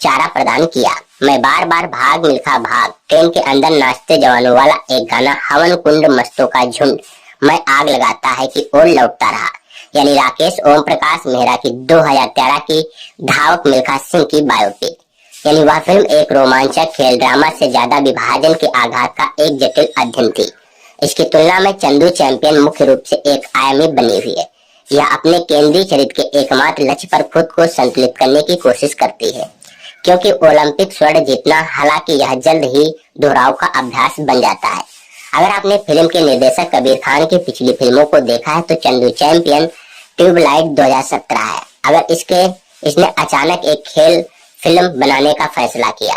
चारा प्रदान किया। मैं बार बार भाग मिल्खा भाग, ट्रेन के अंदर नाचते जवानों वाला एक गाना, हवन कुंड मस्तों का झुंड, मैं आग लगाता है कि और लौटता रहा, यानी राकेश ओम प्रकाश मेहरा की 2013 की धावक मिल्खा सिंह की बायोपिक। यानी वह फिल्म एक रोमांचक खेल ड्रामा से ज्यादा विभाजन के आघात का एक जटिल अध्ययन थी। इसकी तुलना में चंदू चैंपियन मुख्य रूप से एक आयामी बनी हुई है। यह अपने केंद्रीय चरित्र के एकमात्र लक्ष्य पर खुद को संतुलित करने की कोशिश करती है, क्योंकि ओलंपिक स्वर्ण जीतना, हालांकि यह जल्द ही दोहराव का अभ्यास बन जाता है। अगर आपने फिल्म के निर्देशक कबीर खान की पिछली फिल्मों को देखा है तो चंदू चैंपियन ट्यूबलाइट 2017 है। अगर इसने अचानक एक खेल फिल्म बनाने का फैसला किया।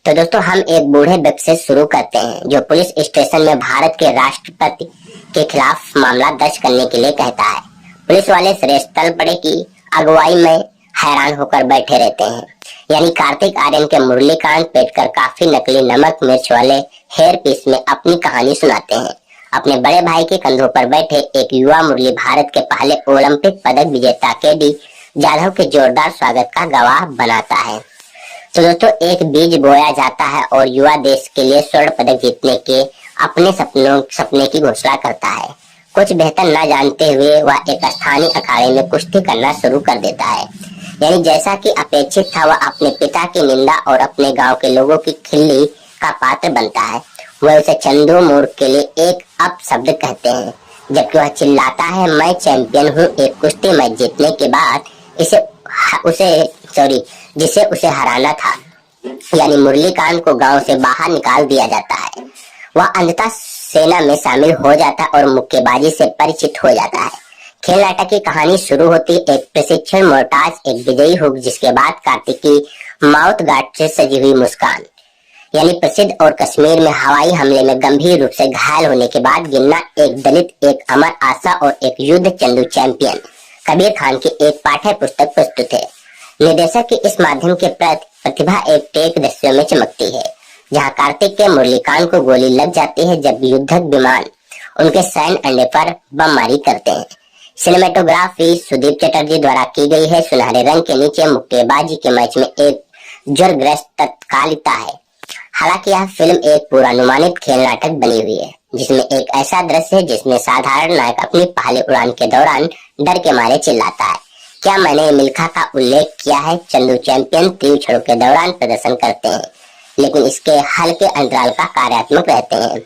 तो दोस्तों हम एक बूढ़े व्यक्ति से शुरू करते हैं जो पुलिस स्टेशन में भारत के राष्ट्रपति के खिलाफ मामला दर्ज करने के लिए कहता है। पुलिस वाले सुरेश तलपड़े की अगुवाई में हैरान होकर बैठे रहते हैं। यानी कार्तिक आर्यन के मुरलीकांत पेटकर काफी नकली नमक मिर्च वाले हेयर पीस में अपनी कहानी सुनाते हैं। अपने बड़े भाई के कंधों पर बैठे एक युवा मुरली भारत के पहले ओलंपिक पदक विजेता केडी जाधव के जोरदार स्वागत का गवाह बनाता है। तो दोस्तों एक बीज बोया जाता है और युवा देश के लिए स्वर्ण पदक जीतने के अपने सपने की घोषणा करता है। कुछ बेहतर न जानते हुए वह एक स्थानीय अखाड़े में कुश्ती करना शुरू कर देता है। यानी जैसा कि अपेक्षित था वह अपने पिता की निंदा और अपने गांव के लोगों की खिल्ली का पात्र बनता है। वह उसे चंदू मूर्ख के लिए एक अपशब्द कहते हैं, जबकि वह चिल्लाता है मैं चैंपियन हूँ एक कुश्ती मैच जीतने के बाद जिसे उसे हराना था। यानी मुरलीकांत को गांव से बाहर निकाल दिया जाता है। वह अंततः सेना में शामिल हो जाता है और मुक्केबाजी से परिचित हो जाता है। खेल नाटक की कहानी शुरू होती एक प्रशिक्षण मोर्टाज, एक विजयी हुक, जिसके बाद कार्तिक की माउथ गार्ड से सजी हुई मुस्कान। यानी प्रसिद्ध और कश्मीर में हवाई हमले में गंभीर रूप से घायल होने के बाद गिरना, एक दलित, एक अमर आशा और एक युद्ध चंदू चैंपियन कबीर खान की एक पाठ्य पुस्तक प्रस्तुत है। निर्देशक की इस माध्यम के प्रतिभा एक टेक दृश्यों में चमकती है, जहां कार्तिक के मुरलीकांत को गोली लग जाती है जब युद्धक विमान उनके सैन्य अड्डे पर बमबारी करते हैं। सिनेमेटोग्राफी सुदीप चटर्जी द्वारा की गई है। सुनहरे रंग के नीचे मुक्केबाजी के मैच में एक ज्वरग्रस्त तत्कालिकता है। हालांकि यह फिल्म एक पूर्वानुमानित खेल नाटक बनी हुई है, जिसमें एक ऐसा दृश्य है जिसमें साधारण नायक अपनी पहली उड़ान के दौरान डर के मारे चिल्लाता है, क्या मैंने मिल्खा का उल्लेख किया है? चंदू चैंपियन तीर छड़ों के दौरान प्रदर्शन करते हैं, लेकिन इसके हल्के अंतराल का कार्यात्मक रहते हैं।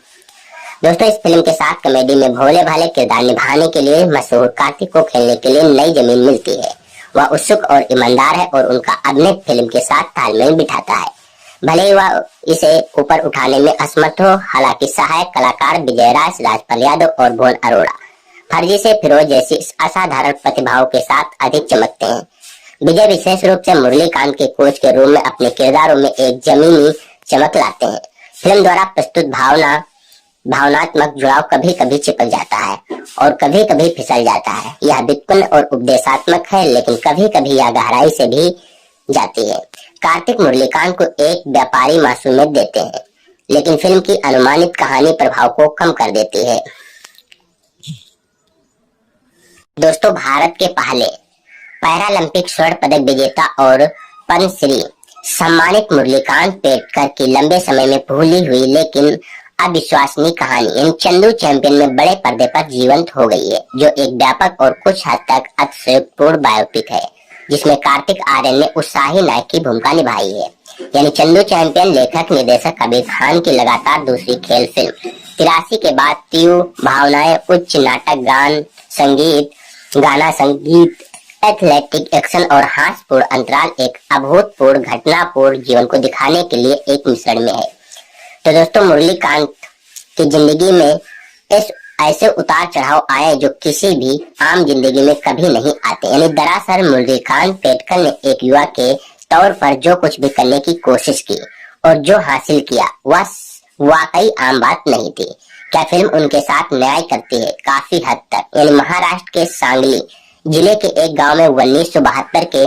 दोस्तों इस फिल्म के साथ कॉमेडी में भोले भाले किरदार निभाने के लिए मशहूर कार्तिक को खेलने के लिए नई जमीन मिलती है। वह उत्सुक और ईमानदार है और उनका अभिनय फिल्म के साथ तालमेल बिठाता है, भले ही वह इसे ऊपर उठाने में असमर्थ हो। हालांकि सहायक कलाकार विजयराज, राजपाल यादव और भुवन अरोड़ा फर्जी से फिरोज जैसी असाधारण प्रतिभाओं के साथ अधिक चमकते हैं। विजय विशेष रूप से मुरलीकांत के कोच के रूप में अपने किरदारों में एक जमीनी चमक लाते हैं। फिल्म द्वारा प्रस्तुत भावनात्मक जुड़ाव कभी कभी चिपक जाता है और कभी कभी फिसल जाता है। यह व्युत्पन्न और उपदेशात्मक है, लेकिन कभी कभी यह गहराई से भी जाती है। कार्तिक मुरलीकांत को एक व्यापारी मासूमियत देते हैं, लेकिन फिल्म की अनुमानित कहानी प्रभाव को कम कर देती है। दोस्तों भारत के पहले पैरालंपिक स्वर्ण पदक विजेता और पद्मश्री सम्मानित मुरलीकांत पेटकर की लंबे समय में भूली हुई लेकिन अविश्वसनीय कहानी चंदू चैंपियन में बड़े पर्दे पर जीवंत हो गई है, जो एक व्यापक और कुछ हद तक अतिशयोक्तिपूर्ण बायोपिक है, जिसमें कार्तिक आर्यन ने उत्साही नायक की भूमिका निभाई है। यानी चंदू चैंपियन लेखक निर्देशक कबीर खान की लगातार दूसरी खेल फिल्म। 83 के बाद तीव्र भावनाएं, उच्च नाटक, गाना संगीत, एथलेटिक एक्शन और हास्यपूर्ण अंतराल एक अभूतपूर्व घटनापूर्ण जीवन को दिखाने के लिए एक मिश्रण में है। तो दोस्तों मुरलीकांत की जिंदगी में ऐसे उतार चढ़ाव आए जो किसी भी आम जिंदगी में कभी नहीं आते। यानी दरअसल मुरलीकांत पेटकर ने एक युवा के तौर पर जो कुछ भी करने की कोशिश की और जो हासिल किया वह वाकई आम बात नहीं थी। क्या फिल्म उनके साथ न्याय करती है? काफी हद तक। यानी महाराष्ट्र के सांगली जिले के एक गांव में 1972 के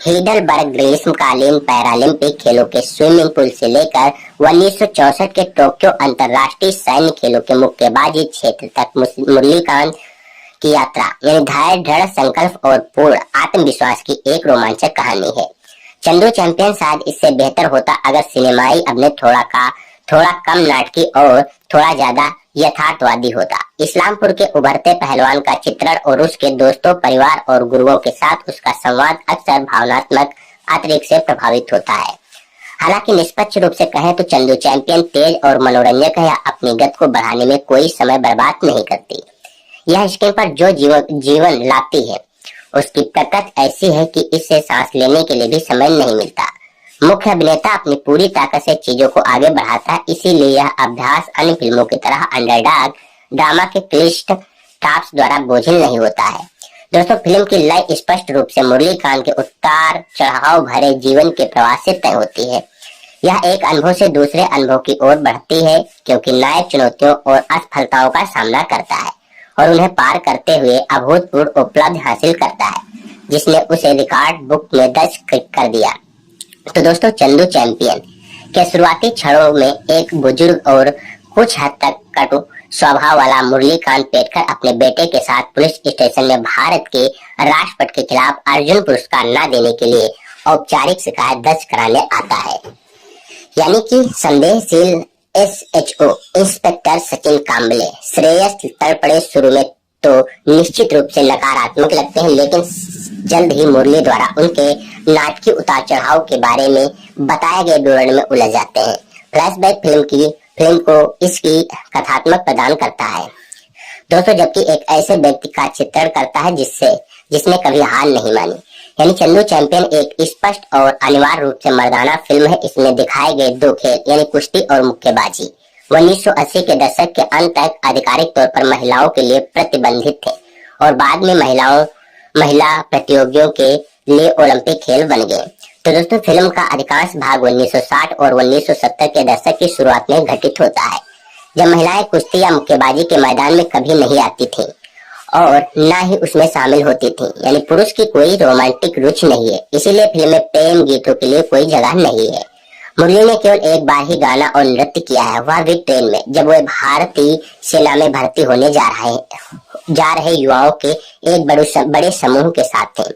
हीडलबर्ग ग्रीष्मकालीन पैरालंपिक खेलों के स्विमिंग पूल से लेकर 1964 के टोक्यो अंतर्राष्ट्रीय सैन्य खेलों के मुक्केबाजी क्षेत्र तक मुरलीकांत की यात्रा यानी धैर्य, दृढ़ संकल्प और पूर्ण आत्मविश्वास की एक रोमांचक कहानी है। चंदू चैंपियन शायद इससे बेहतर होता अगर सिनेमाई अभिनय थोड़ा कम नाटकी और थोड़ा ज्यादा यथार्थवादी होता। इस्लामपुर के उभरते पहलवान का चित्रण और उसके दोस्तों, परिवार और गुरुओं के साथ उसका संवाद अक्सर भावनात्मक अतिरिक्त से प्रभावित होता है। हालांकि निष्पक्ष रूप से कहें तो चंदू चैंपियन तेज और मनोरंजक है, अपनी गति को बढ़ाने में कोई समय बर्बाद नहीं करती। यह स्क्रीन पर जो जीवन लाती है उसकी प्रकृति ऐसी है कि इससे सांस लेने के लिए भी समय नहीं मिलता। मुख्य अभिनेता अपनी पूरी ताकत से चीजों को आगे बढ़ाता है, इसीलिए यह अभ्यास अन्य फिल्मों की तरह अंडरडॉग ड्रामा के क्लिष्ट टॉप्स द्वारा बोझिल नहीं होता है। दोस्तों फिल्म की लय स्पष्ट रूप से मुरलीकांत के उतार चढ़ाव भरे जीवन के प्रवास से तय होती है। यह एक अनुभव से दूसरे अनुभव की ओर बढ़ती है, क्योंकि नायक चुनौतियों और असफलताओं का सामना करता है और उन्हें पार करते हुए अभूतपूर्व उपलब्धि हासिल करता है, जिसने उसे रिकॉर्ड बुक में दर्ज कर दिया। तो दोस्तों चंदू चैंपियन के शुरुआती क्षणों में एक बुजुर्ग और कुछ हद तक कटु स्वभाव वाला मुरलीकांत पेटकर अपने बेटे के साथ पुलिस स्टेशन में भारत के राष्ट्रपति के खिलाफ अर्जुन पुरस्कार न देने के लिए औपचारिक शिकायत दर्ज कराने आता है। यानी कि संदेहशील SHO इंस्पेक्टर सचिन कांबले श्रेयस तड़पड़े शुरू में तो निश्चित रूप से नकारात्मक लगते हैं, लेकिन जल्द ही मुरली द्वारा उनके नाटकीय उतार चढ़ाव के बारे में बताए गए विवरण में उलझ जाते हैं। फ्लैशबैक फिल्म को इसकी कथात्मक प्रदान करता है दोस्तों, जबकि एक ऐसे व्यक्ति का चित्रण करता है जिसने कभी हार नहीं मानी। यानी चंदू चैंपियन एक स्पष्ट और अनिवार्य रूप से मर्दाना फिल्म है। इसमें दिखाए गए दो खेल यानी कुश्ती और मुक्केबाजी 1980 के दशक के अंत तक आधिकारिक तौर पर महिलाओं के लिए प्रतिबंधित थे और बाद में महिला प्रतियोगियों के लिए ओलंपिक खेल बन गए। तो दोस्तों फिल्म का अधिकांश भाग 1960 और 1970 के दशक की शुरुआत में घटित होता है, जब महिलाएं कुश्ती या मुक्केबाजी के मैदान में कभी नहीं आती थी और न ही उसमें शामिल होती थी। यानी पुरुष की कोई रोमांटिक रुचि नहीं है, इसीलिए फिल्म में प्रेम गीतों के लिए कोई जगह नहीं है। मुरली ने केवल एक बार ही गाना और नृत्य किया है, वह भी ट्रेन में, जब वह भारतीय सेना में भर्ती होने जा रहे युवाओं के एक बड़े समूह के साथ थे।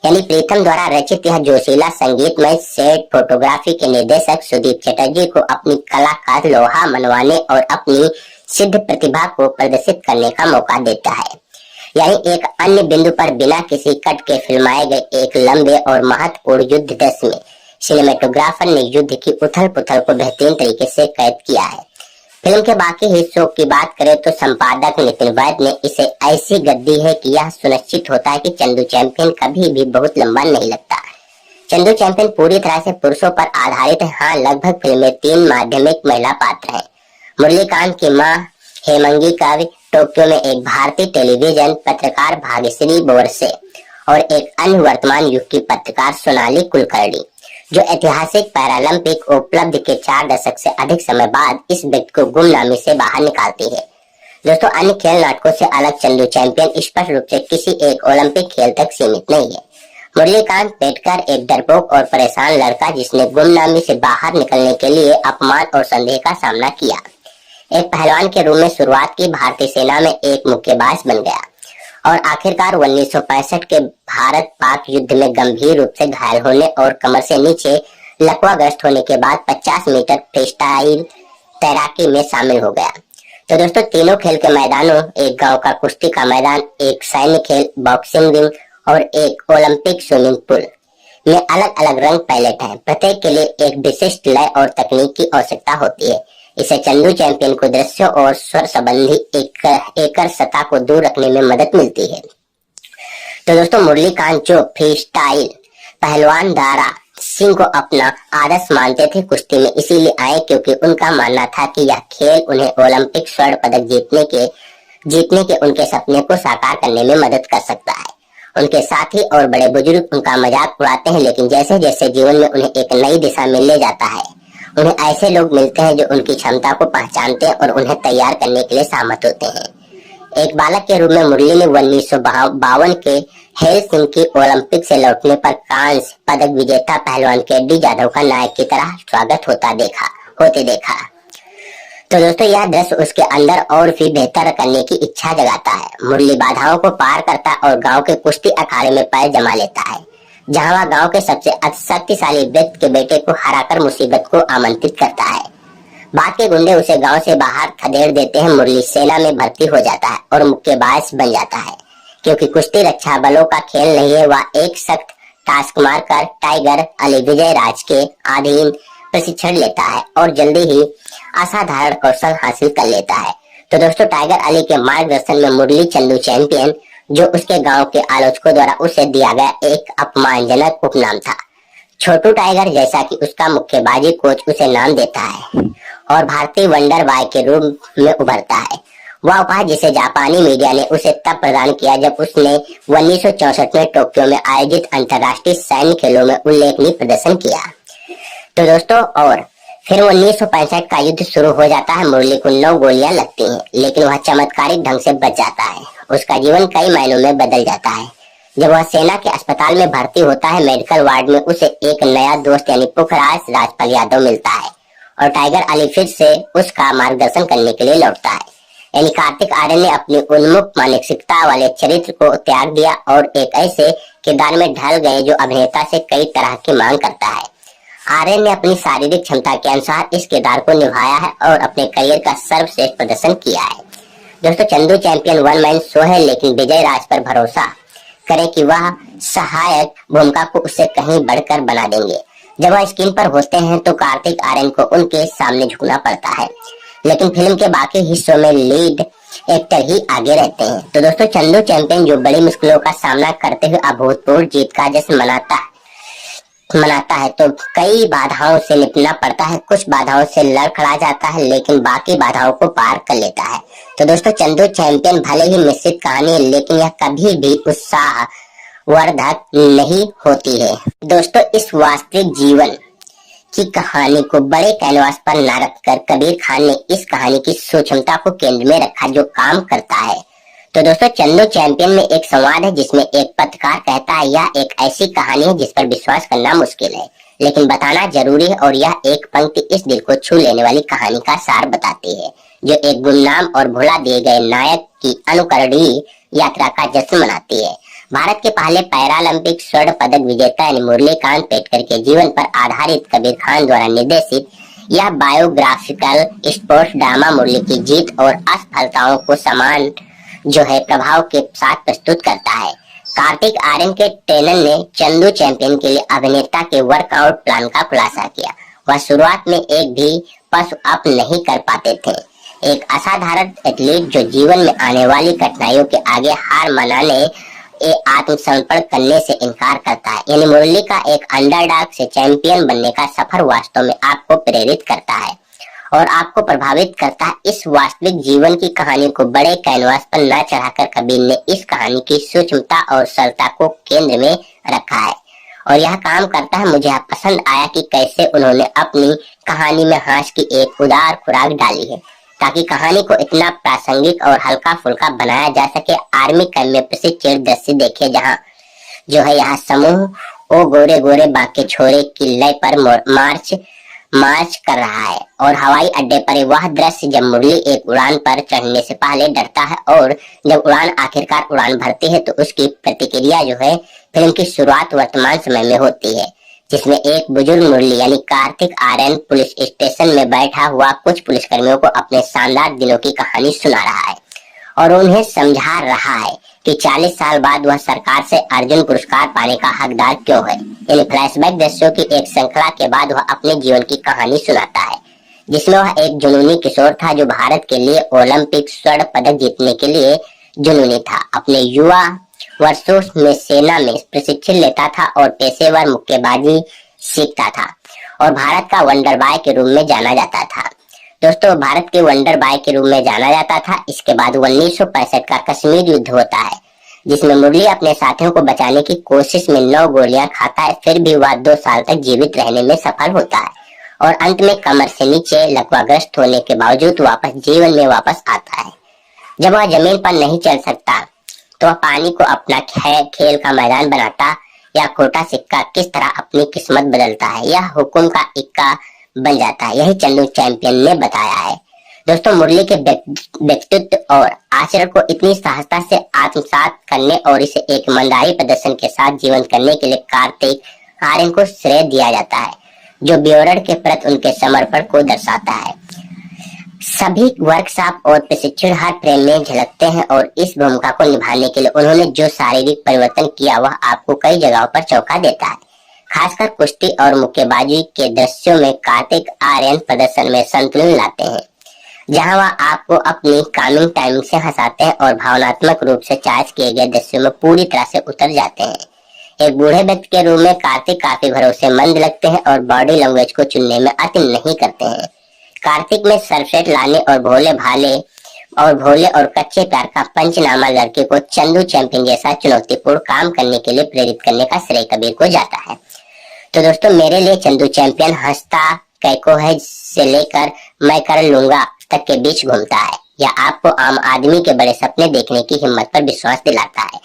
यानी प्रीतम द्वारा रचित यह जोशीला संगीतमय सेट फोटोग्राफी के निर्देशक सुदीप चटर्जी को अपनी कला का लोहा मनवाने और अपनी सिद्ध प्रतिभा को प्रदर्शित करने का मौका देता है। यानी एक अन्य बिंदु पर बिना किसी कट के फिल्माए गए एक लंबे और महत्वपूर्ण युद्ध दृश्य में सिनेमेटोग्राफर ने युद्ध की उथल पुथल को बेहतरीन तरीके से कैद किया है। फिल्म के बाकी हिस्सों की बात करें तो संपादक नितिन वैद ने इसे ऐसी गद्दी है कि यह सुनिश्चित होता है कि चंदू चैंपियन कभी भी बहुत लंबा नहीं लगता। चंदू चैंपियन पूरी तरह से पुरुषों पर आधारित है। हाँ, लगभग फिल्म में 3 माध्यमिक महिला पात्र हैं। मुरलीकांत की माँ हेमंगी कवि, टोक्यो में एक भारतीय टेलीविजन पत्रकार भाग्यश्री बोरसे और एक अन्य वर्तमान युग की पत्रकार सोनाली कुलकर्णी, जो ऐतिहासिक पैरालंपिक उपलब्धि के 4 दशक से अधिक समय बाद इस व्यक्ति को गुमनामी से बाहर निकालती है। दोस्तों अन्य खेल नाटकों से अलग चंदू चैंपियन स्पष्ट रूप से किसी एक ओलंपिक खेल तक सीमित नहीं है। मुरलीकांत पेटकर एक डरपोक और परेशान लड़का जिसने गुमनामी से बाहर निकलने के लिए अपमान और संदेह का सामना किया, एक पहलवान के रूप में शुरुआत की, भारतीय सेना में एक मुक्केबाज बन गया और आखिरकार 1965 के भारत पाक युद्ध में गंभीर रूप से घायल होने और कमर से नीचे लकवाग्रस्त होने के बाद 50 मीटर फ्रीस्टाइल तैराकी में शामिल हो गया। तो दोस्तों तीनों खेल के मैदानों, एक गांव का कुश्ती का मैदान, एक सैन्य खेल बॉक्सिंग रिंग और एक ओलंपिक स्विमिंग पूल में अलग अलग रंग पैलेट है। प्रत्येक के लिए एक विशिष्ट लय और तकनीक की आवश्यकता होती है। इसे चंदू चैंपियन को दृश्य और स्वर संबंधी एकल सतह को दूर रखने में मदद मिलती है। तो दोस्तों मुरलीकांत जो फ्रीस्टाइल पहलवान दारा सिंह को अपना आदर्श मानते थे कुश्ती में, इसीलिए आए क्योंकि उनका मानना था कि यह खेल उन्हें ओलंपिक स्वर्ण पदक जीतने के उनके सपने को साकार करने में मदद कर सकता है। उनके साथी और बड़े बुजुर्ग उनका मजाक उड़ाते हैं, लेकिन जैसे जैसे जीवन में उन्हें एक नई दिशा मिलने जाता है, उन्हें ऐसे लोग मिलते हैं जो उनकी क्षमता को पहचानते हैं और उन्हें तैयार करने के लिए सहमत होते हैं। एक बालक के रूप में मुरली ने 1952 के हेलसिंकी ओलंपिक से लौटने पर कांस्य पदक विजेता पहलवान केडी जाधव का नायक की तरह स्वागत होते देखा। तो दोस्तों यह दृश्य उसके अंदर और भी बेहतर करने की इच्छा जगाता है। मुरली बाधाओं को पार करता और गांव के कुश्ती अखाड़े में पैर जमा लेता है, जहां वह गांव के सबसे शक्तिशाली व्यक्ति के बेटे को हराकर मुसीबत को आमंत्रित करता है। बाद के गुंडे उसे गांव से बाहर खदेड़ देते हैं। मुरली सेना में भर्ती हो जाता है और मुक्केबाज बन जाता है। क्योंकि कुश्ती रक्षा बलों का खेल नहीं है, वह एक सख्त टास्क मारकर टाइगर अली विजय राज के अधीन प्रशिक्षण लेता है और जल्दी ही असाधारण कौशल हासिल कर लेता है। तो दोस्तों टाइगर अली के मार्गदर्शन में मुरली चंदू चैंपियन, जो उसके गांव के आलोचकों द्वारा उसे दिया गया एक अपमानजनक उपनाम था, छोटू टाइगर, जैसा कि उसका मुक्केबाजी कोच उसे नाम देता है, और भारतीय वंडर बॉय के रूप में उभरता है। वह उपहार जिसे जापानी मीडिया ने उसे तब प्रदान किया जब उसने 1964 में टोक्यो में आयोजित अंतर्राष्ट्रीय सैन्य खेलों में उल्लेखनीय प्रदर्शन किया। तो दोस्तों, और फिर 1965 का युद्ध शुरू हो जाता है। मुरली को 9 गोलियां लगती हैं, लेकिन वह चमत्कारिक ढंग से बच जाता है। उसका जीवन कई मायनों में बदल जाता है। जब वह सेना के अस्पताल में भर्ती होता है, मेडिकल वार्ड में उसे एक नया दोस्त यानी पुखराज राजपाल यादव मिलता है और टाइगर अली फिर से उसका मार्गदर्शन करने के लिए लौटता है। यानी कार्तिक आर्यन ने अपनी उन्मुख मानसिकता वाले चरित्र को त्याग दिया और एक ऐसे किरदार में ढल गए जो अभिनेता से कई तरह की मांग करता है। आर्यन ने अपनी शारीरिक क्षमता के अनुसार इस किरदार को निभाया है और अपने करियर का सर्वश्रेष्ठ प्रदर्शन किया है। दोस्तों, Chandu champion one man show है, लेकिन विजय राज पर भरोसा करें कि वह सहायक भूमिका को उससे कहीं बढ़कर बना देंगे। जब वह स्क्रीन पर होते हैं तो कार्तिक आर्यन को उनके सामने झुकना पड़ता है, लेकिन फिल्म के बाकी हिस्सों में लीड एक्टर ही आगे रहते हैं। तो दोस्तों, चंदू चैंपियन जो बड़ी मुश्किलों का सामना करते हुए अभूतपूर्व जीत का जश्न मनाता है तो कई बाधाओं से निपटना पड़ता है। कुछ बाधाओं से लड़खड़ा जाता है, लेकिन बाकी बाधाओं को पार कर लेता है। तो दोस्तों, चंदू चैंपियन भले ही मिश्रित कहानी है, लेकिन यह कभी भी उत्साह वर्धक नहीं होती है। दोस्तों, इस वास्तविक जीवन की कहानी को बड़े कैनवास पर न रखकर कबीर खान ने इस कहानी की सूक्ष्मता को केंद्र में रखा जो काम करता है। तो दोस्तों, चंदू चैंपियन में एक संवाद है जिसमें एक पत्रकार कहता है यह एक ऐसी कहानी है जिस पर विश्वास करना मुश्किल है, लेकिन बताना जरूरी है, और यह एक पंक्ति इस दिल को छू लेने वाली कहानी का सार बताती है, जो एक गुमनाम और भुला दिए गए नायक की अनुकरणीय यात्रा का जश्न मनाती है। भारत के पहले पैरालंपिक स्वर्ण पदक विजेता यानी मुरलीकांत पेटकर के जीवन पर आधारित कबीर खान द्वारा निर्देशित यह बायोग्राफिकल स्पोर्ट्स ड्रामा मुरली की जीत और असफलताओं को समान जो है प्रभाव के साथ प्रस्तुत करता है। कार्तिक आर्यन के ट्रेनर ने चंदू चैंपियन के लिए अभिनेता के वर्कआउट प्लान का खुलासा किया। वह शुरुआत में एक भी पशु अप नहीं कर पाते थे, एक असाधारण एथलीट जो जीवन में आने वाली कठिनाइयों के आगे हार मानने आत्मसमर्पण करने से इनकार करता है। यानी मुरली का एक अंडरडॉग से चैंपियन बनने का सफर वास्तव में आपको प्रेरित करता है और आपको प्रभावित करता है। इस वास्तविक जीवन की कहानी को बड़े कैनवास पर न चढ़ाकर कबीर ने इस कहानी की सूक्ष्मता और सरलता को केंद्र में रखा है और यह काम करता है। मुझे पसंद आया कि कैसे उन्होंने अपनी कहानी में हास्य की एक उदार खुराक डाली है ताकि कहानी को इतना प्रासंगिक और हल्का फुल्का बनाया जा सके। आर्मी कैंप में प्रशिक्षण दृश्य देखे जहाँ जो है यहाँ समूह ओ गोरे गोरे बाके छोरे की लय पर मार्च कर रहा है और हवाई अड्डे पर वह दृश्य जब मुरली एक उड़ान पर चढ़ने से पहले डरता है और जब उड़ान आखिरकार उड़ान भरती है तो उसकी प्रतिक्रिया जो है फिल्म की शुरुआत वर्तमान समय में होती है, जिसमें एक बुजुर्ग मुरली यानी कार्तिक आर्यन पुलिस स्टेशन में बैठा हुआ कुछ पुलिसकर्मियों को अपने शानदार दिनों की कहानी सुना रहा है और उन्हें समझा रहा है कि 40 साल बाद वह सरकार से अर्जुन पुरस्कार पाने का हकदार क्यों है। यानी फ्लैशबैक दृश्यों की एक श्रृंखला के बाद वह अपने जीवन की कहानी सुनाता है, जिसमें वह एक जुनूनी किशोर था जो भारत के लिए ओलंपिक स्वर्ण पदक जीतने के लिए जुनूनी था। अपने युवा वर्षों में सेना में प्रशिक्षण लेता था और पेशेवर मुक्केबाजी सीखता था और भारत का वंडर बॉय के रूप में जाना जाता था। दोस्तों, भारत के वंडर बॉय के रूप में जाना जाता था। इसके बाद 1965 का कश्मीर युद्ध होता है, जिसमें मुरली अपने साथियों को बचाने की कोशिश में 9 गोलियां खाता है, फिर भी वह 2 साल तक जीवित रहने में सफल होता है और अंत में कमर से नीचे लकवाग्रस्त होने के बावजूद वापस जीवन में वापस आता है। जब वह जमीन पर नहीं चल सकता तो वह पानी को अपना खेल का मैदान बनाता या खोटा सिक्का किस तरह अपनी किस्मत बदलता है, यह हुक्म का इक्का बन जाता है। यही चंदू चैंपियन ने बताया है। दोस्तों, मुरली के व्यक्तित्व और आचरण को इतनी सहजता से आत्मसात करने और इसे एक ईमानदारी प्रदर्शन के साथ जीवन करने के लिए कार्तिक आर्यन को श्रेय दिया जाता है, जो ब्योरर के प्रति उनके समर्पण को दर्शाता है। सभी वर्कशॉप और प्रशिक्षण हर फ्रेम में झलकते हैं और इस भूमिका को निभाने के लिए उन्होंने जो शारीरिक परिवर्तन किया वह आपको कई जगहों पर चौंका देता है। खासकर कुश्ती और मुक्केबाजी के दृश्यों में कार्तिक आर्यन प्रदर्शन में संतुलन लाते हैं, जहां वह आपको अपनी कामिंग टाइमिंग से हंसाते हैं और भावनात्मक रूप से चार्ज किए गए दृश्यों में पूरी तरह से उतर जाते हैं। एक बूढ़े व्यक्ति के रूप में कार्तिक काफी भरोसेमंद लगते हैं और बॉडी लैंग्वेज को चुनने में अति नहीं करते हैं। कार्तिक में सरफेट लाने और भोले भाले और भोले और कच्चे प्यार का पंचनामा लड़के को चंदू चैंपियन जैसा चुनौतीपूर्ण काम करने के लिए प्रेरित करने का श्रेय कबीर को जाता है। तो दोस्तों मेरे लिए चंदू चैंपियन हंसता कैको है से लेकर मैं कर लूंगा तक के बीच घूमता है। यह आपको आम आदमी के बड़े सपने देखने की हिम्मत पर विश्वास दिलाता है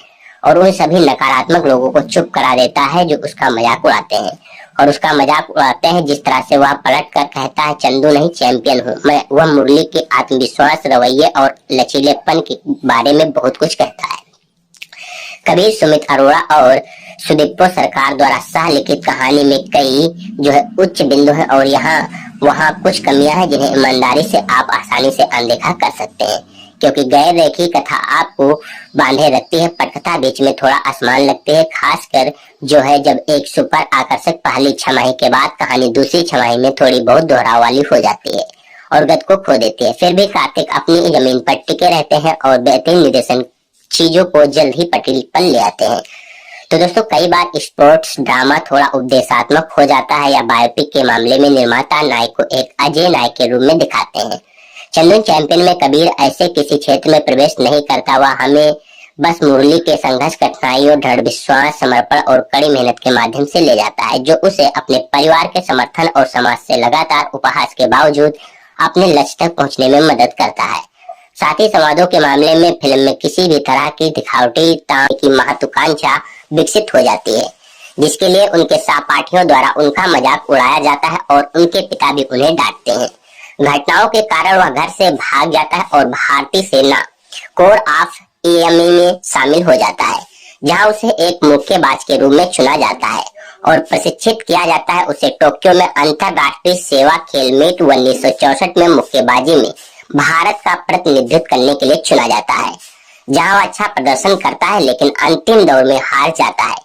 और उन सभी नकारात्मक लोगों को चुप करा देता है जो उसका मजाक उड़ाते हैं और उसका मजाक उड़ाते हैं। जिस तरह से वह पलट कर कहता है, चंदू नहीं चैंपियन हूँ मैं। वह मुरली के आत्मविश्वास, रवैये और लचीलेपन के बारे में बहुत कुछ कहता है। कबीर सुमित अरोड़ा और सुदीप्तो सरकार द्वारा सह लिखित कहानी में कई जो है उच्च बिंदु है और यहाँ वहाँ कुछ कमियां हैं जिन्हें ईमानदारी से आप आसानी से अनदेखा कर सकते हैं, क्योंकि गैर रेखी कथा आपको बांधे रखती है। पटकथा बीच में थोड़ा आसमान लगती है, खासकर जो है जब एक सुपर आकर्षक पहली छमाही के बाद कहानी दूसरी छमाही में थोड़ी बहुत दोहराव वाली हो जाती है और गत को खो देती है। फिर भी कार्तिक अपनी जमीन पर टिके रहते हैं और बेहतरीन निर्देशन चीजों को जल्द ही पटरी पर ले आते हैं। तो दोस्तों कई बार स्पोर्ट्स ड्रामा थोड़ा उपदेशात्मक हो जाता है या बायोपिक के मामले में निर्माता नायक को एक अजय नायक के रूप में दिखाते हैं। चंदू चैंपियन में कबीर ऐसे किसी क्षेत्र में प्रवेश नहीं करता। वह हमें बस मुरली के संघर्ष, कठिनाइयों, दृढ़ विश्वास, समर्पण और कड़ी मेहनत के माध्यम से ले जाता है, जो उसे अपने परिवार के समर्थन और समाज से लगातार उपहास के बावजूद अपने लक्ष्य तक पहुंचने में मदद करता है। साथ ही संवादों के मामले में फिल्म में किसी भी तरह की दिखावटीता की महत्वाकांक्षा विकसित हो जाती है, जिसके लिए उनके सहपाठियों द्वारा उनका मजाक उड़ाया जाता है और उनके पिता भी उन्हें डांटते हैं। घटनाओं के कारण वह घर से भाग जाता है और भारतीय सेना कोर ऑफ एएमई में शामिल हो जाता है, जहां उसे एक मुक्केबाज के रूप में चुना जाता है और प्रशिक्षित किया जाता है। उसे टोक्यो में अंतरराष्ट्रीय सेवा खेल मीट 1964 में मुक्केबाजी में भारत का प्रतिनिधित्व करने के लिए चुना जाता है, जहां वह अच्छा प्रदर्शन करता है लेकिन अंतिम दौर में हार जाता है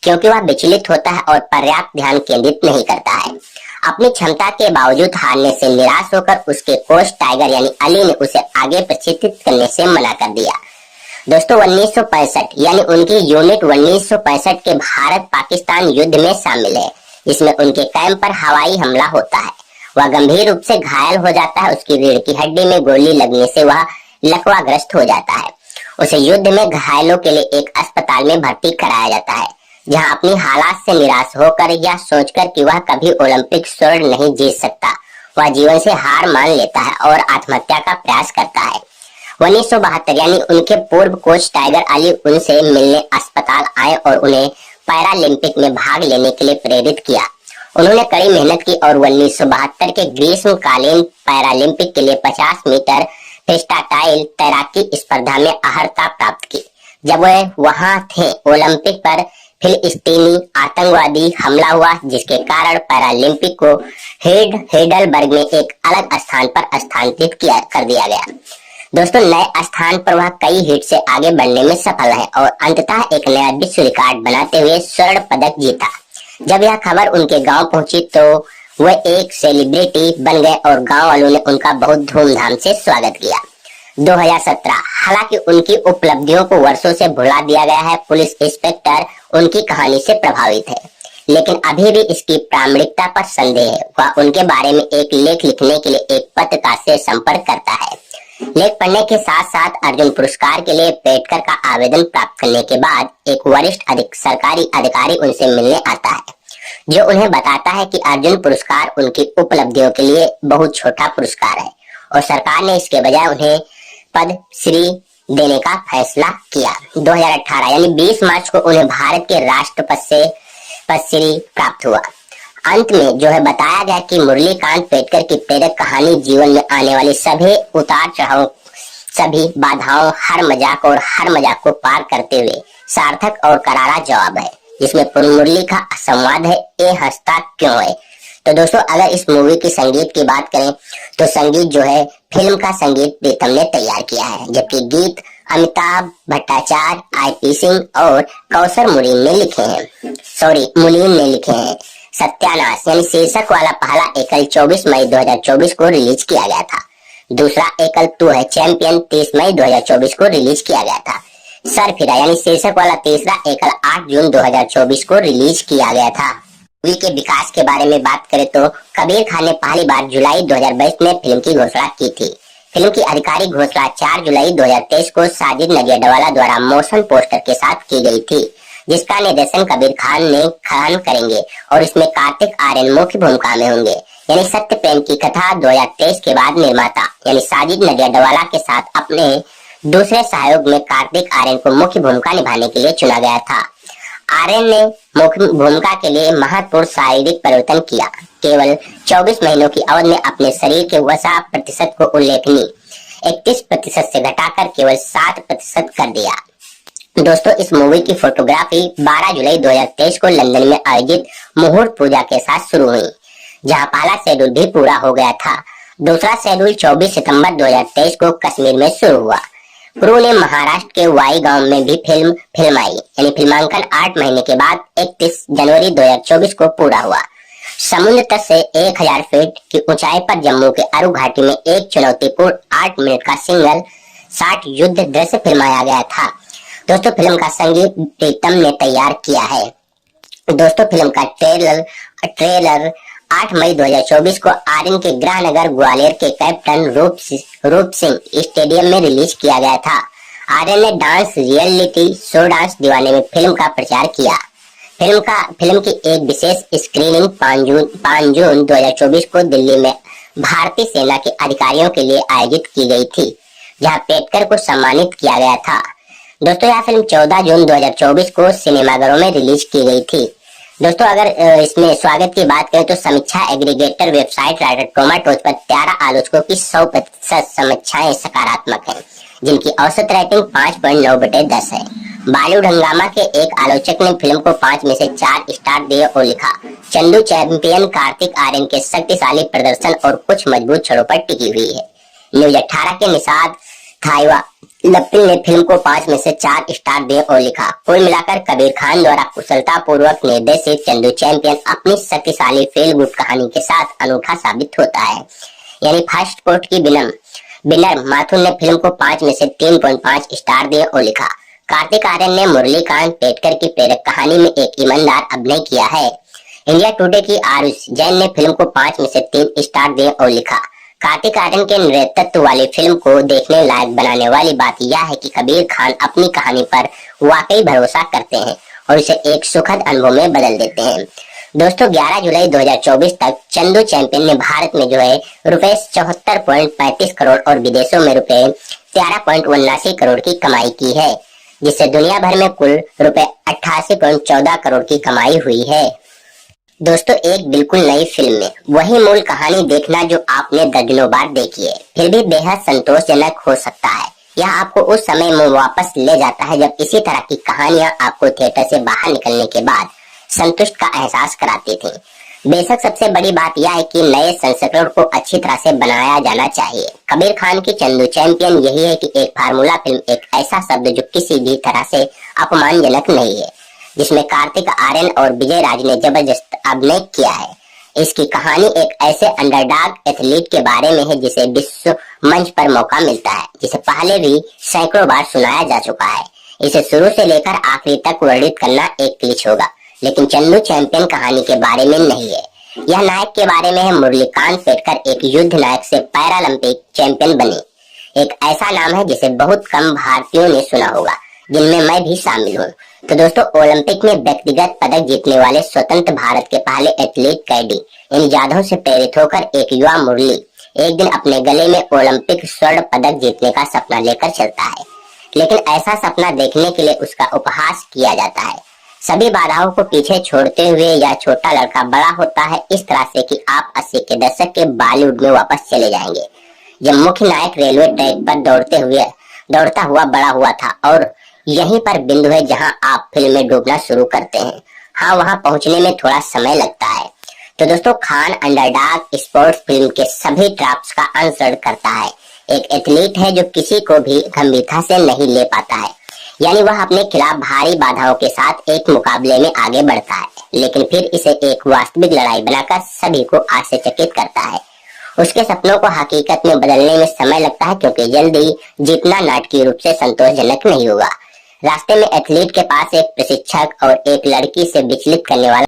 क्योंकि वह विचलित होता है और पर्याप्त ध्यान केंद्रित नहीं करता है। अपनी क्षमता के बावजूद हारने से निराश होकर उसके कोच टाइगर यानी अली ने उसे आगे प्रशिक्षित करने से मना कर दिया। दोस्तों 1965 यानी उनकी यूनिट 1965 के भारत पाकिस्तान युद्ध में शामिल है। इसमें उनके कैंप पर हवाई हमला होता है। वह गंभीर रूप से घायल हो जाता है। उसकी रीढ़ की हड्डी में गोली लगने से वह लकवाग्रस्त हो जाता है। उसे युद्ध में घायलों के लिए एक अस्पताल में भर्ती कराया जाता है, जहां अपनी हालात से निराश होकर या सोचकर कि वह कभी ओलंपिक स्वर्ण नहीं जीत सकता, वह जीवन से हार मान लेता है और आत्महत्या का प्रयास करता है। 1972 यानी उनके पूर्व कोच टाइगर अली उनसे मिलने अस्पताल आए और उन्हें पैरालंपिक में भाग लेने के लिए प्रेरित किया। उन्होंने कड़ी मेहनत की और 1972 के ग्रीष्मकालीन पैरालंपिक के लिए 50 मीटर फ्रीस्टाइल तैराकी स्पर्धा में अर्हता प्राप्त की। जब वह वहां थे, ओलंपिक पर फिलिस्तीनी आतंकवादी हमला हुआ, जिसके कारण पैरालंपिक को हेडलबर्ग में एक अलग स्थान पर स्थानांतरित कर दिया गया। दोस्तों नए स्थान पर वह कई हिट से आगे बढ़ने में सफल है और अंततः एक नया विश्व रिकॉर्ड बनाते हुए स्वर्ण पदक जीता। जब यह खबर उनके गांव पहुंची तो वह एक सेलिब्रिटी बन गए और गांव वालों ने उनका बहुत धूमधाम से स्वागत किया। 2017 हालांकि उनकी उपलब्धियों को वर्षों से भुला दिया गया है। पुलिस इंस्पेक्टर उनकी कहानी से प्रभावित है, लेकिन अभी भी इसकी प्रामाणिकता पर संदेह है। वह उनके बारे में एक लेख लिखने के लिए एक पत्रकार से संपर्क करता है। लेख पढ़ने के साथ साथ अर्जुन पुरस्कार के लिए पेटकर का आवेदन प्राप्त करने के बाद एक वरिष्ठ सरकारी अधिकारी उनसे मिलने आता है, जो उन्हें बताता है कि अर्जुन पुरस्कार उनकी उपलब्धियों के लिए बहुत छोटा पुरस्कार है और सरकार ने इसके बजाय उन्हें पद्मश्री देने का फैसला किया। 2018 यानी 20 मार्च को उन्हें भारत के राष्ट्रपति से पद्मश्री प्राप्त हुआ। अंत में जो है बताया गया कि मुरलीकांत पेटकर की प्रेरक कहानी जीवन में आने वाली सभी उतार चढ़ाव, सभी बाधाओं, हर मजाक को पार करते हुए सार्थक और करारा जवाब है, जिसमें मुरली का संवाद है, ए हंसता क्यों है। तो दोस्तों अगर इस मूवी की संगीत की बात करें तो संगीत जो है फिल्म का संगीत प्रीतम ने तैयार किया है, जबकि गीत अमिताभ भट्टाचार्य, आईपी सिंह और कौसर मुनीम ने लिखे हैं। सत्यानाश यानी शीर्षक वाला पहला एकल 24 मई 2024 को रिलीज किया गया था। दूसरा एकल तू है चैंपियन 30 मई 2024 को रिलीज किया गया था। सरफिरा यानी शीर्षक वाला तीसरा एकल 8 जून 2024 को रिलीज किया गया था। मूवी के विकास के बारे में बात करें तो कबीर खान ने पहली बार जुलाई 2022 में फिल्म की घोषणा की थी। फिल्म की आधिकारिक घोषणा 4 जुलाई 2023 को साजिद नडियाडवाला द्वारा मोशन पोस्टर के साथ की गई थी, जिसका निर्देशन कबीर खान करेंगे और इसमें कार्तिक आर्यन मुख्य भूमिका में होंगे। यानी सत्य प्रेम की कथा 2023 के बाद निर्माता यानी साजिद नडियाडवाला के साथ अपने दूसरे सहयोग में कार्तिक आर्यन को मुख्य भूमिका निभाने के लिए चुना गया था। आर्यन ने मुख्य भूमिका के लिए महत्वपूर्ण शारीरिक परिवर्तन किया। केवल 24 महीनों की अवधि में अपने शरीर के वसा प्रतिशत को उल्लेखनीय 31% से घटाकर केवल 7% कर दिया। दोस्तों, इस मूवी की फोटोग्राफी 12 जुलाई 2023 को लंदन में आयोजित मुहूर्त पूजा के साथ शुरू हुई, जहां पहला शेड्यूल भी पूरा हो गया था। दूसरा शेड्यूल 24 सितंबर 2023 को कश्मीर में शुरू हुआ। क्रू ने महाराष्ट्र के वाई गांव में भी फिल्माई, यानी फिल्मांकन 8 महीने के बाद 31 जनवरी 2024 को पूरा हुआ। समुद्र तट से 1000 फीट की ऊंचाई पर जम्मू के अरु घाटी में एक चुनौतीपूर्ण 8 मिनट का सिंगल शॉट युद्ध दृश्य फिल्माया गया था। दोस्तों, फिल्म का संगीत प्रीतम ने तैयार किया है। दोस्तों, फिल्म का ट्रेलर 8 मई 2024 को आर्यन के गृहनगर ग्वालियर के कैप्टन रूप सिंह स्टेडियम में रिलीज किया गया था। आर्यन ने डांस रियलिटी शो डांस दीवाने में फिल्म का प्रचार किया। फिल्म की एक विशेष स्क्रीनिंग 5 जून 2024 को दिल्ली में भारतीय सेना के अधिकारियों के लिए आयोजित की गई थी, जहां पेटकर को सम्मानित किया गया था। दोस्तों, यह फिल्म 14 जून 2024 को सिनेमाघरों में रिलीज की गई थी। दोस्तों, अगर इसमें स्वागत की बात करें तो समीक्षा एग्रीगेटर वेबसाइट रॉटेन टोमेटोज पर 13 आलोचकों की 100% समीक्षाएं सकारात्मक हैं, जिनकी औसत रेटिंग 5.9/10 है। बॉलीवुड हंगामा के एक आलोचक ने फिल्म को 5 में से 4 स्टार दिए और लिखा, चंदू चैंपियन कार्तिक आर्यन के शक्तिशाली प्रदर्शन और कुछ मजबूत छड़ों पर टिकी हुई है। न्यूज 18 के निषाद थाईवा लपिल ने फिल्म को 5 में से 4 स्टार दिए और लिखा, कुल मिलाकर कबीर खान द्वारा कुशलता पूर्वक निर्देशित चंदू चैंपियन अपनी शक्तिशाली फील गुड कहानी के साथ अनूठा साबित होता है। यानी फर्स्ट कोर्ट की विनर माथुर ने फिल्म को 5 में से 3.5 स्टार दिए और लिखा, कार्तिक आर्यन ने मुरलीकांत पेटकर की प्रेरक कहानी में एक ईमानदार अभिनय किया है। इंडिया टुडे की आरुष जैन ने फिल्म को 5 में से 3 स्टार दिए और लिखा, कार्तिक आर्यन के नेतृत्व वाली फिल्म को देखने लायक बनाने वाली बात यह है कि कबीर खान अपनी कहानी पर वाकई भरोसा करते हैं और इसे एक सुखद अनुभव में बदल देते हैं। दोस्तों, 11 जुलाई 2024 तक चंदू चैंपियन ने भारत में रुपए 74.35 करोड़ और विदेशों में रुपए 13.79 करोड़ की कमाई की है, जिससे दुनिया भर में कुल रुपए 88.14 करोड़ की कमाई हुई है। दोस्तों, एक बिल्कुल नई फिल्म में वही मूल कहानी देखना जो आपने दर्जनों बार देखी है, फिर भी बेहद संतोषजनक हो सकता है। यह आपको उस समय में वापस ले जाता है जब इसी तरह की कहानियां आपको थिएटर से बाहर निकलने के बाद संतुष्ट का एहसास कराती थी। बेशक सबसे बड़ी बात यह है कि नए संस्करण को अच्छी तरह से बनाया जाना चाहिए। कबीर खान की चंदू चैंपियन यही है कि एक फार्मूला फिल्म, एक ऐसा शब्द जो किसी भी तरह से अपमानजनक नहीं है, जिसमें कार्तिक आर्यन और विजय राज ने जबरदस्त अभिनय किया है। इसकी कहानी एक ऐसे अंडरडॉग एथलीट के बारे में है जिसे विश्व मंच पर मौका मिलता है, जिसे पहले भी सैकड़ों बार सुनाया जा चुका है। इसे शुरू से लेकर आखिरी तक वर्णित करना एक क्लिच होगा, लेकिन चंदू चैंपियन कहानी के बारे में नहीं है। यह नायक के बारे में है। मुरलीकांत पेटकर एक युद्ध नायक से पैरालंपिक चैंपियन बने। एक ऐसा नाम है जिसे बहुत कम भारतीयों ने सुना होगा, जिनमें मैं भी शामिल हूँ। तो दोस्तों, ओलंपिक में व्यक्तिगत पदक जीतने वाले स्वतंत्र भारत के पहले एथलीट कैडी इन यादों से प्रेरित होकर एक युवा मुरली एक दिन अपने गले में ओलंपिक स्वर्ण पदक जीतने का सपना लेकर चलता है, लेकिन ऐसा सपना देखने के लिए उसका उपहास किया जाता है। सभी बाधाओं को पीछे छोड़ते हुए यह छोटा लड़का बड़ा होता है इस तरह से कि आप 80 के दशक के बॉलीवुड में वापस चले जाएंगे, जब मुख्य नायक रेलवे ट्रैक पर दौड़ता हुआ बड़ा हुआ था, और यहीं पर बिंदु है जहां आप फिल्म में डूबना शुरू करते हैं। हाँ, वहां पहुंचने में थोड़ा समय लगता है। तो दोस्तों, खान अंडरडॉग स्पोर्ट्स फिल्म के सभी ट्रैप्स का अनुसरण करता है। एक एथलीट है जो किसी को भी गंभीरता से नहीं ले पाता है, यानी वह अपने खिलाफ भारी बाधाओं के साथ एक मुकाबले में आगे बढ़ता है, लेकिन फिर इसे एक वास्तविक लड़ाई बनाकर सभी को आश्चर्यचकित करता है। उसके सपनों को हकीकत में बदलने में समय लगता है, क्योंकि जल्दी जीतना नाटकीय रूप से संतोषजनक नहीं होगा। रास्ते में एथलीट के पास एक प्रशिक्षक और एक लड़की से विचलित करने वाला